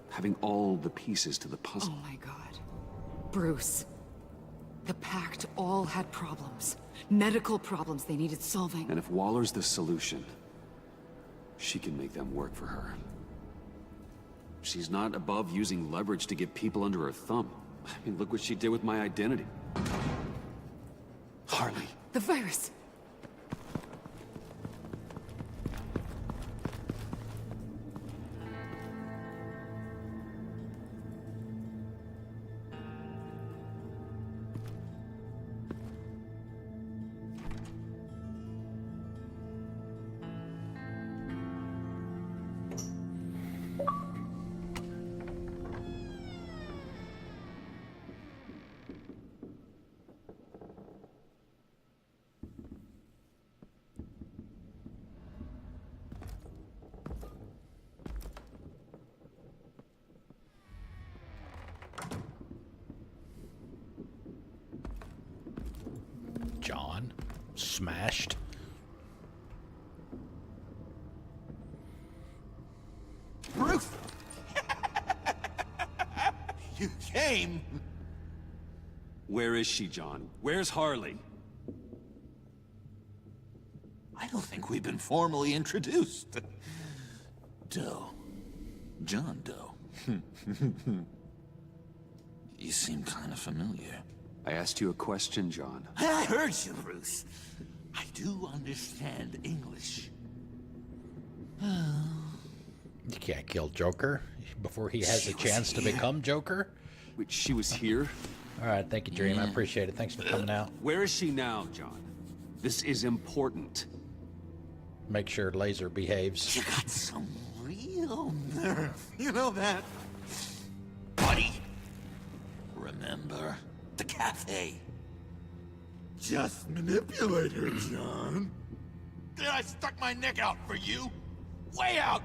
Having all the pieces to the puzzle. Oh my God. Bruce. The Pact all had problems. Medical problems they needed solving. And if Waller's the solution, she can make them work for her. She's not above using leverage to get people under her thumb. I mean, look what she did with my identity. Harley. The virus. John. Smashed. Bruce! You came! Where is she, John? Where's Harley? I don't think we've been formally introduced. Doe. John Doe. You seem kind of familiar. I asked you a question, John. I heard you, Bruce. I do understand English. You can't kill Joker before he has a chance to become Joker. Wait, she was here? All right, thank you, Dream. I appreciate it. Thanks for coming out. Where is she now, John? This is important. Make sure Laser behaves. You got some real nerve. You know that? Buddy. Remember the cafe? Just manipulate her, John. Then I stuck my neck out for you. Way out.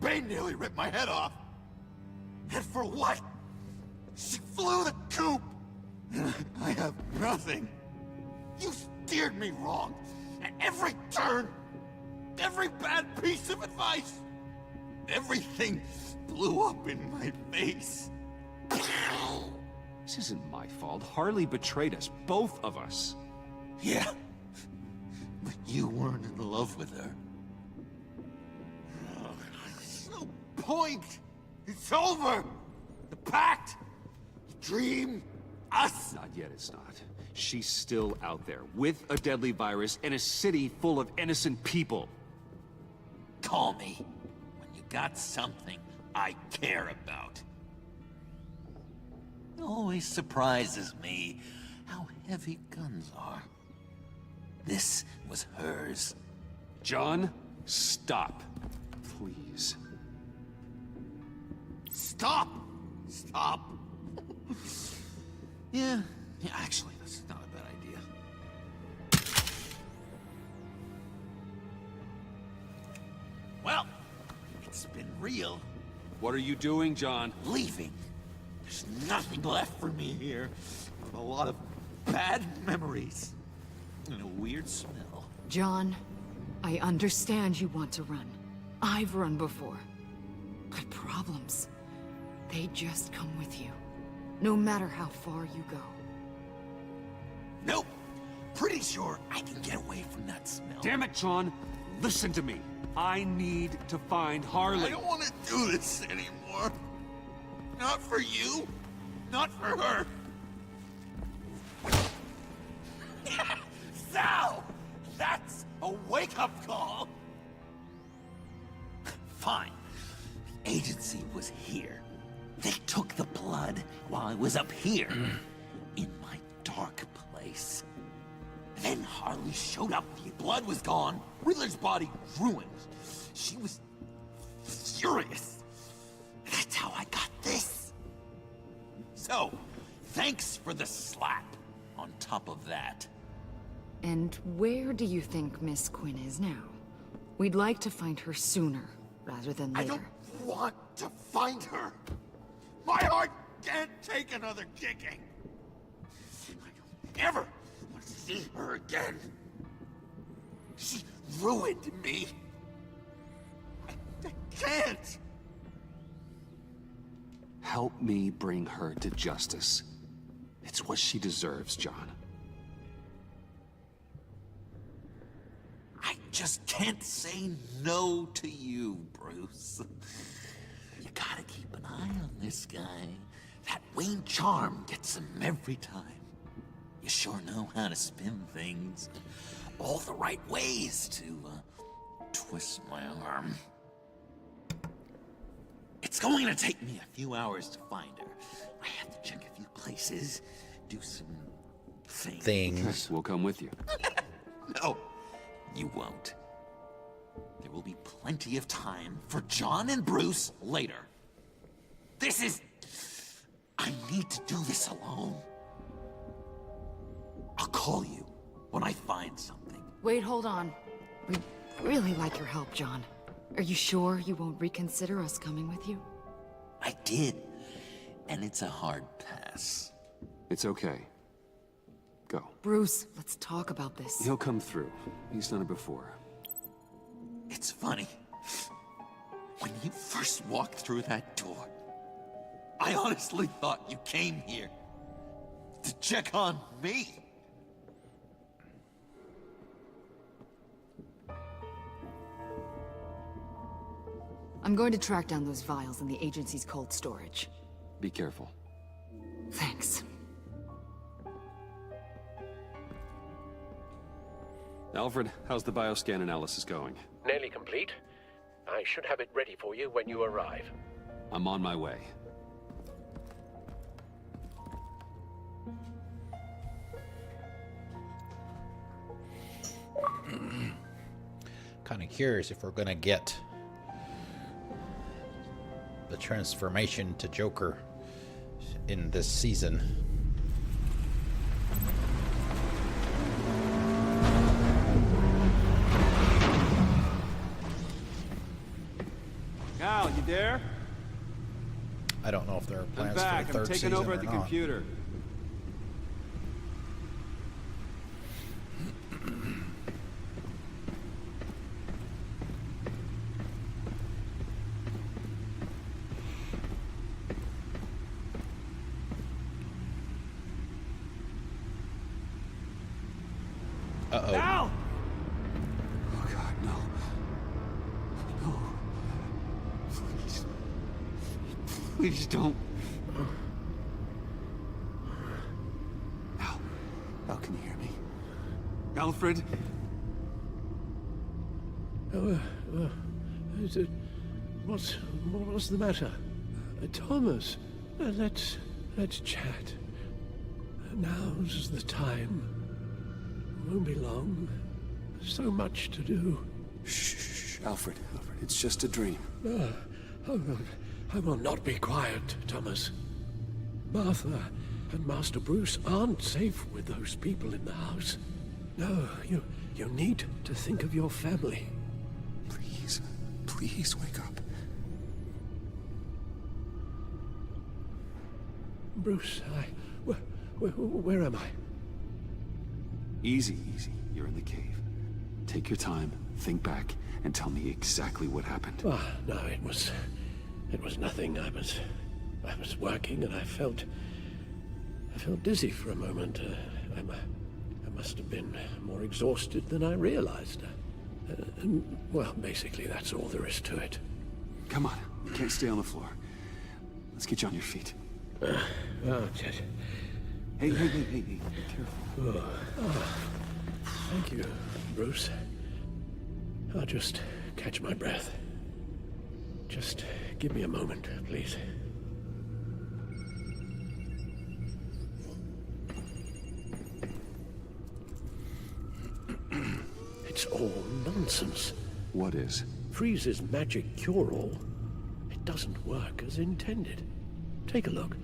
Bane nearly ripped my head off. And for what? She flew the coop. And I have nothing. You steered me wrong. At every turn. Every bad piece of advice. Everything blew up in my face. This isn't my fault. Harley betrayed us, both of us. Yeah. But you weren't in love with her. There's no point. It's over. The pact. The dream. Us. Not yet, it's not. She's still out there, with a deadly virus in a city full of innocent people. Call me when you got something I care about. It always surprises me how heavy guns are. This was hers. John, stop. Please. Stop! Stop! Yeah, actually, that's not a bad idea. Well, it's been real. What are you doing, John? Leaving. There's nothing left for me here. A lot of bad memories. And a weird smell. John, I understand you want to run. I've run before. But problems, they just come with you. No matter how far you go. Nope. Pretty sure I can get away from that smell. Damn it, John. Listen to me. I need to find Harley. I don't want to do this anymore. Not for you. Not for her. So, that's a wake-up call. Fine. The agency was here. They took the blood while I was up here. In my dark place. Then Harley showed up. The blood was gone. Riddler's body ruined. She was furious. That's how I got this. So, thanks for the slap on top of that. And where do you think Miss Quinn is now? We'd like to find her sooner, rather than later. I don't want to find her. My heart can't take another kicking. I don't ever want to see her again. She ruined me. I can't. Help me bring her to justice. It's what she deserves, John. I just can't say no to you, Bruce. You gotta keep an eye on this guy. That Wayne charm gets him every time. You sure know how to spin things. All the right ways to, twist my arm. It's going to take me a few hours to find her. I have to check a few places, do some things. We'll come with you. No, you won't. There will be plenty of time for John and Bruce later. This is... I need to do this alone. I'll call you when I find something. Wait, hold on. We'd really like your help, John. Are you sure you won't reconsider us coming with you? I did, and it's a hard pass. It's okay. Go. Bruce, let's talk about this. He'll come through. He's done it before. It's funny. When you first walked through that door, I honestly thought you came here To check on me? I'm going to track down those vials in the agency's cold storage. Be careful. Thanks. Alfred, how's the bioscan analysis going? Nearly complete. I should have it ready for you when you arrive. I'm on my way. Kind of curious if we're gonna get the transformation to Joker in this season. Al, you there? I don't know if there are plans I'm back. for the third I'm taking season over or at the not. computer. Uh-oh. Al! Oh God, no. No. Please. Please don't. Al. Al, can you hear me? Alfred? What's the matter? Thomas, let's chat. Now's the time. Won't be long. So much to do. Shh, Alfred. Alfred, it's just a dream. I will not be quiet, Thomas. Martha and Master Bruce aren't safe with those people in the house. No, you need to think of your family. Please, please wake up. Bruce, where am I? Easy, easy. You're in the cave. Take your time, think back, and tell me exactly what happened. No, it was nothing. I was working and I felt dizzy for a moment. I must have been more exhausted than I realized. Well, basically, that's all there is to it. Come on, you can't stay on the floor. Let's get you on your feet. Just... Hey, be careful. Thank you, Bruce. I'll just catch my breath. Just give me a moment, please. It's all nonsense. What is? Freeze's magic cure-all. It doesn't work as intended. Take a look.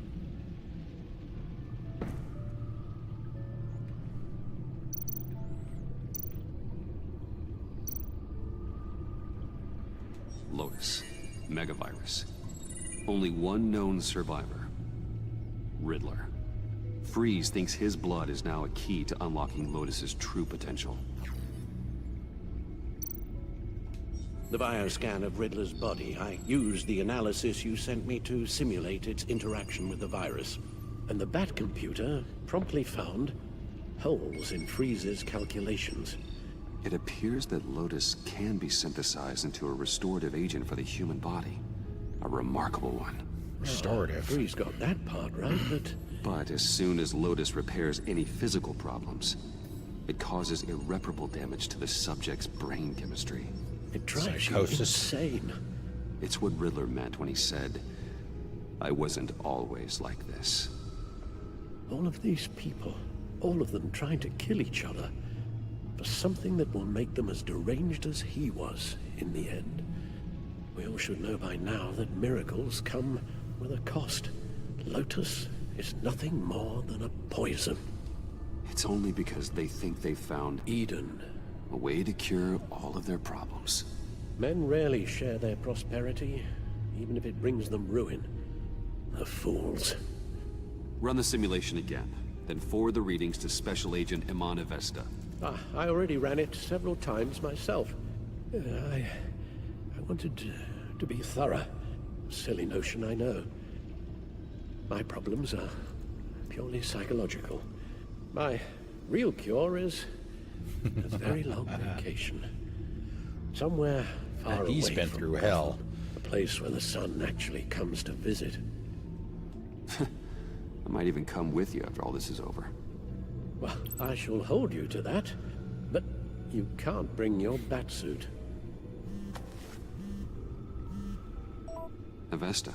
Lotus. Megavirus. Only one known survivor. Riddler. Freeze thinks his blood is now a key to unlocking Lotus's true potential. The bioscan of Riddler's body. I used the analysis you sent me to simulate its interaction with the virus. And the Bat computer promptly found holes in Freeze's calculations. It appears that Lotus can be synthesized into a restorative agent for the human body. A remarkable one. Restorative? Freeze got that part right, but... But as soon as Lotus repairs any physical problems, it causes irreparable damage to the subject's brain chemistry. It drives you insane. It's what Riddler meant when he said, "I wasn't always like this." All of these people, all of them trying to kill each other, for something that will make them as deranged as he was in the end. We all should know by now that miracles come with a cost. Lotus is nothing more than a poison. It's only because they think they've found Eden. A way to cure all of their problems. Men rarely share their prosperity, even if it brings them ruin. The fools. Run the simulation again, then forward the readings to Special Agent Iman Avesta. I already ran it several times myself. I wanted to be thorough. Silly notion, I know. My problems are purely psychological. My real cure is a very long vacation. Somewhere far away He's been from through Gotham. hell. A place where the sun actually comes to visit. I might even come with you after all this is over. Well, I shall hold you to that, but you can't bring your batsuit. Avesta.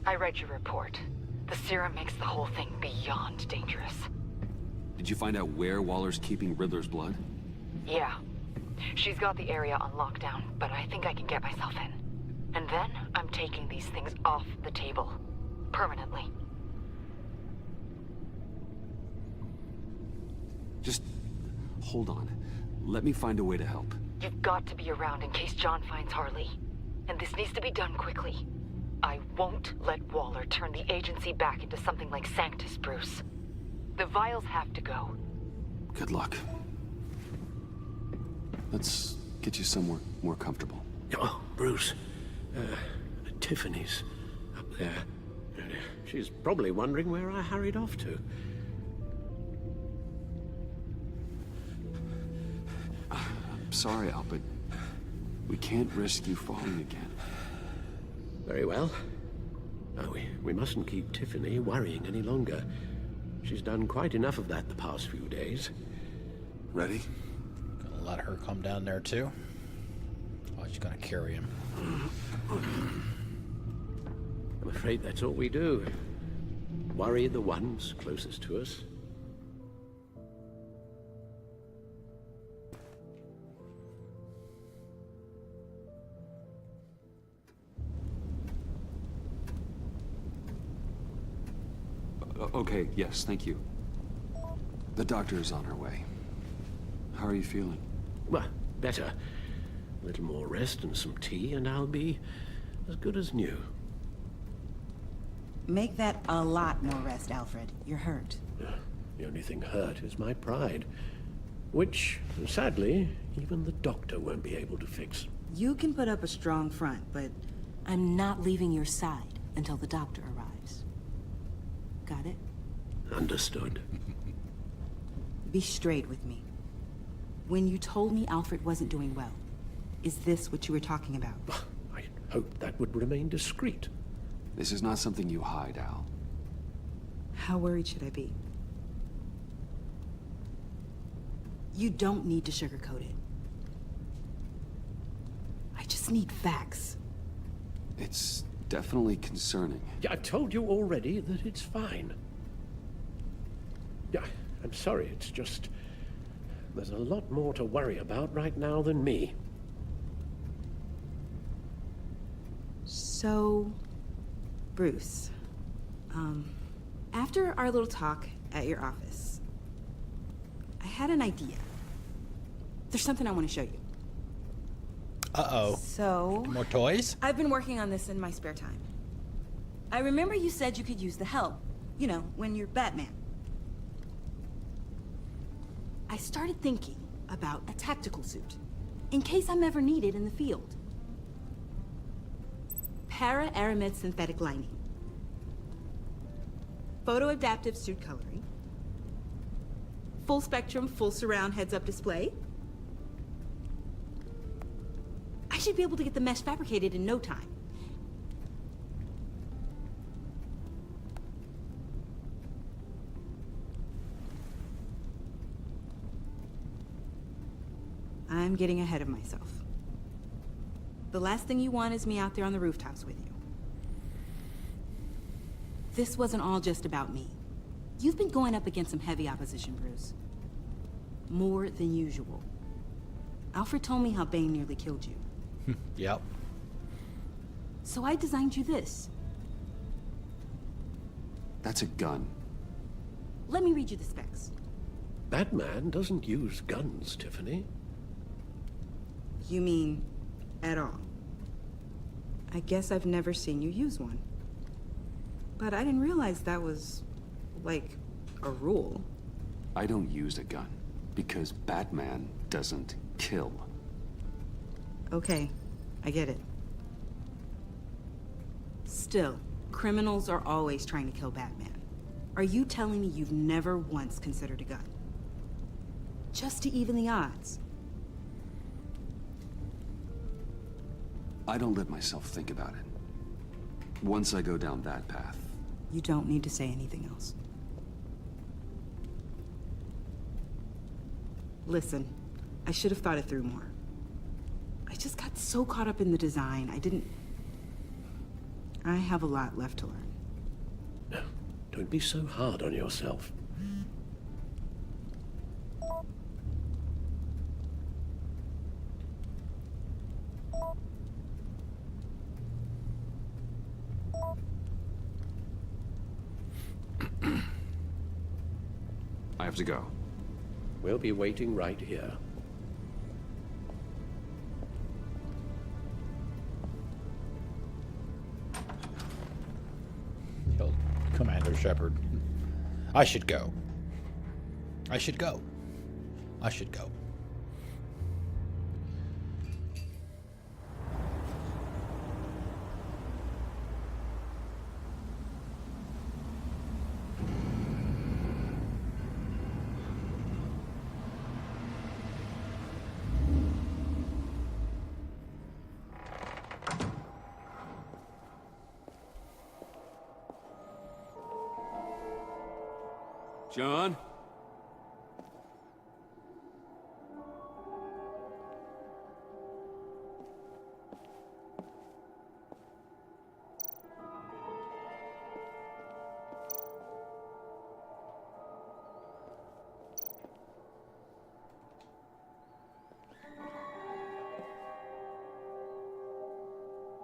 I read your report. The serum makes the whole thing beyond dangerous. Did you find out where Waller's keeping Riddler's blood? Yeah. She's got the area on lockdown, but I think I can get myself in. And then I'm taking these things off the table. Permanently. Just hold on. Let me find a way to help. You've got to be around in case John finds Harley. And this needs to be done quickly. I won't let Waller turn the agency back into something like Sanctus, Bruce. The vials have to go. Good luck. Let's get you somewhere more comfortable. Oh, Bruce. Tiffany's up there. She's probably wondering where I hurried off to. I'm sorry, Al, but we can't risk you falling again. Very well. No, we mustn't keep Tiffany worrying any longer. She's done quite enough of that the past few days. Ready? Gonna let her come down there too? Oh, she's gonna carry him. I'm afraid that's all we do. Worry the ones closest to us. Okay, yes, thank you. The doctor is on her way. How are you feeling? Well, better. A little more rest and some tea, and I'll be as good as new. Make that a lot more rest, Alfred. You're hurt. The only thing hurt is my pride. Which, sadly, even the doctor won't be able to fix. You can put up a strong front, but I'm not leaving your side until the doctor arrives. Got it? Understood. be straight with me. When you told me Alfred wasn't doing well, is this what you were talking about? I hoped that would remain discreet. This is not something you hide, Al. How worried should I be? You don't need to sugarcoat it. I just need facts. It's definitely concerning. Yeah, I've told you already that it's fine. Yeah, I'm sorry, it's just... there's a lot more to worry about right now than me. So, Bruce, after our little talk at your office, I had an idea. There's something I want to show you. Uh-oh. So... more toys? I've been working on this in my spare time. I remember you said you could use the help. You know, when you're Batman. I started thinking about a tactical suit, in case I'm ever needed in the field. Para-aramid synthetic lining. Photo-adaptive suit coloring. Full spectrum, full surround heads-up display. I should be able to get the mesh fabricated in no time. I'm getting ahead of myself. The last thing you want is me out there on the rooftops with you. This wasn't all just about me. You've been going up against some heavy opposition, Bruce. More than usual. Alfred told me how Bane nearly killed you. Yep. So I designed you this. That's a gun. Let me read you the specs. Batman doesn't use guns, Tiffany. You mean, at all? I guess I've never seen you use one. But I didn't realize that was, like, a rule. I don't use a gun, because Batman doesn't kill. Okay, I get it. Still, criminals are always trying to kill Batman. Are you telling me you've never once considered a gun? Just to even the odds? I don't let myself think about it. Once I go down that path... You don't need to say anything else. Listen, I should have thought it through more. I just got so caught up in the design, I have a lot left to learn. Don't be so hard on yourself. I have to go. We'll be waiting right here. Commander Shepard. I should go. I should go. I should go. John?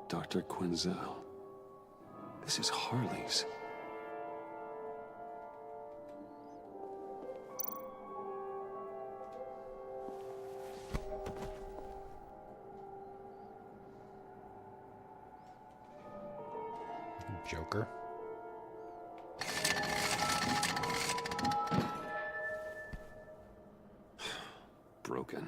Dr. Quinzel. This is Harley's. Joker. Broken.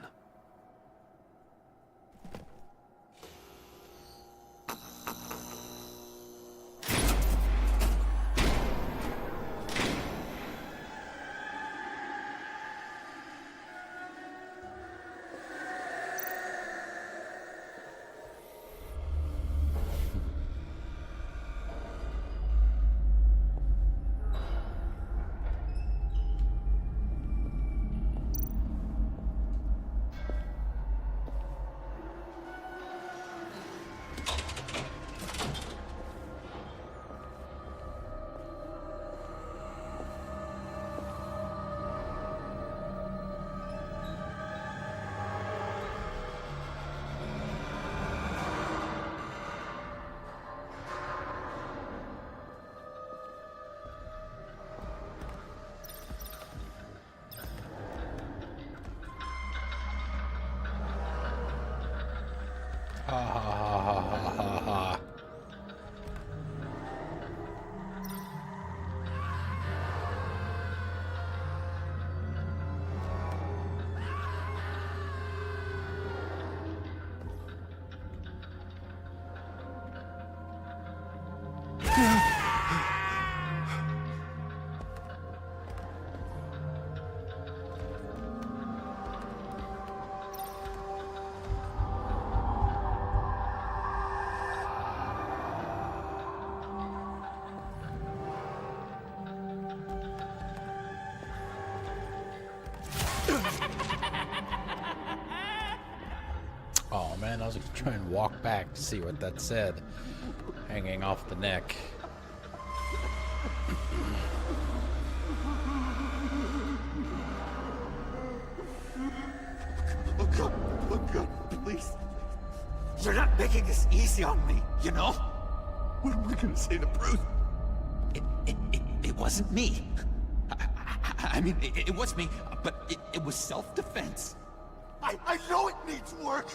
Ha ha ha ha ha ha. Oh man, I was gonna try and walk back to see what that said. Hanging off the neck. Look good, please. You're not making this easy on me, you know? What am I gonna say to Bruce? It wasn't me. I mean, it was me, but it was self-defense. I know it needs work.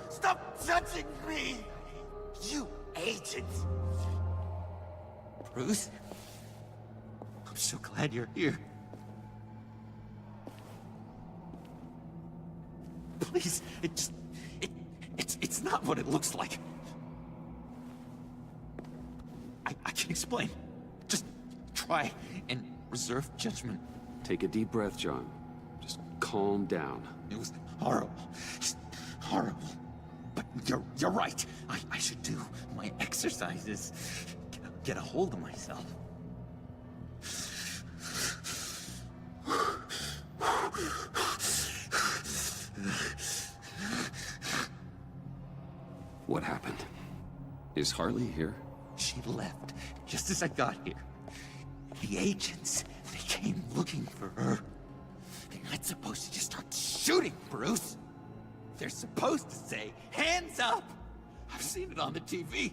Stop judging me. You agent. Bruce, I'm so glad you're here. Please, it's not what it looks like. I can explain. Just try and reserve judgment. Take a deep breath, John. Just calm down. It was horrible. Just horrible. But you're right. I should do my exercises. Get a hold of myself. What happened? Is Harley here? She left just as I got here. The agents, they came looking for her. They're not supposed to just start shooting, Bruce. They're supposed to say, hands up! I've seen it on the TV.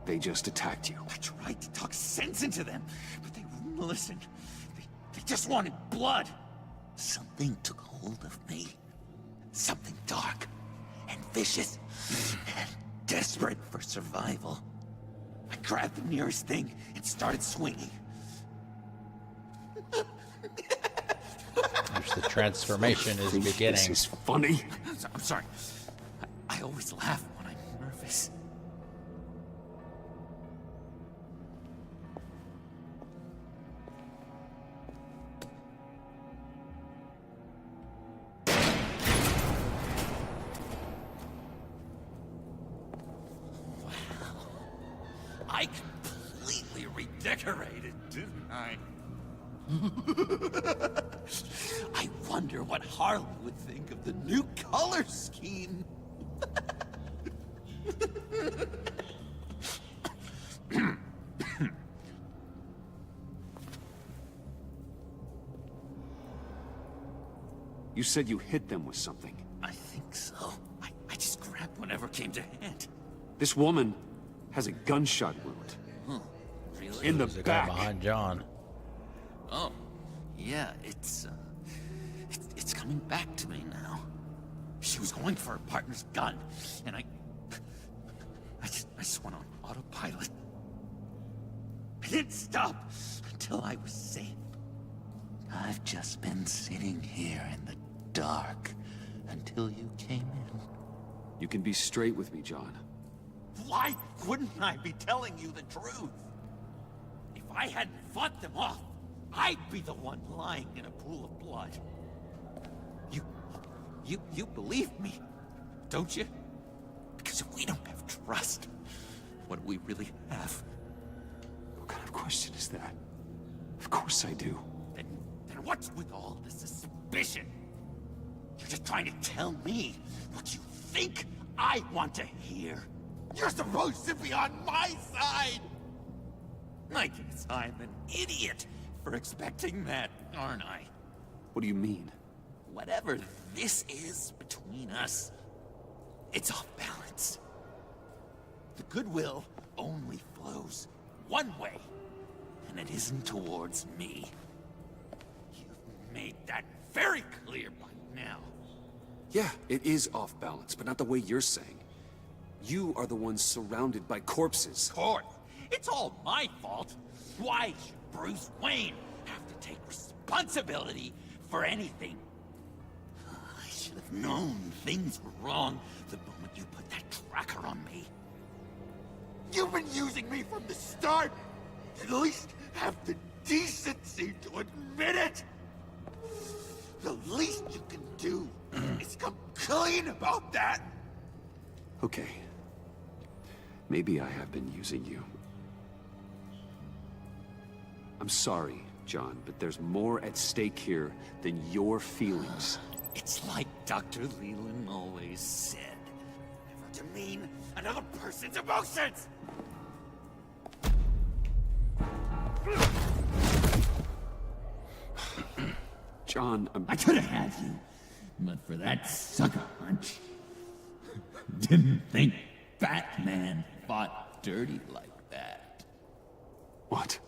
They just attacked you. I tried to talk sense into them, but they wouldn't listen. They just wanted blood. Something took hold of me. Something dark and vicious and desperate for survival. I grabbed the nearest thing and started swinging. The transformation is beginning. This is funny. I'm sorry. I always laugh when I'm nervous. Wow. I completely redecorated, didn't I? I wonder what Harley would think of the new color scheme. You said you hit them with something. I think so. I just grabbed whatever came to hand. This woman has a gunshot wound. Huh. Really? In the There's a guy back. behind John. Oh, yeah, it's coming back to me now. She was going for her partner's gun, and I just went on autopilot. I didn't stop until I was safe. I've just been sitting here in the dark until you came in. You can be straight with me, John. Why wouldn't I be telling you the truth? If I hadn't fought them off, I'd be the one lying in a pool of blood. You believe me, don't you? Because if we don't have trust, what do we really have? What kind of question is that? Of course I do. Then what's with all the suspicion? You're just trying to tell me what you think I want to hear. You're supposed to be on my side! I guess I'm an idiot for expecting that, aren't I? What do you mean? Whatever this is between us, it's off balance. The goodwill only flows one way, and it isn't towards me. You've made that very clear by now. Yeah, it is off balance, but not the way you're saying. You are the ones surrounded by corpses. Of course. It's all my fault. Why should Bruce Wayne have to take responsibility for anything? I should have known things were wrong the moment you put that tracker on me. You've been using me from the start. At least have the decency to admit it. The least you can do is come clean about that. Okay. Maybe I have been using you. I'm sorry, John, but there's more at stake here than your feelings. It's like Dr. Leland always said. Never demean another person's emotions! John, I could have had you, but for that sucker punch. Didn't think Batman fought dirty like that. What?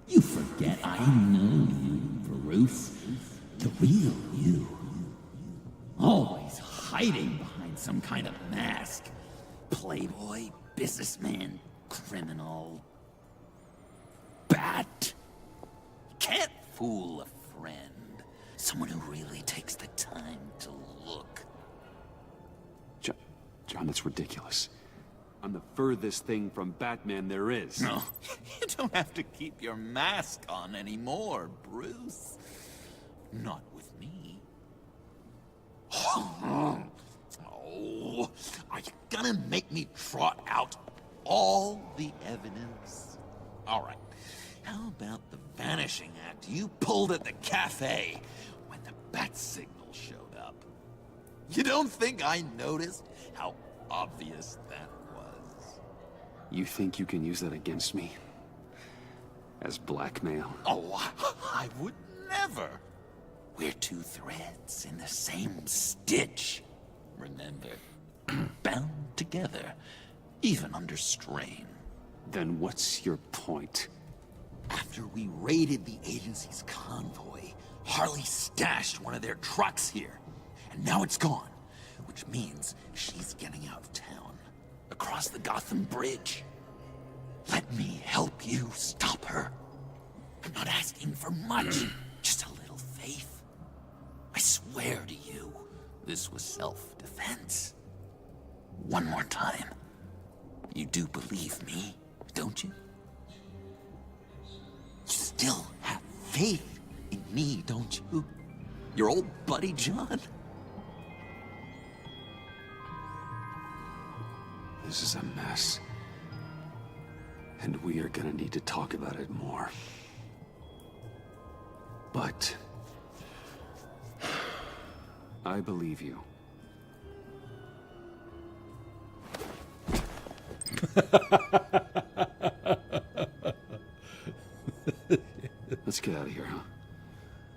You forget I know you, Bruce. The real you. Always hiding behind some kind of mask. Playboy, businessman, criminal. Bat. Can't fool a friend. Someone who really takes the time to look. John, that's ridiculous. I'm the furthest thing from Batman there is. No, it don't have to keep your mask on anymore, Bruce. Not with me. Oh, are you gonna make me trot out all the evidence? All right. How about the vanishing act you pulled at the cafe when the bat signal showed up? You don't think I noticed how obvious that was? You think you can use that against me? As blackmail? Oh, I would never. We're two threads in the same stitch. Remember, bound together, even under strain. Then what's your point? After we raided the agency's convoy, Harley stashed one of their trucks here. And now it's gone, which means she's getting out of town, across the Gotham Bridge. Let me help you stop her. I'm not asking for much, just a little faith. I swear to you, this was self-defense. One more time. You do believe me, don't you? You still have faith in me, don't you? Your old buddy, John? This is a mess. And we are gonna need to talk about it more. But I believe you. Let's get out of here, huh?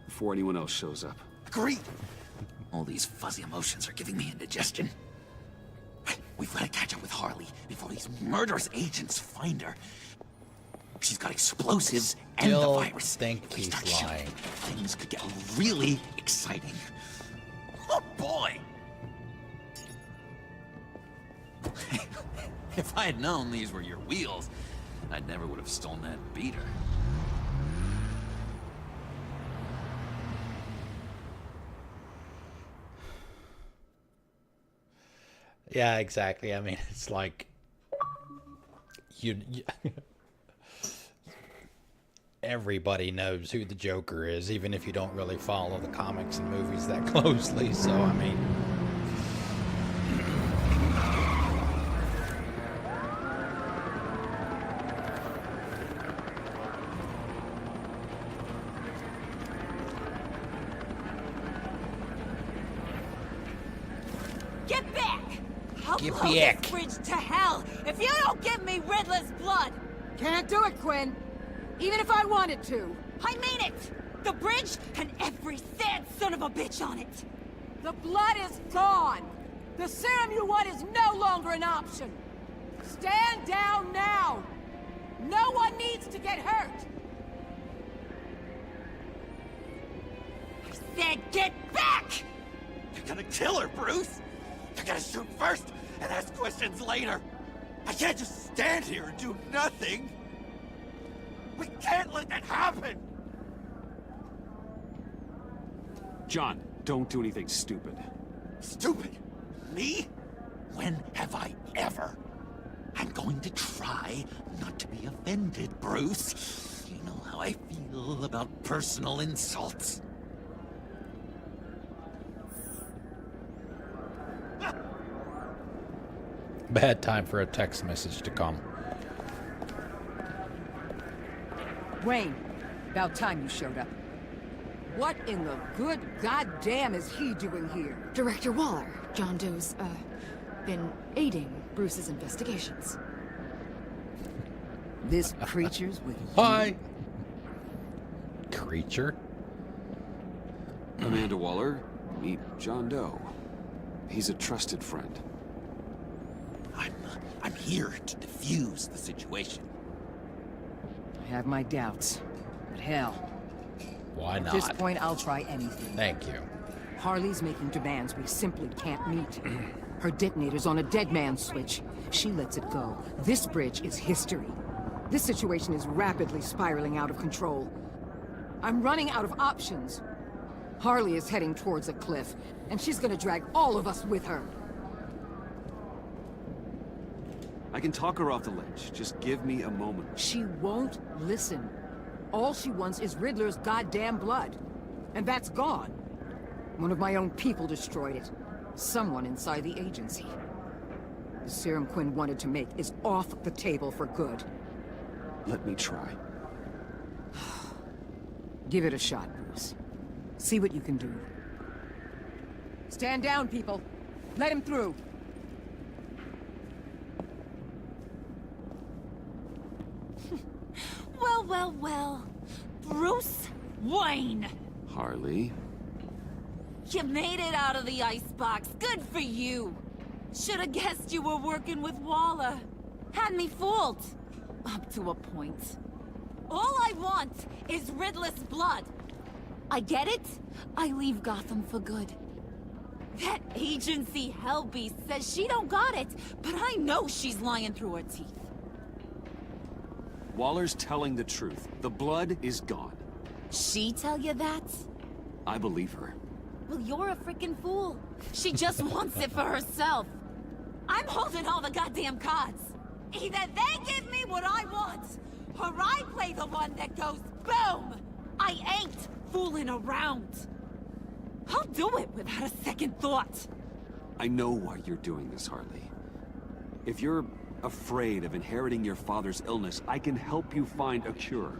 Before anyone else shows up. Agreed. All these fuzzy emotions are giving me indigestion. We've got to catch up with Harley before these murderous agents find her. She's got explosives and the virus. Think he's lying. Things could get really exciting. Oh boy! If I had known these were your wheels, I never would have stolen that beater. Yeah, exactly. I mean, it's like you everybody knows who the Joker is, even if you don't really follow the comics and movies that closely. So, I mean, Get back! I'll Get blow back. this bridge to hell if you don't give me Riddler's blood! Can't do it, Quinn. Even if I wanted to. I mean it! The bridge and every sad son of a bitch on it! The blood is gone. The serum you want is no longer an option. Stand down now. No one needs to get hurt. I said get back! You're gonna kill her, Bruce! You're gonna shoot first and ask questions later! I can't just stand here and do nothing! We can't let that happen! John, don't do anything stupid. Stupid? Me? When have I ever? I'm going to try not to be offended, Bruce. You know how I feel about personal insults. bad time for a text message to come. Wayne, about time you showed up. What in the good goddamn is he doing here? Director Waller, John Doe's, been aiding Bruce's investigations. This creature's with you? Hi! Creature? Amanda Waller, meet John Doe. He's a trusted friend. I'm here to defuse the situation. I have my doubts, but hell. Why At not? this point, I'll try anything. Thank you. Harley's making demands we simply can't meet. Her detonator's on a dead man's switch. She lets it go. This bridge is history. This situation is rapidly spiraling out of control. I'm running out of options. Harley is heading towards a cliff, and she's gonna drag all of us with her. I can talk her off the ledge. Just give me a moment. She won't listen. All she wants is Riddler's goddamn blood. And that's gone. One of my own people destroyed it. Someone inside the agency. The serum Quinn wanted to make is off the table for good. Let me try. Give it a shot, Bruce. See what you can do. Stand down, people. Let him through. Well, well, well. Bruce Wayne! Harley? You made it out of the icebox. Good for you. Should have guessed you were working with Waller. Had me fooled. Up to a point. All I want is Riddler's blood. I get it. I leave Gotham for good. That agency hellbeast says she don't got it, but I know she's lying through her teeth. Waller's telling the truth. The blood is gone. She tell you that? I believe her. Well, you're a freaking fool. She just wants it for herself. I'm holding all the goddamn cards. Either they give me what I want, or I play the one that goes boom! I ain't fooling around. I'll do it without a second thought. I know why you're doing this, Harley. If you're afraid of inheriting your father's illness, I can help you find a cure.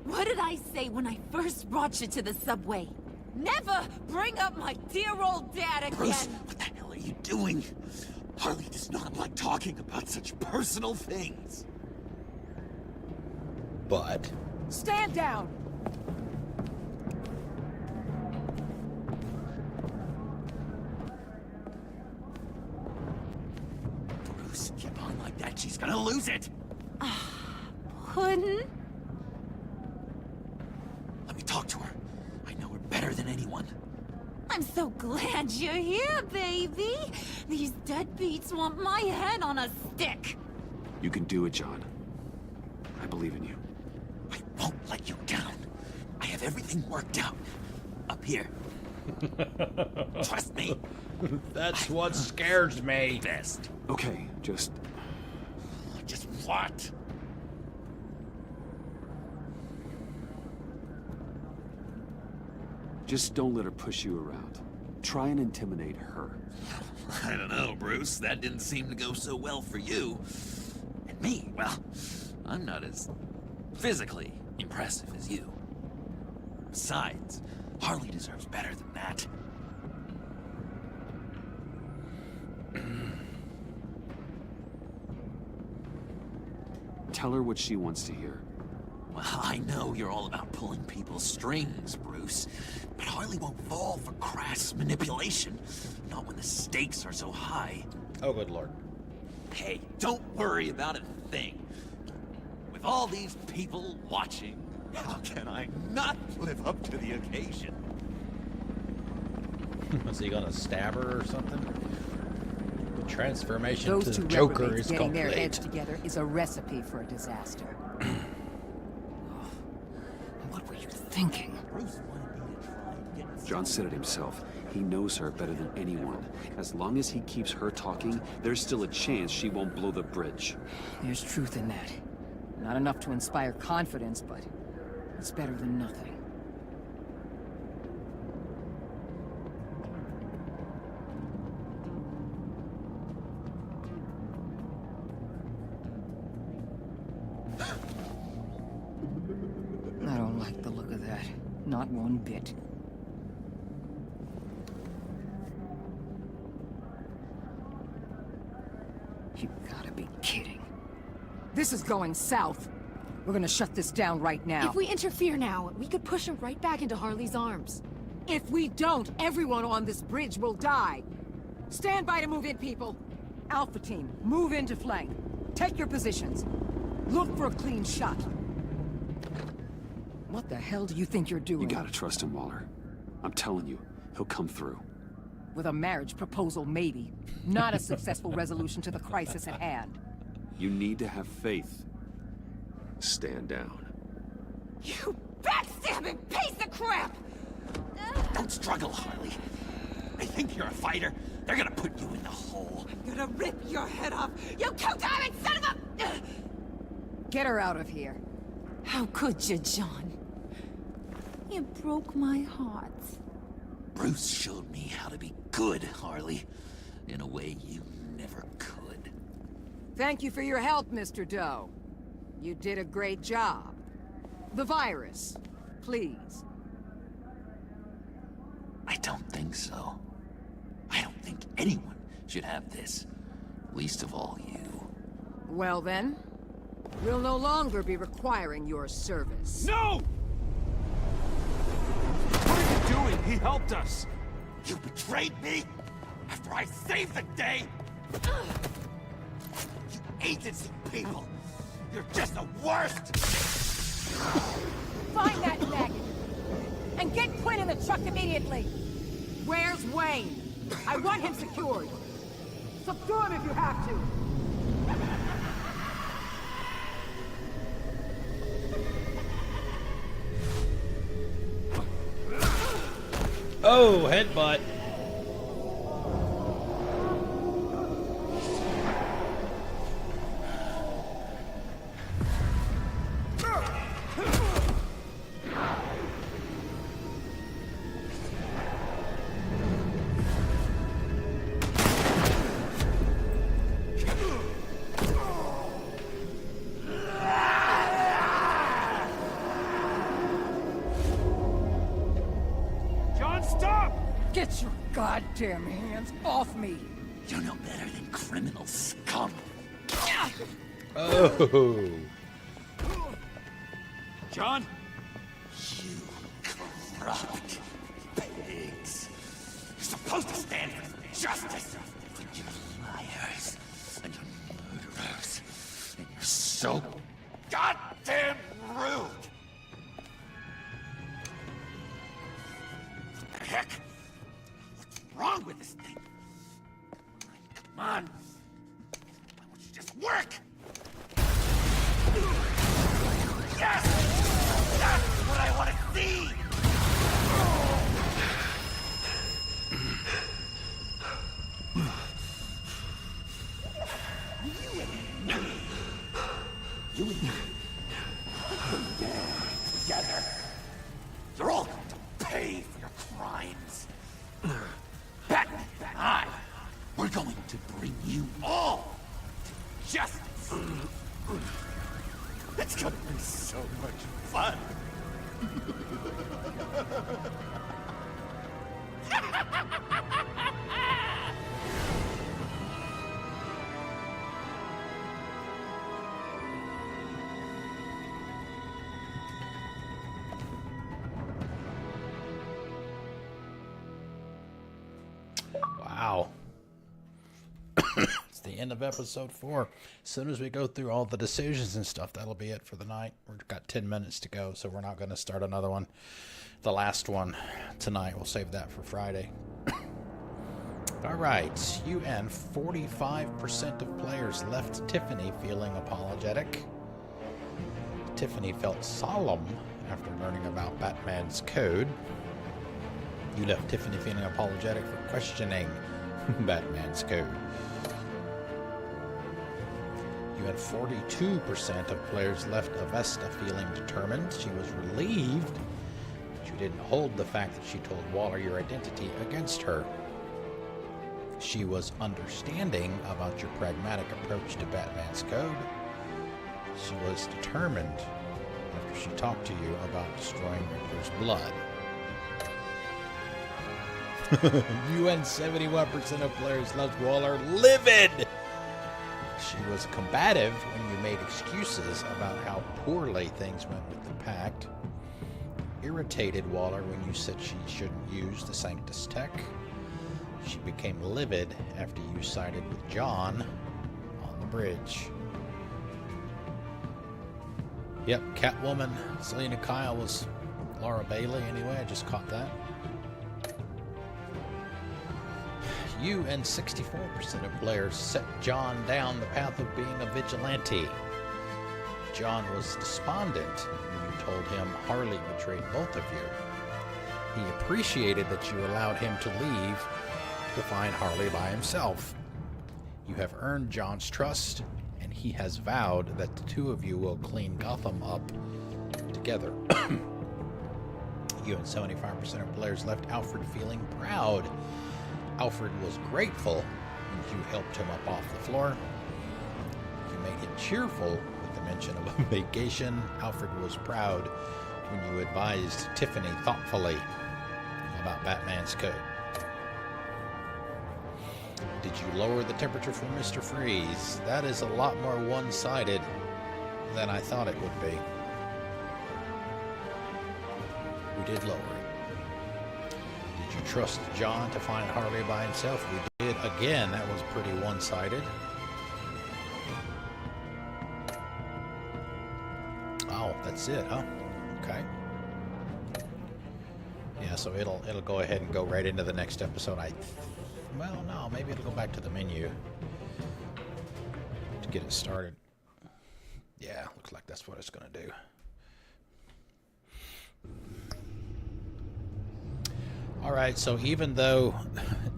What did I say when I first brought you to the subway? Never bring up my dear old dad again! Bruce, what the hell are you doing? Harley does not like talking about such personal things. But... Stand down! Bruce, keep on like that, she's gonna lose it! Puddin'? Let me talk to her. I know her better than anyone. I'm so glad you're here, baby. These deadbeats want my head on a stick. You can do it, John. I believe in you. I won't let you down. I have everything worked out. Up here. Trust me. That's what scares me. Best. Okay, just what? Just don't let her push you around. Try and intimidate her. I don't know, Bruce. That didn't seem to go so well for you. And me, well, I'm not as physically impressive as you. Besides, Harley deserves better than that. Tell her what she wants to hear. Well, I know you're all about pulling people's strings, Bruce, but Harley won't fall for crass manipulation. Not when the stakes are so high. Oh, good lord. Hey, don't worry about a thing. With all these people watching, how can I not live up to the occasion? Is he gonna stab her or something? The transformation Those to two the Joker reprobates is getting their heads complete. together is a recipe for a disaster. What were you thinking? John said it himself. He knows her better than anyone. As long as he keeps her talking, there's still a chance she won't blow the bridge. There's truth in that. Not enough to inspire confidence, but it's better than nothing. I don't like the look of that. Not one bit. You gotta be kidding. This is going south. We're gonna shut this down right now. If we interfere now, we could push him right back into Harley's arms. If we don't, everyone on this bridge will die. Stand by to move in, people. Alpha team, move into flank. Take your positions. Look for a clean shot. What the hell do you think you're doing? You gotta trust him, Waller. I'm telling you, he'll come through. With a marriage proposal, maybe. Not a successful resolution to the crisis at hand. You need to have faith. Stand down. You backstabbing piece of crap! Don't struggle, Harley. They think you're a fighter. They're gonna put you in the hole. I'm gonna rip your head off, you two-timing son of a... Get her out of here. How could you, John? You broke my heart. Bruce showed me how to be good, Harley. In a way you never could. Thank you for your help, Mr. Doe. You did a great job. The virus, please. I don't think so. I don't think anyone should have this. Least of all you. Well then, we'll no longer be requiring your service. No! What are you doing? He helped us. You betrayed me after I saved the day? You agency people! You're just the worst! Find that maggot! And get Quinn in the truck immediately! Where's Wayne? I want him secured! Subdue him if you have to! Oh, headbutt. John, stop! Get your goddamn hands off me! You're no better than criminal scum. Oh. John? You corrupt pigs. You're supposed to stand for justice. But you're liars. And you're murderers. And you're so goddamn rude. What the heck? What's wrong with this thing? Come on. Why won't you just work? Yes! That's what I want to see! You and me. Together. You're all going to pay for your crimes. Batman and I, we're going to bring you all to justice. It's gonna be so much fun. Wow. It's the end of episode 4. As soon as we go through all the decisions and stuff, that'll be it for the night. We've got 10 minutes to go, so we're not going to start another one. The last one tonight. We'll save that for Friday. All right. UN, 45% of players left Tiffany feeling apologetic. Tiffany felt solemn after learning about Batman's code. You left Tiffany feeling apologetic for questioning Batman's code. You had 42% of players left Avesta feeling determined. She was relieved that you didn't hold the fact that she told Waller your identity against her. She was understanding about your pragmatic approach to Batman's code. She was determined after she talked to you about destroying Richter's blood. UN 71% of players left Waller livid. She was combative when you made excuses about how poorly things went with the Pact. Irritated Waller when you said she shouldn't use the Sanctus Tech. She became livid after you sided with John on the bridge. Yep, Catwoman, Selena Kyle was Laura Bailey anyway, I just caught that. You and 64% of players set John down the path of being a vigilante. John was despondent when you told him Harley betrayed both of you. He appreciated that you allowed him to leave to find Harley by himself. You have earned John's trust, and he has vowed that the two of you will clean Gotham up together. You and 75% of players left Alfred feeling proud. Alfred was grateful when you helped him up off the floor. You made him cheerful with the mention of a vacation. Alfred was proud when you advised Tiffany thoughtfully about Batman's code. Did you lower the temperature for Mr. Freeze? That is a lot more one-sided than I thought it would be. We did lower it. Did you trust John to find Harley by himself? We did. Again, that was pretty one-sided. Oh, that's it, huh? Okay. Yeah, so it'll go ahead and go right into the next episode. Well, no, maybe it'll go back to the menu to get it started. Yeah, looks like that's what it's going to do. All right, so even though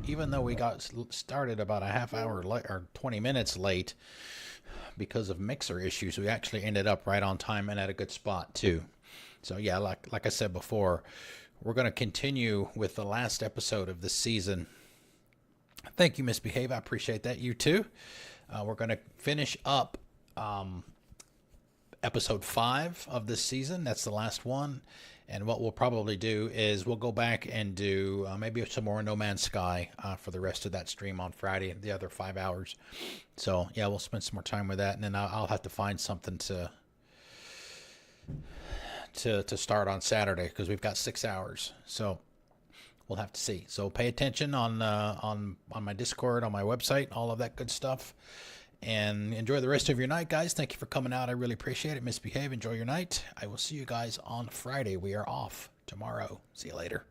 we got started about a half hour late or 20 minutes late because of mixer issues, we actually ended up right on time and at a good spot too. So yeah, like I said before, we're going to continue with the last episode of this season. Thank you, Misbehave. I appreciate that. You too. We're going to finish up episode 5 of this season. That's the last one. And what we'll probably do is we'll go back and do maybe some more No Man's Sky for the rest of that stream on Friday, the other 5 hours. So yeah, we'll spend some more time with that, and then I'll have to find something to start on Saturday because we've got 6 hours. So we'll have to see. So pay attention on my Discord, on my website, all of that good stuff. And enjoy the rest of your night, guys. Thank you for coming out. I really appreciate it. Misbehave. Enjoy your night. I will see you guys on Friday. We are off tomorrow. See you later.